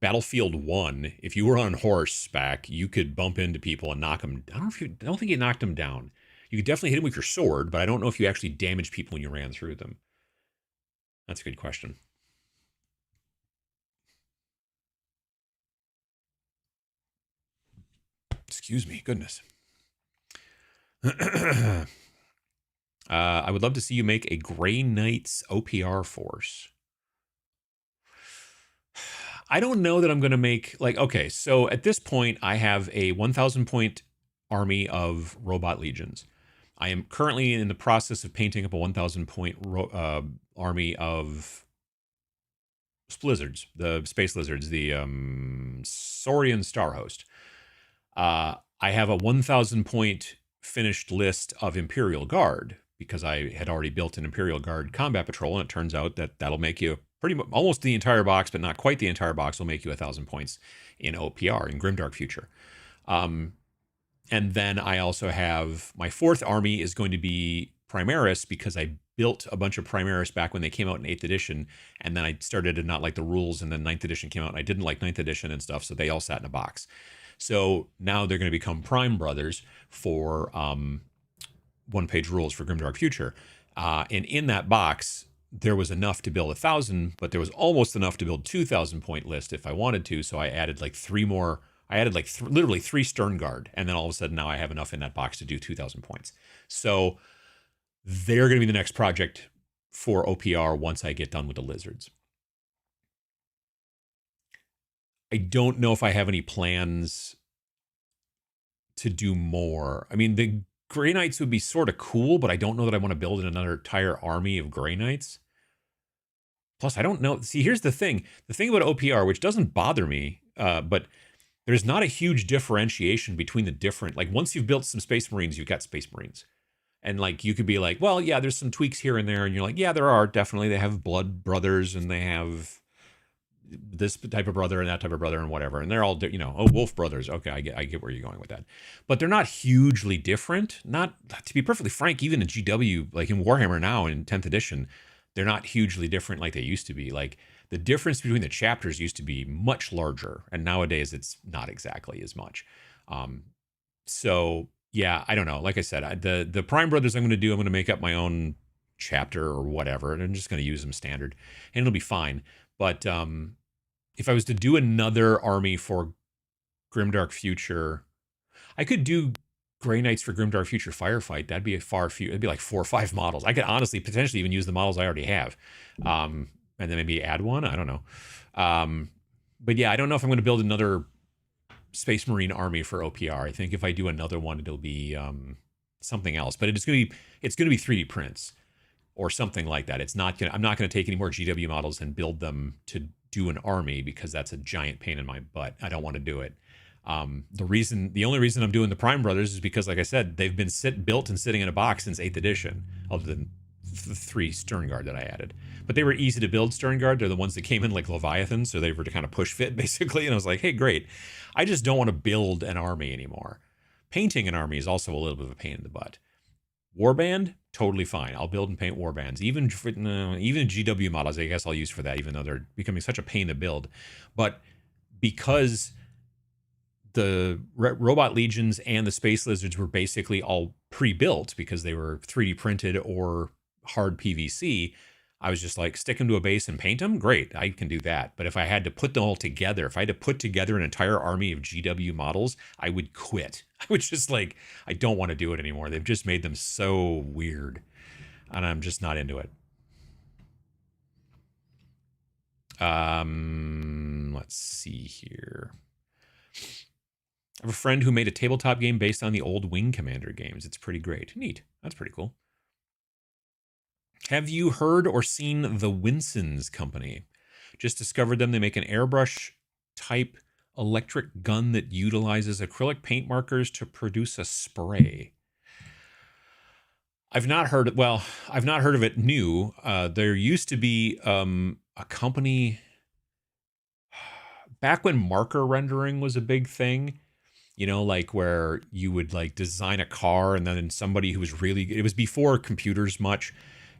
Speaker 1: Battlefield 1, if you were on horseback, you could bump into people and knock them. I don't think you knocked them down. You could definitely hit them with your sword, but I don't know if you actually damaged people when you ran through them. That's a good question. Excuse me, goodness. I would love to see you make a Grey Knights OPR force. I don't know that I'm going to make, like, okay, so at this point, I have a 1,000 point army of robot legions. I am currently in the process of painting up a 1,000 point army of lizards, the space lizards, the Saurian Starhost. I have a 1,000 point finished list of Imperial Guard because I had already built an Imperial Guard combat patrol, and it turns out that that'll make you pretty much almost the entire box, but not quite the entire box, will make you 1,000 points in OPR, in Grimdark Future. And then I also have my fourth army is going to be Primaris, because I built a bunch of Primaris back when they came out in 8th edition, and then I started to not like the rules, and then 9th edition came out, and I didn't like 9th edition and stuff, so they all sat in a box. So now they're going to become Prime Brothers for one-page rules for Grimdark Future. And in that box, there was enough to build 1,000, but there was almost enough to build 2,000 point list if I wanted to. So I added like 3 more. I added like literally 3 Stern Guard, and then all of a sudden now I have enough in that box to do 2,000 points. So they're going to be the next project for OPR once I get done with the lizards. I don't know if I have any plans to do more. I mean, the Grey Knights would be sort of cool, but I don't know that I want to build another entire army of Grey Knights. Plus, I don't know. See, here's the thing. The thing about OPR, which doesn't bother me, but there's not a huge differentiation between the different, like once you've built some Space Marines, you've got Space Marines. And like, you could be like, well, yeah, there's some tweaks here and there. And you're like, yeah, there are definitely. They have blood brothers and they have this type of brother and that type of brother and whatever. And they're all, you know, oh, wolf brothers. Okay, I get where you're going with that. But they're not hugely different. Not, to be perfectly frank, even in GW, like in Warhammer now in 10th edition, they're not hugely different like they used to be. Like the difference between the chapters used to be much larger, and nowadays it's not exactly as much. So yeah, I don't know. Like I said, the Prime Brothers I'm going to make up my own chapter or whatever, and I'm just going to use them standard, and it'll be fine. But if I was to do another army for Grimdark Future, I could do Grey Knights for Grimdark Future Firefight. That'd be it'd be like 4 or 5 models. I could honestly potentially even use the models I already have. And then maybe add one. I don't know. But yeah, I don't know if I'm going to build another Space Marine army for OPR. I think if I do another one, it'll be something else. But it's going to be 3D prints or something like that. I'm not going to take any more GW models and build them to do an army, because that's a giant pain in my butt. I don't want to do it. The only reason I'm doing the Prime Brothers is because, like I said, they've been built and sitting in a box since 8th edition, other than the 3 Stern Guard that I added. But they were easy to build, Stern Guard. They're the ones that came in like Leviathan, so they were to kind of push fit, basically. And I was like, hey, great. I just don't want to build an army anymore. Painting an army is also a little bit of a pain in the butt. Warband, totally fine. I'll build and paint warbands. Even GW models, I guess I'll use for that, even though they're becoming such a pain to build. But because the robot legions and the space lizards were basically all pre-built because they were 3D printed or hard PVC, I was just like, stick them to a base and paint them? Great, I can do that. But if I had to put them all together, if I had to put together an entire army of GW models, I would quit. I would just like, I don't want to do it anymore. They've just made them so weird, and I'm just not into it. Let's see here. I have a friend who made a tabletop game based on the old Wing Commander games. It's pretty great. Neat. That's pretty cool. Have you heard or seen the Winsons Company? Just discovered them. They make an airbrush type electric gun that utilizes acrylic paint markers to produce a spray. I've not heard of it new. There used to be a company back when marker rendering was a big thing. You know, like where you would like design a car, and then somebody who was really, it was before computers much,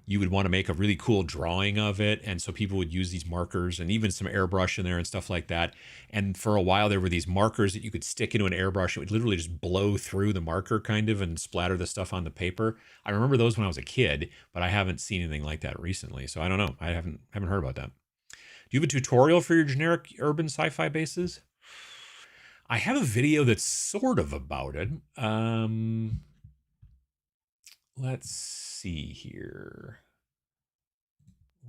Speaker 1: you would want to make a really cool drawing of it. And so people would use these markers and even some airbrush in there and stuff like that. And for a while there were these markers that you could stick into an airbrush. It would literally just blow through the marker kind of and splatter the stuff on the paper. I remember those when I was a kid, but I haven't seen anything like that recently. So I don't know. I haven't heard about that. Do you have a tutorial for your generic urban sci-fi bases? I have a video that's sort of about it. Let's see here.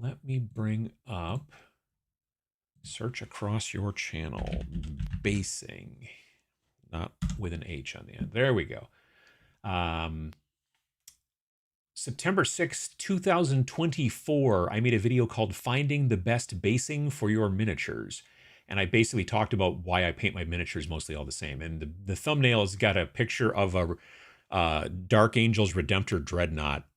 Speaker 1: Let me bring up search across your channel basing, not with an H on the end. There we go. September 6th, 2024, I made a video called Finding the Best Basing for Your Miniatures. And I basically talked about why I paint my miniatures mostly all the same. And the thumbnail has got a picture of a Dark Angels Redemptor Dreadnought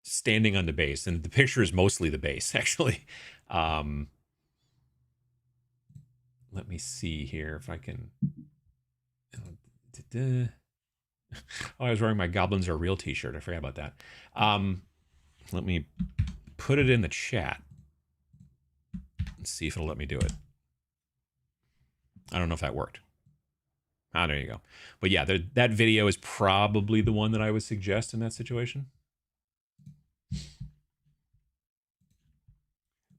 Speaker 1: standing on the base. And the picture is mostly the base, actually. Let me see here if I can... Oh, I was wearing my Goblins Are Real t-shirt. I forgot about that. Let me put it in the chat and see if it'll let me do it. I don't know if that worked. Ah, there you go. But yeah, that video is probably the one that I would suggest in that situation.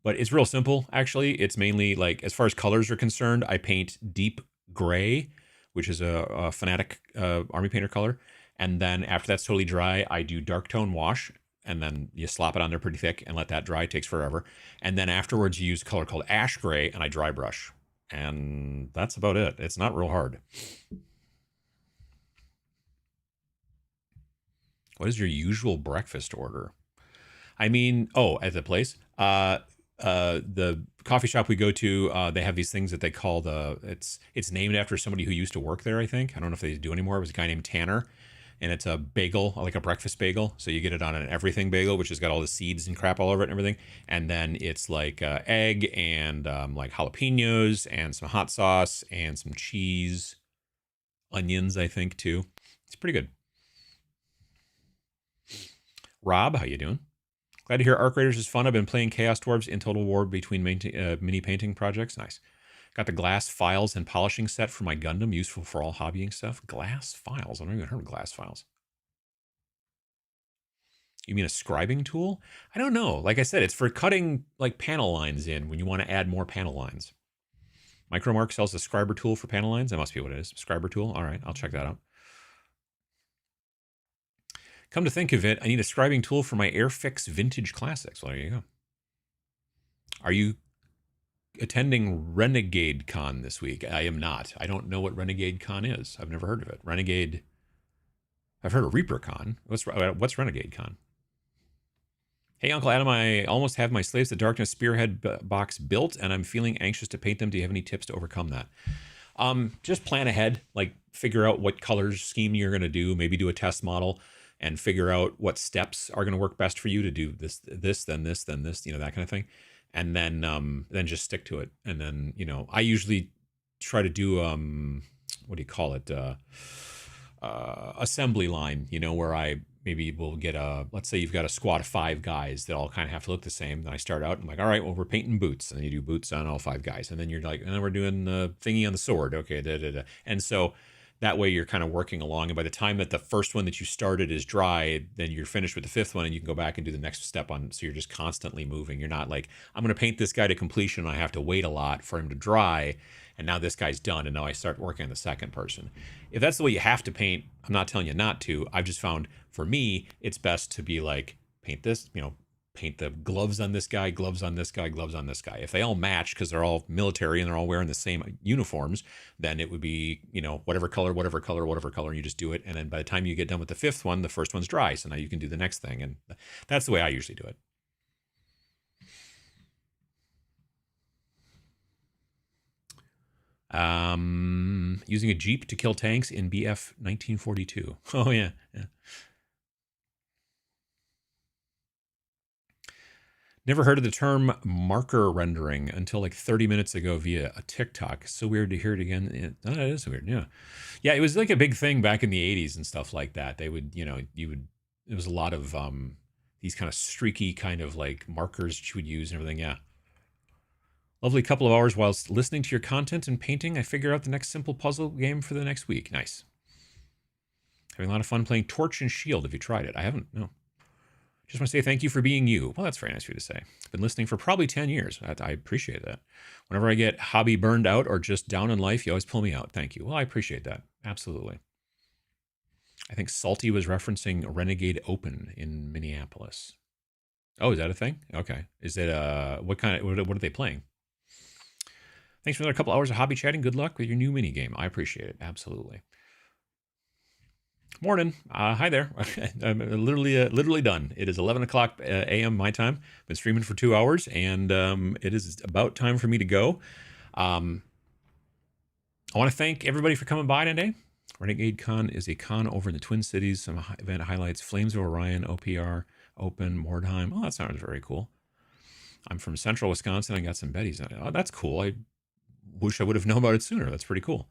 Speaker 1: But it's real simple, actually. It's mainly like, as far as colors are concerned, I paint deep gray, which is a Fanatic Army Painter color. And then after that's totally dry, I do dark tone wash. And then you slop it on there pretty thick and let that dry. It takes forever. And then afterwards, you use a color called ash gray, and I dry brush. And that's about it. It's not real hard. What is your usual breakfast order? I mean, oh, at the place, the coffee shop we go to, they have these things that they call it's named after somebody who used to work there, I think. I don't know if they do anymore. It was a guy named Tanner, and it's a bagel, like a breakfast bagel. So you get it on an everything bagel, which has got all the seeds and crap all over it and everything. And then it's like egg and like jalapenos and some hot sauce and some cheese, onions, I think, too. It's pretty good. Rob, how you doing? Glad to hear Arc Raiders is fun. I've been playing Chaos Dwarves in Total War between mini painting projects. Nice. Got the glass files and polishing set for my Gundam, useful for all hobbying stuff. Glass files? I've never even heard of glass files. You mean a scribing tool? I don't know. Like I said, it's for cutting like panel lines in when you want to add more panel lines. Micromark sells a scriber tool for panel lines. That must be what it is. Scriber tool. All right, I'll check that out. Come to think of it, I need a scribing tool for my Airfix Vintage Classics. Well, there you go. Are you attending Renegade Con this week? I am not. I don't know what Renegade Con is. I've never heard of it. Renegade. I've heard of Reaper Con. What's Renegade Con? Hey, Uncle Adam, I almost have my Slaves to Darkness Spearhead box built, and I'm feeling anxious to paint them. Do you have any tips to overcome that? Just plan ahead. Like, figure out what colors scheme you're going to do. Maybe do a test model. And figure out what steps are going to work best for you to do this, then this, then this, that kind of thing. And then just stick to it. And then, I usually try to do, what do you call it? Assembly line, where I maybe will get let's say you've got a squad of 5 guys that all kind of have to look the same. Then I start out, I'm like, all right, well, we're painting boots. And then you do boots on all 5 guys. And then you're like, and then we're doing the thingy on the sword. Okay, And so, that way you're kind of working along. And by the time that the first one that you started is dry, then you're finished with the 5th one and you can go back and do the next step on. So you're just constantly moving. You're not like, I'm going to paint this guy to completion. And I have to wait a lot for him to dry. And now this guy's done. And now I start working on the second person. If that's the way you have to paint, I'm not telling you not to. I've just found for me, it's best to be like, paint this, paint the gloves on this guy, gloves on this guy, gloves on this guy. If they all match because they're all military and they're all wearing the same uniforms, then it would be, whatever color, and you just do it. And then by the time you get done with the 5th one, the first one's dry. So now you can do the next thing. And that's the way I usually do it. Using a Jeep to kill tanks in BF 1942. Oh, yeah. Never heard of the term marker rendering until like 30 minutes ago via a TikTok. So weird to hear it again. It is weird. Yeah. Yeah. It was like a big thing back in the 80s and stuff like that. They would, it was a lot of these kind of streaky kind of like markers that you would use and everything. Yeah. Lovely couple of hours whilst listening to your content and painting. I figure out the next simple puzzle game for the next week. Nice. Having a lot of fun playing Torch and Shield. Have you tried it? I haven't. No. Just want to say thank you for being you. Well, that's very nice of you to say. I've been listening for probably 10 years. I appreciate that. Whenever I get hobby burned out or just down in life, you always pull me out. Thank you. Well, I appreciate that. Absolutely. I think Salty was referencing Renegade Open in Minneapolis. Oh, is that a thing? Okay. Is it what are they playing? Thanks for another couple hours of hobby chatting. Good luck with your new mini game. I appreciate it. Absolutely. Morning. Hi there. I'm literally done. It is 11 o'clock a.m. my time. Been streaming for 2 hours, and it is about time for me to go. I want to thank everybody for coming by today. Renegade Con is a con over in the Twin Cities. Some event highlights: Flames of Orion, OPR, Open, Mordheim. Oh, that sounds very cool. I'm from Central Wisconsin. I got some Betties on it. Oh, that's cool. I wish I would have known about it sooner. That's pretty cool.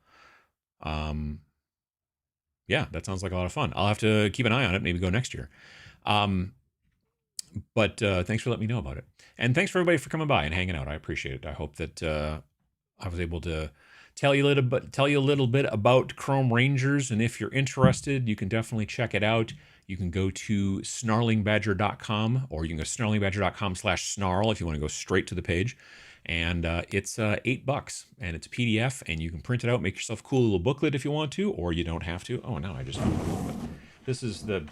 Speaker 1: Yeah, that sounds like a lot of fun. I'll have to keep an eye on it, maybe go next year. But thanks for letting me know about it. And thanks for everybody for coming by and hanging out. I appreciate it. I hope that I was able to tell you a little bit about Chrome Rangers. And if you're interested, you can definitely check it out. You can go to snarlingbadger.com, or you can go snarlingbadger.com/snarl if you want to go straight to the page. And it's $8, and it's a PDF, and you can print it out, make yourself a cool little booklet if you want to, or you don't have to. Oh, no, I just this is the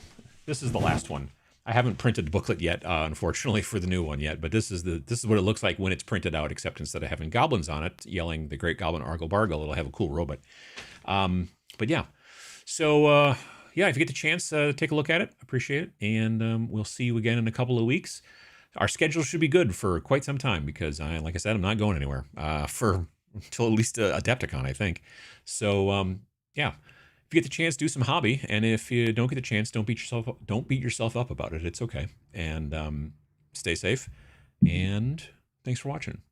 Speaker 1: last one. I haven't printed the booklet yet, unfortunately, for the new one yet, but this is what it looks like when it's printed out, except instead of having goblins on it yelling the Great Goblin Argle Bargle, it'll have a cool robot. But yeah, so yeah, if you get the chance, take a look at it. Appreciate it, and we'll see you again in a couple of weeks. Our schedule should be good for quite some time because, like I said, I'm not going anywhere until at least Adepticon, I think. So, yeah, if you get the chance, do some hobby, and if you don't get the chance, don't beat yourself up about it. It's okay, and stay safe. And thanks for watching.